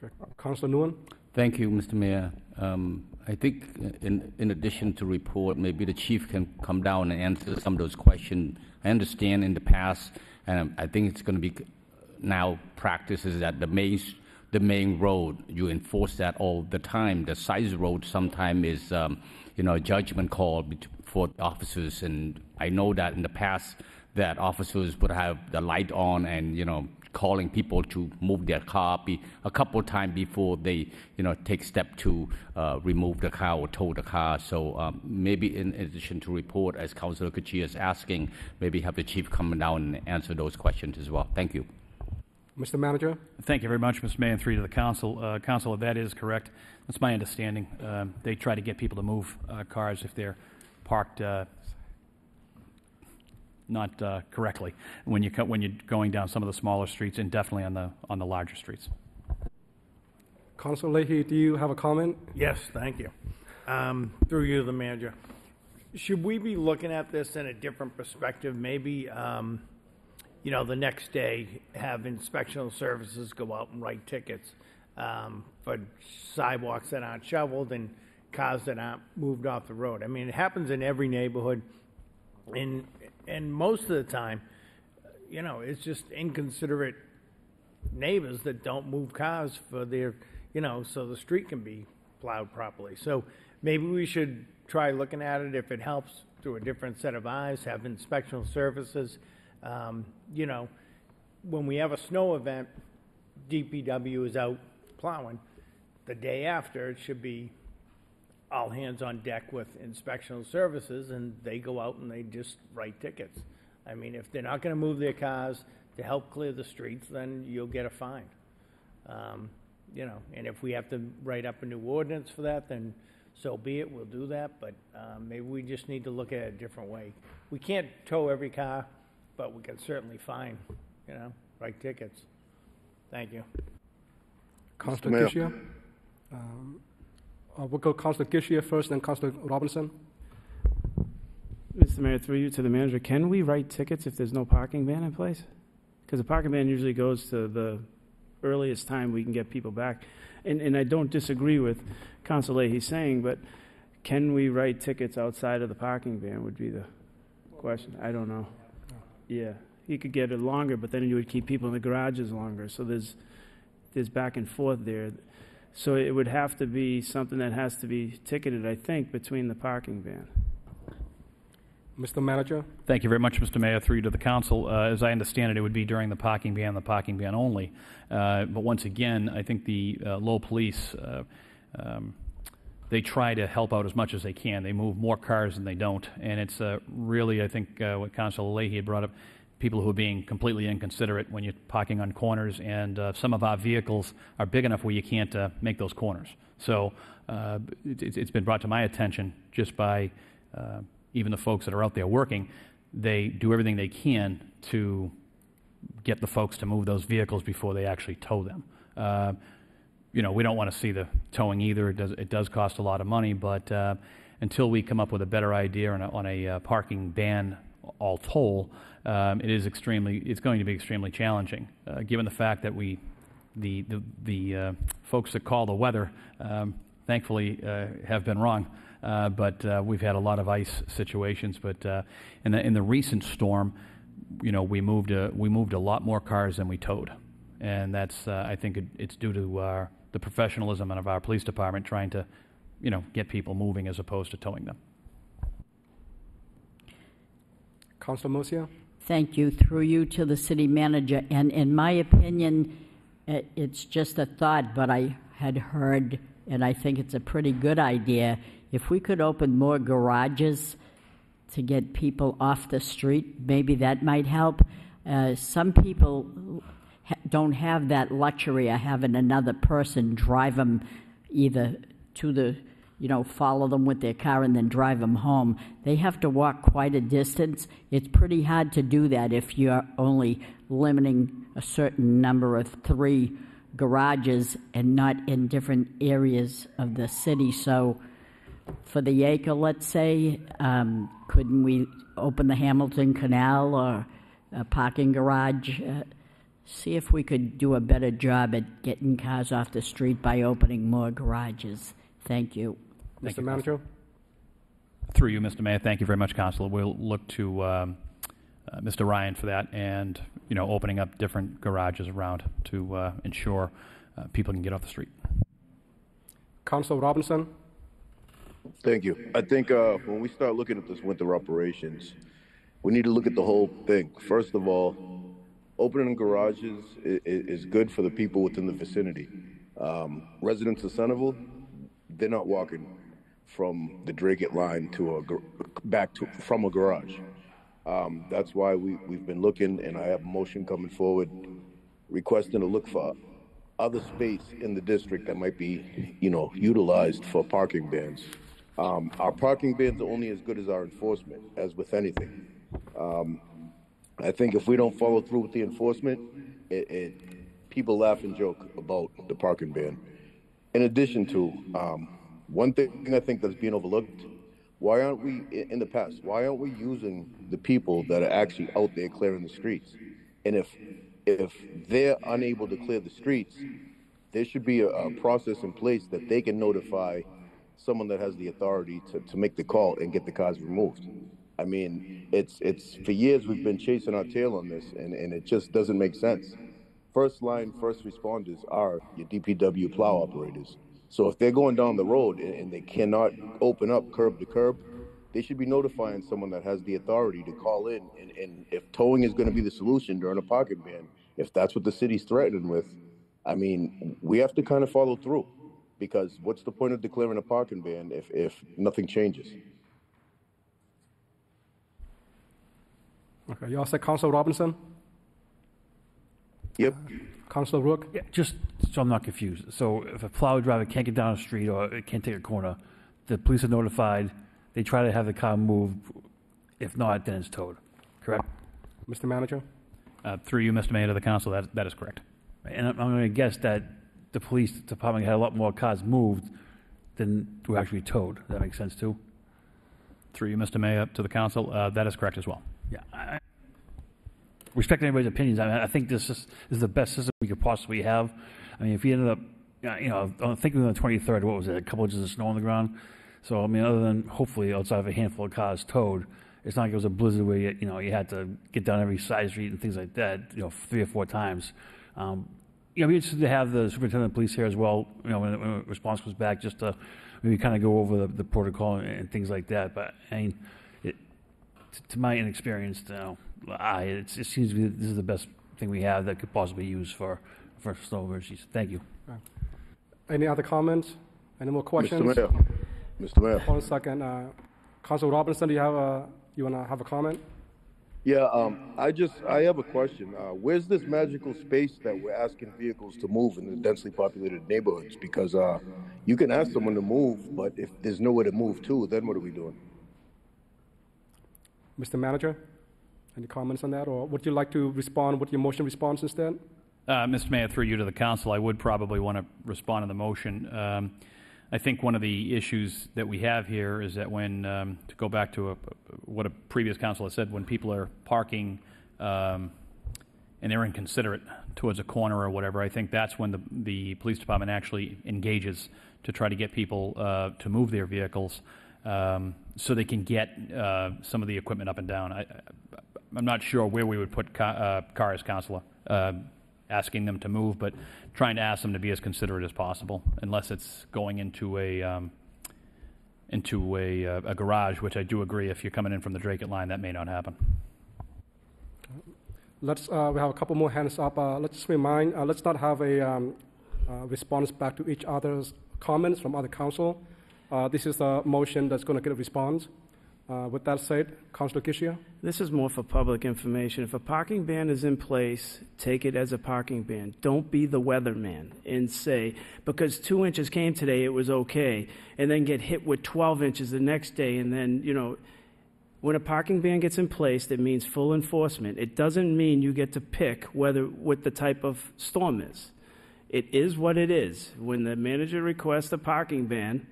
Okay. Councilor Nguyen. Thank you, Mr. Mayor. I think in addition to report, maybe the chief can come down and answer some of those questions. I understand in the past, and I think it's going to be now practices that the main road, you enforce that all the time. The side road sometimes is, you know, a judgment call for officers, and I know that in the past that officers would have the light on and, you know, calling people to move their car a couple of times before they, you know, take step to remove the car or tow the car. So maybe in addition to report, as Councilor Kachia is asking, maybe have the chief come down and answer those questions as well. Thank you. Mr. Manager. Thank you very much, Mr. Mayor, and through to the council. Councilor, that is correct. That's my understanding. They try to get people to move cars if they're parked not correctly when you're going down some of the smaller streets, and definitely on the larger streets. Councilor Leahy, do you have a comment? Yes, thank you. Through you, the manager. Should we be looking at this in a different perspective? Maybe, you know, the next day have inspectional services go out and write tickets for sidewalks that aren't shoveled and cars that aren't moved off the road. I mean, it happens in every neighborhood, and most of the time, you know, it's just inconsiderate neighbors that don't move cars for their, you know, so the street can be plowed properly. So maybe we should try looking at it, if it helps, through a different set of eyes, have inspectional services. You know, when we have a snow event, DPW is out plowing. The day after, it should be all hands on deck with inspectional services, and they go out and they just write tickets. I mean, if they're not going to move their cars to help clear the streets, then you'll get a fine. You know, and if we have to write up a new ordinance for that, then so be it, we'll do that. But maybe we just need to look at it a different way. We can't tow every car, but we can certainly fine, you know, write tickets. Thank you. Councilor Gishia. We'll go Councilor Gishia first, then Councilor Robinson. Mr. Mayor, through you to the manager, can we write tickets if there's no parking ban in place? Because the parking ban usually goes to the earliest time we can get people back. And I don't disagree with Councilor Leahy saying, but can we write tickets outside of the parking ban would be the question. I don't know. Yeah, you could get it longer, but then you would keep people in the garages longer. So there's there's back and forth there. So it would have to be something that has to be ticketed, I think, between the parking ban. Mr. Manager? Thank you very much, Mr. Mayor. Through you to the council. As I understand it, it would be during the parking ban only. But once again, I think the Lowell Police, they try to help out as much as they can. They move more cars than they don't. And it's really, I think, what Councilor Leahy had brought up, people who are being completely inconsiderate when you're parking on corners. And some of our vehicles are big enough where you can't make those corners. So it's been brought to my attention just by even the folks that are out there working. They do everything they can to get the folks to move those vehicles before they actually tow them. We don't want to see the towing either. It does cost a lot of money, but until we come up with a better idea on a parking ban all toll, it's going to be extremely challenging, given the fact that the folks that call the weather, thankfully, have been wrong. But we've had a lot of ice situations. But in the recent storm, we moved a lot more cars than we towed, and that's I think it's due to the professionalism of our police department trying to, get people moving as opposed to towing them. Councilor Murcia? Thank you. Through you to the city manager. And in my opinion, it's just a thought, but I had heard, and I think it's a pretty good idea, if we could open more garages to get people off the street, maybe that might help. Some people don't have that luxury of having another person drive them either to the, follow them with their car and then drive them home. They have to walk quite a distance. It's pretty hard to do that if you're only limiting a certain number of 3 garages and not in different areas of the city. So for the acre, let's say, couldn't we open the Hamilton Canal or a parking garage? See if we could do a better job at getting cars off the street by opening more garages. Thank you. Mr. Manager? Through you, Mr. Mayor. Thank you very much, Councilor. We'll look to Mr. Ryan for that and, opening up different garages around to ensure people can get off the street. Councilor Robinson? Thank you. I think when we start looking at this winter operations, we need to look at the whole thing. First of all, opening garages is good for the people within the vicinity. Residents of Centerville, they're not walking from the Dracut line from a garage. That's why we've been looking, and I have a motion coming forward requesting to look for other space in the district that might be, utilized for parking bans. Our parking bans are only as good as our enforcement, as with anything. I think if we don't follow through with the enforcement, people laugh and joke about the parking ban. In addition to, one thing I think that's being overlooked, why aren't we using the people that are actually out there clearing the streets? And if they're unable to clear the streets, there should be a process in place that they can notify someone that has the authority to make the call and get the cars removed. I mean, it's for years we've been chasing our tail on this, and it just doesn't make sense. First responders are your DPW plow operators. So if they're going down the road and they cannot open up curb to curb, they should be notifying someone that has the authority to call in. And if towing is going to be the solution during a parking ban, if that's what the city's threatening with, I mean, we have to kind of follow through, because what's the point of declaring a parking ban if nothing changes? Okay, you all said Councilor Robinson? Yep. Councilor Rook? Yeah, just so I'm not confused. So if a plow driver can't get down the street or it can't take a corner, the police are notified. They try to have the car moved. If not, then it's towed. Correct? Mr. Manager? Through you, Mr. Mayor, to the council, that is correct. And I'm going to guess that the police department had a lot more cars moved than were actually towed. Does that make sense too? Through you, Mr. Mayor, to the council, that is correct as well. Yeah. Respect anybody's opinions. I think this is the best system we could possibly have. I mean, if you ended up, I think on the 23rd, what was it, a couple inches of snow on the ground? So, I mean, other than hopefully outside of a handful of cars towed, it's not like it was a blizzard where you had to get down every side street and things like that, 3 or 4 times. Yeah, it'd be interesting to have the superintendent of police here as well, when the response comes back, just to maybe kind of go over the protocol and things like that. But, I mean, to my inexperience, it seems to be that this is the best thing we have that could possibly use for snow emergencies. Thank you. Any other comments? Any more questions? Mr. Mayor. 1 second. Councilor Robinson, do you want to have a comment? Yeah, I have a question. Where's this magical space that we're asking vehicles to move in the densely populated neighborhoods? Because you can ask someone to move, but if there's nowhere to move to, then what are we doing? Mr. Manager, any comments on that? Or would you like to respond with your motion response instead? Mr. Mayor, through you to the council, I would probably want to respond to the motion. I think one of the issues that we have here is that when, to go back to what a previous councilor said, when people are parking and they're inconsiderate towards a corner or whatever, I think that's when the police department actually engages to try to get people to move their vehicles so they can get some of the equipment up and down. I'm not sure where we would put cars, councilor, asking them to move, but trying to ask them to be as considerate as possible, unless it's going into a garage, which I do agree, if you're coming in from the Dracut line, that may not happen. We have a couple more hands up. Let's just remind, let's not have a response back to each other's comments from other council. This is a motion that's going to get a response. With that said, Councilor Kishia? This is more for public information. If a parking ban is in place, take it as a parking ban. Don't be the weatherman and say, because 2 inches came today, it was okay, and then get hit with 12 inches the next day. And then, when a parking ban gets in place, that means full enforcement. It doesn't mean you get to pick what the type of storm is. It is what it is. When the manager requests a parking ban,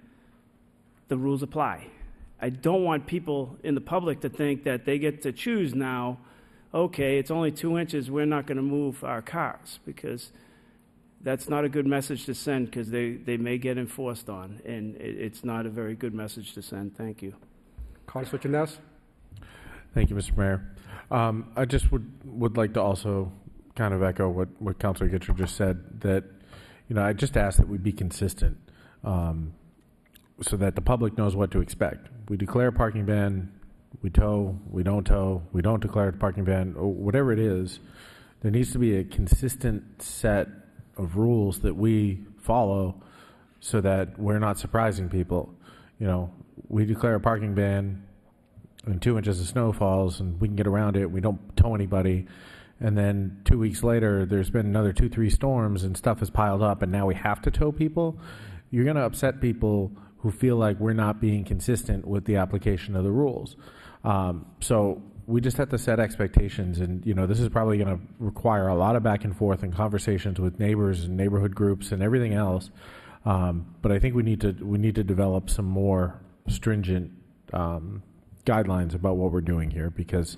the rules apply. I don't want people in the public to think that they get to choose now, okay, it's only 2 inches, we're not going to move our cars, because that's not a good message to send, because they may get enforced on, and it's not a very good message to send. Thank you. Councilor Janess? Thank you, Mr. Mayor. I just would like to also kind of echo what Councilor Gitcher just said, that, I just ask that we be consistent. So that the public knows what to expect. We declare a parking ban, we tow, we don't declare a parking ban, or whatever it is, there needs to be a consistent set of rules that we follow so that we're not surprising people. We declare a parking ban and 2 inches of snow falls and we can get around it, we don't tow anybody, and then 2 weeks later there's been another 2-3 storms and stuff has piled up and now we have to tow people. You're going to upset people who feel like we're not being consistent with the application of the rules. So we just have to set expectations, and this is probably going to require a lot of back and forth and conversations with neighbors and neighborhood groups and everything else. But I think we need to develop some more stringent guidelines about what we're doing here, because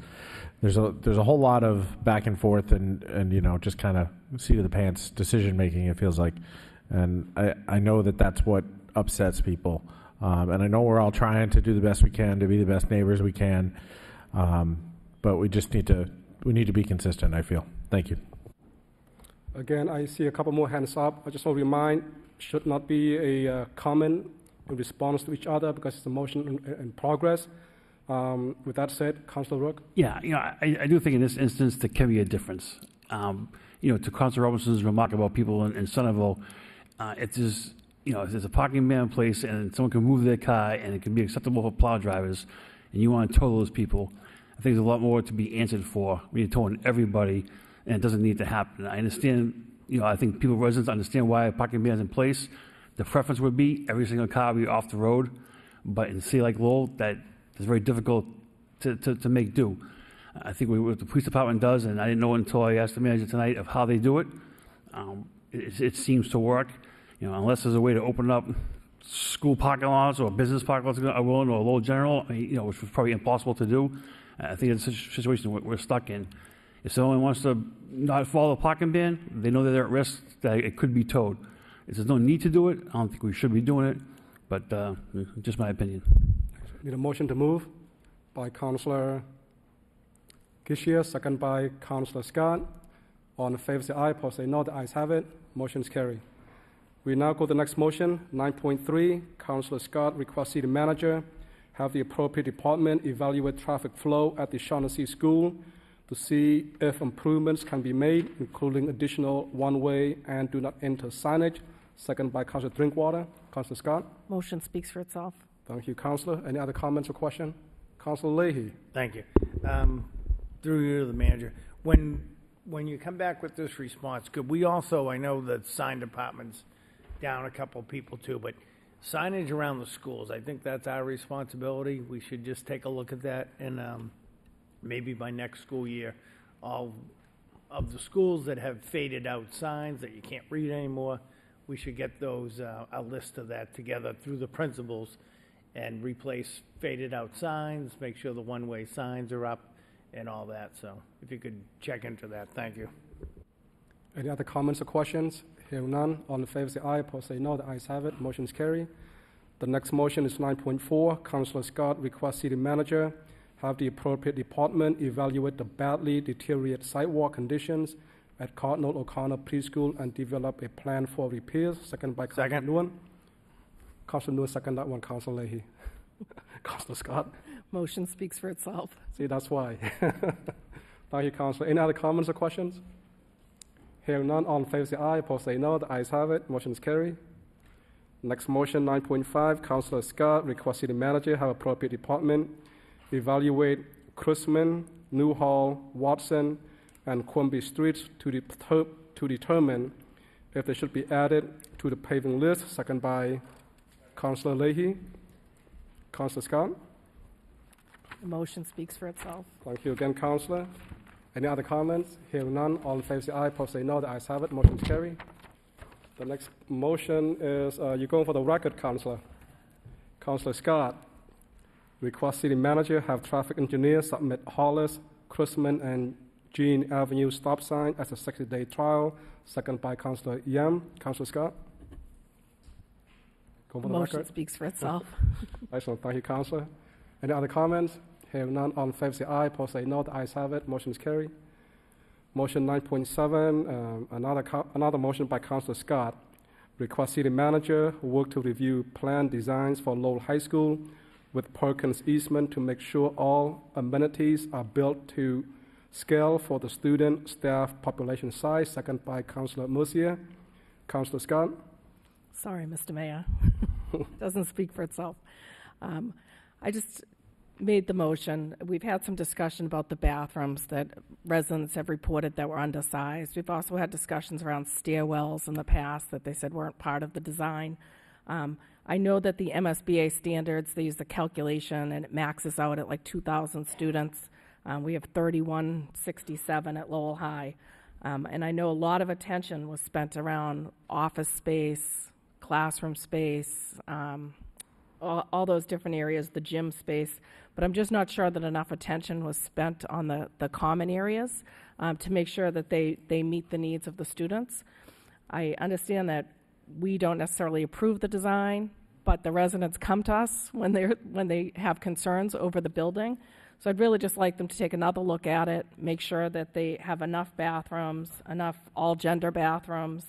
there's a whole lot of back and forth and just kind of seat of the pants decision making, it feels like, and I know that's what upsets people, and I know we're all trying to do the best we can to be the best neighbors we can, but we just need to be consistent, I feel. Thank you. Again, I see a couple more hands up. I just want to remind, should not be a comment in response to each other, because it's a motion in progress. With that said, Councilor Rook? Yeah, I do think in this instance there can be a difference. To Councilor Robinson's remark about people in Centerville, if there's a parking ban in place and someone can move their car and it can be acceptable for plow drivers, and you want to tow those people, I think there's a lot more to be answered for when you're towing everybody, and it doesn't need to happen. I understand, I think residents understand why a parking ban is in place. The preference would be every single car be off the road, but in a city like Lowell, that is very difficult to make do. I think what the police department does, and I didn't know until I asked the manager tonight of how they do it, it seems to work. Unless there's a way to open up school parking lots or business parking lots, or Lowell General, which was probably impossible to do. I think it's a situation we're stuck in. If someone wants to not follow the parking ban, they know that they're at risk that it could be towed. If there's no need to do it, I don't think we should be doing it, but just my opinion. Need a motion to move by Councilor Kishia, second by Councilor Scott. All in favor say aye. Opposed say no. The ayes have it. Motion is carried. We now go to the next motion, 9.3. Councillor Scott requests City Manager have the appropriate department evaluate traffic flow at the Shaughnessy School to see if improvements can be made, including additional one-way and do not enter signage. Second by Councillor Drinkwater. Councillor Scott. Motion speaks for itself. Thank you, Councillor. Any other comments or questions? Councillor Leahy. Thank you. Through you to the manager. When you come back with this response, could we also, I know the sign department's down a couple people too, but signage around the schools, I think that's our responsibility. We should just take a look at that, and maybe by next school year, all of the schools that have faded out signs that you can't read anymore, we should get those, a list of that together through the principals and replace faded out signs, make sure the one-way signs are up and all that. So if you could check into that, thank you. Any other comments or questions? Hearing none. All in favor say aye. Opposed say no. The ayes have it. Motion is carried. The next motion is 9.4. Councillor Scott requests City Manager have the appropriate department evaluate the badly deteriorated sidewalk conditions at Cardinal O'Connor Preschool and develop a plan for repairs. Second by Councillor Nguyen. Councillor Nguyen, second that one. Councillor Leahy. Councillor Scott. Motion speaks for itself. See, that's why. Thank you, Councillor. Any other comments or questions? Hearing none, all in favor say aye. Opposed say no. The ayes have it. Motion is carried. Next motion, 9.5. Councillor Scott requests City Manager have appropriate department evaluate Cruzman, Newhall, Watson, and Quimby streets to determine if they should be added to the paving list. Second by Councillor Leahy. Councillor Scott. The motion speaks for itself. Thank you again, Councillor. Any other comments? Hearing none, all in favor say aye. Opposed say no. The ayes have it. Motion is carried. The next motion is you're going for the record, Councillor. Councillor Scott requests City Manager have traffic engineer submit Hollis, Cruzman, and Jean Avenue stop sign as a 60-day trial. Second by Councillor Yam. Councillor Scott. Going for the motion record. Speaks for itself. Excellent. Thank you, Councillor. Any other comments? Hearing none, all in favor say aye. Opposed say no. The ayes have it. Motion is carried. Motion 9.7, another motion by Councillor Scott. Request City Manager work to review plan designs for Lowell High School with Perkins Eastman to make sure all amenities are built to scale for the student, staff, population size. Second by Councillor Mercier. Councillor Scott. Sorry, Mr. Mayor. Doesn't speak for itself. I just made the motion. We've had some discussion about the bathrooms that residents have reported that were undersized. We've also had discussions around stairwells in the past that they said weren't part of the design. I know that the MSBA standards, they use the calculation and it maxes out at like 2,000 students. We have 3167 at Lowell High. And I know a lot of attention was spent around office space, classroom space, all those different areas, the gym space, but I'm just not sure that enough attention was spent on the common areas to make sure that they meet the needs of the students. I understand that we don't necessarily approve the design, but the residents come to us when they have concerns over the building. So I'd really just like them to take another look at it, make sure that they have enough bathrooms, enough all-gender bathrooms.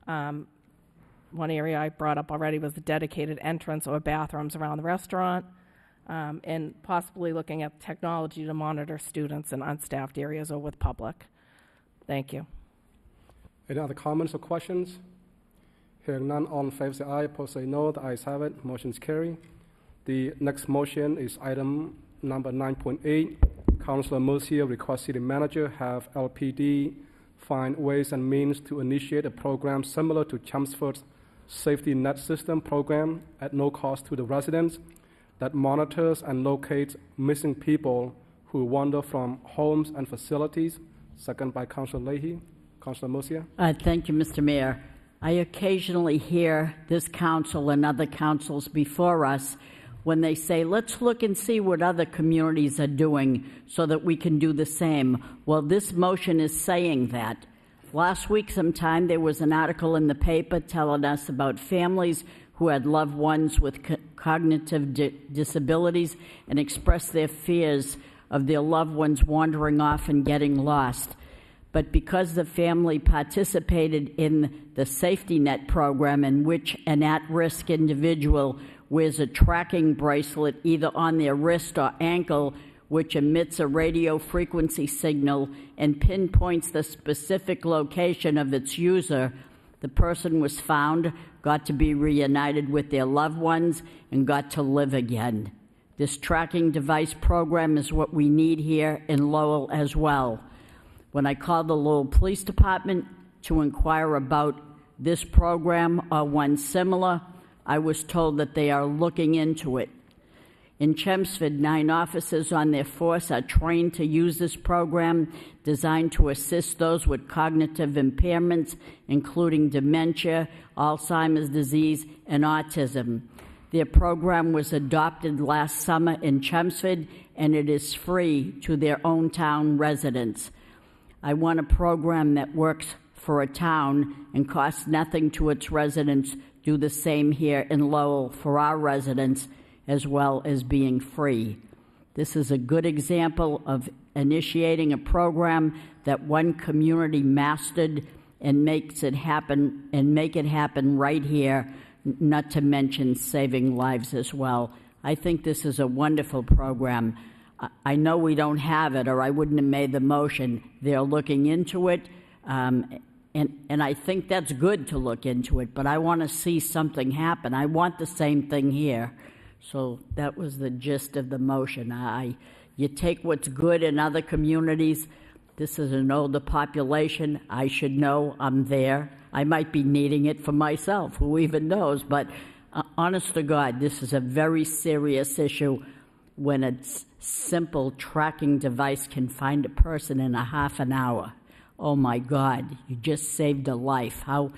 One area I brought up already was the dedicated entrance or bathrooms around the restaurant, and possibly looking at technology to monitor students in unstaffed areas or with public. Thank you. Any other comments or questions? Hearing none, all in favor say aye. Opposed say no. The ayes have it. Motion is carried. The next motion is item number 9.8. Councillor Mercier requests City Manager have LPD find ways and means to initiate a program similar to Chelmsford's safety net system program at no cost to the residents that monitors and locates missing people who wander from homes and facilities. Second by Councillor Leahy. Councillor Mercier. Thank you, Mr. Mayor. I occasionally hear this council and other councils before us when they say, let's look and see what other communities are doing so that we can do the same. Well, this motion is saying that. Last week sometime there was an article in the paper telling us about families who had loved ones with cognitive disabilities and expressed their fears of their loved ones wandering off and getting lost. but because the family participated in the safety net program, in which an at-risk individual wears a tracking bracelet either on their wrist or ankle, which emits a radio frequency signal and pinpoints the specific location of its user, the person was found, got to be reunited with their loved ones, and got to live again. This tracking device program is what we need here in Lowell as well. When I called the Lowell Police Department to inquire about this program or one similar, I was told that they are looking into it. In Chelmsford, 9 officers on their force are trained to use this program designed to assist those with cognitive impairments, including dementia, Alzheimer's disease, and autism. Their program was adopted last summer in Chelmsford, and it is free to their own town residents. I want a program that works for a town and costs nothing to its residents. Do the same here in Lowell for our residents, as well as being free. This is a good example of initiating a program that one community mastered and makes it happen, and make it happen right here, not to mention saving lives as well. I think this is a wonderful program. I know we don't have it, or I wouldn't have made the motion. They're looking into it, and I think that's good to look into it, but I want to see something happen. I want the same thing here. So that was the gist of the motion. You take what's good in other communities. This is an older population. I should know I'm there. I might be needing it for myself. Who even knows? But honest to God, this is a very serious issue when a simple tracking device can find a person in a half an hour. Oh, my God, you just saved a life. How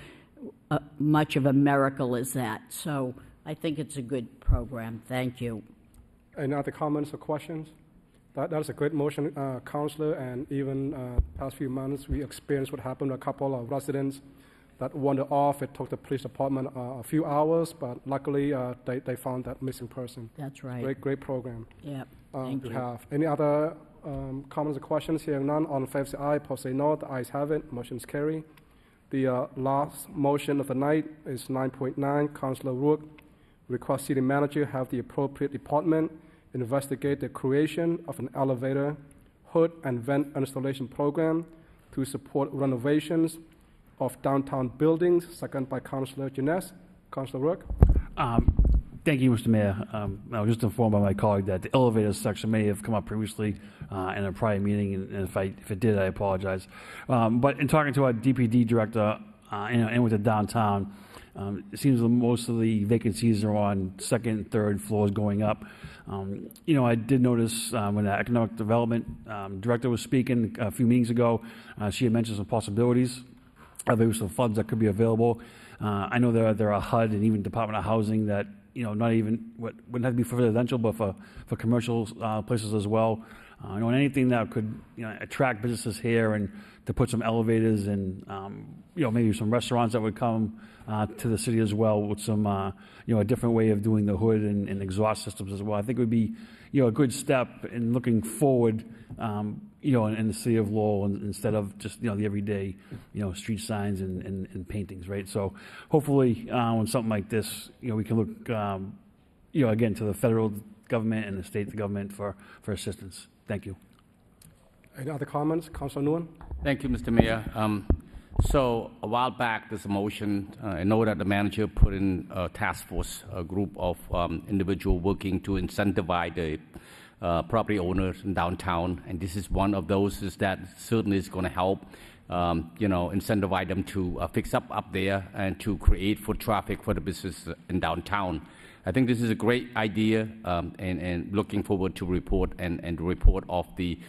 much of a miracle is that? So I think it's a good program. Thank you. Any other comments or questions? That's a great motion, Councillor, and even past few months we experienced what happened to a couple of residents that wandered off. It took the police department a few hours, but luckily they found that missing person. That's right. Great program. Yeah. Thank you. Any other comments or questions? Hearing none, all in favor say aye, opposed say no. The ayes have it. Motion's carried. The last motion of the night is 9.9. Councillor Rourke request city manager have the appropriate department investigate the creation of an elevator, hood, and vent installation program to support renovations of downtown buildings. Second by Councillor Jeunesse. Councillor Rourke. Thank you, Mr. Mayor. I was just informed by my colleague that the elevator section may have come up previously in a prior meeting, and if it did, I apologize. But in talking to our DPD director and with the downtown, it seems that most of the vacancies are on second and third floors going up. I did notice when the economic development director was speaking a few meetings ago, she had mentioned some possibilities of maybe some funds that could be available. I know there are HUD and even Department of Housing that, not even wouldn't have to be for residential, but for commercial places as well. And anything that could attract businesses here and to put some elevators and maybe some restaurants that would come to the city as well with some a different way of doing the hood and exhaust systems as well. I think it would be a good step in looking forward in the city of Lowell instead of just the everyday street signs and paintings, right? So hopefully when something like this we can look again to the federal government and the state government for assistance. Thank you. Any other comments? Councilor Nguyen. Thank you, Mr. Mayor. So a while back, there's a motion. I know that the manager put in a task force, a group of individuals working to incentivize the property owners in downtown, and this is one of those that certainly is going to help, incentivize them to fix up there and to create foot traffic for the business in downtown. I think this is a great idea, and looking forward to report and the report of the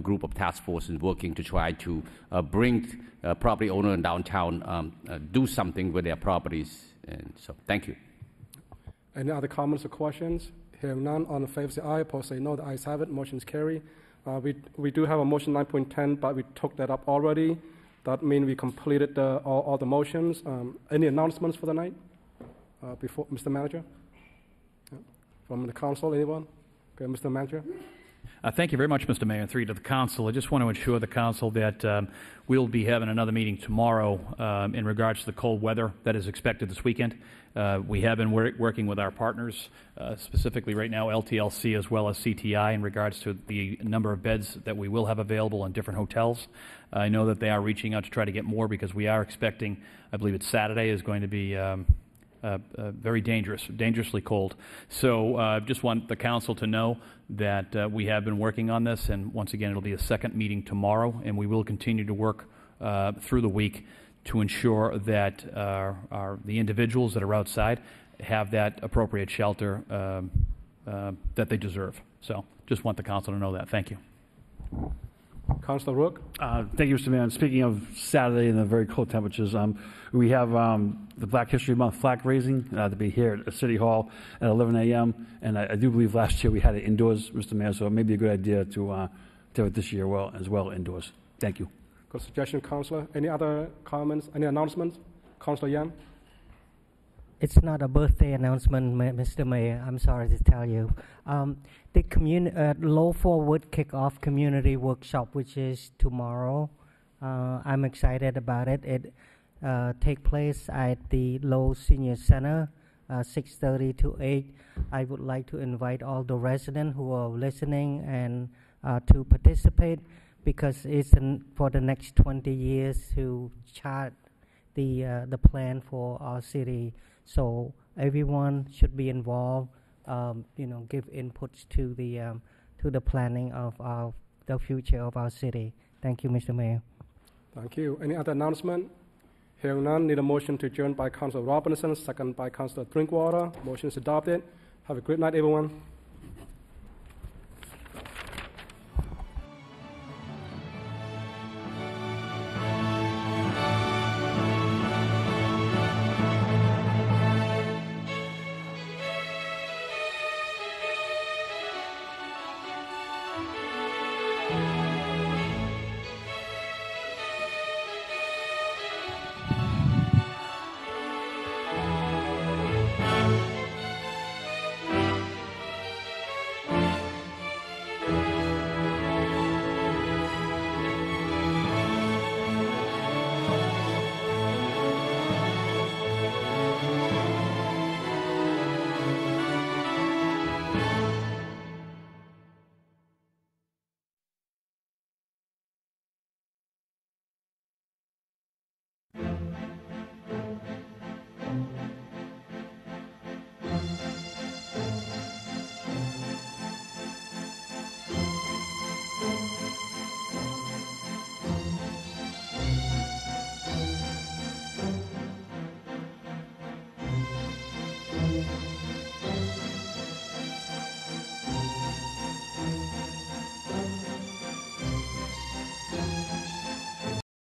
group of task force and working to try to bring property owner in downtown do something with their properties. And so, thank you. Any other comments or questions? Hearing none, all in favor say aye, opposed say no. The ayes have it. Motion is carried. We do have a motion 9.10, but we took that up already. That means we completed all the motions. Any announcements for the night? Before Mr. Manager? From the council, anyone? Okay, Mr. Manager. Thank you very much, Mr. Mayor, and through to the council. I just want to assure the council that we'll be having another meeting tomorrow in regards to the cold weather that is expected this weekend. We have been working with our partners, specifically right now LTLC as well as CTI, in regards to the number of beds that we will have available in different hotels. I know that they are reaching out to try to get more because we are expecting, I believe it's Saturday, is going to be very dangerously cold. So just want the council to know that we have been working on this, and once again, it'll be a second meeting tomorrow, and we will continue to work through the week to ensure that the individuals that are outside have that appropriate shelter that they deserve. So just want the council to know that. Thank you. Councillor Rook. Thank you, Mr. Mayor. And speaking of Saturday and the very cold temperatures, we have the Black History Month flag raising to be here at City Hall at 11 a.m. And I do believe last year we had it indoors, Mr. Mayor, so it may be a good idea to do it this year as well indoors. Thank you. Good suggestion, Councillor. Any other comments, any announcements? Councillor Yan. It's not a birthday announcement, Mr. Mayor. I'm sorry to tell you. The Low Forward Kickoff Community Workshop, which is tomorrow, I'm excited about it. It takes place at the Low Senior Center, 6:30 to 8. I would like to invite all the residents who are listening and to participate, because it's for the next 20 years to chart the plan for our city. So everyone should be involved. Give inputs to the planning of the future of our city. Thank you, Mr. Mayor. Thank you. Any other announcement? Hearing none, need a motion to adjourn by Councillor Robinson, second by Councillor Drinkwater. Motion is adopted. Have a great night, everyone.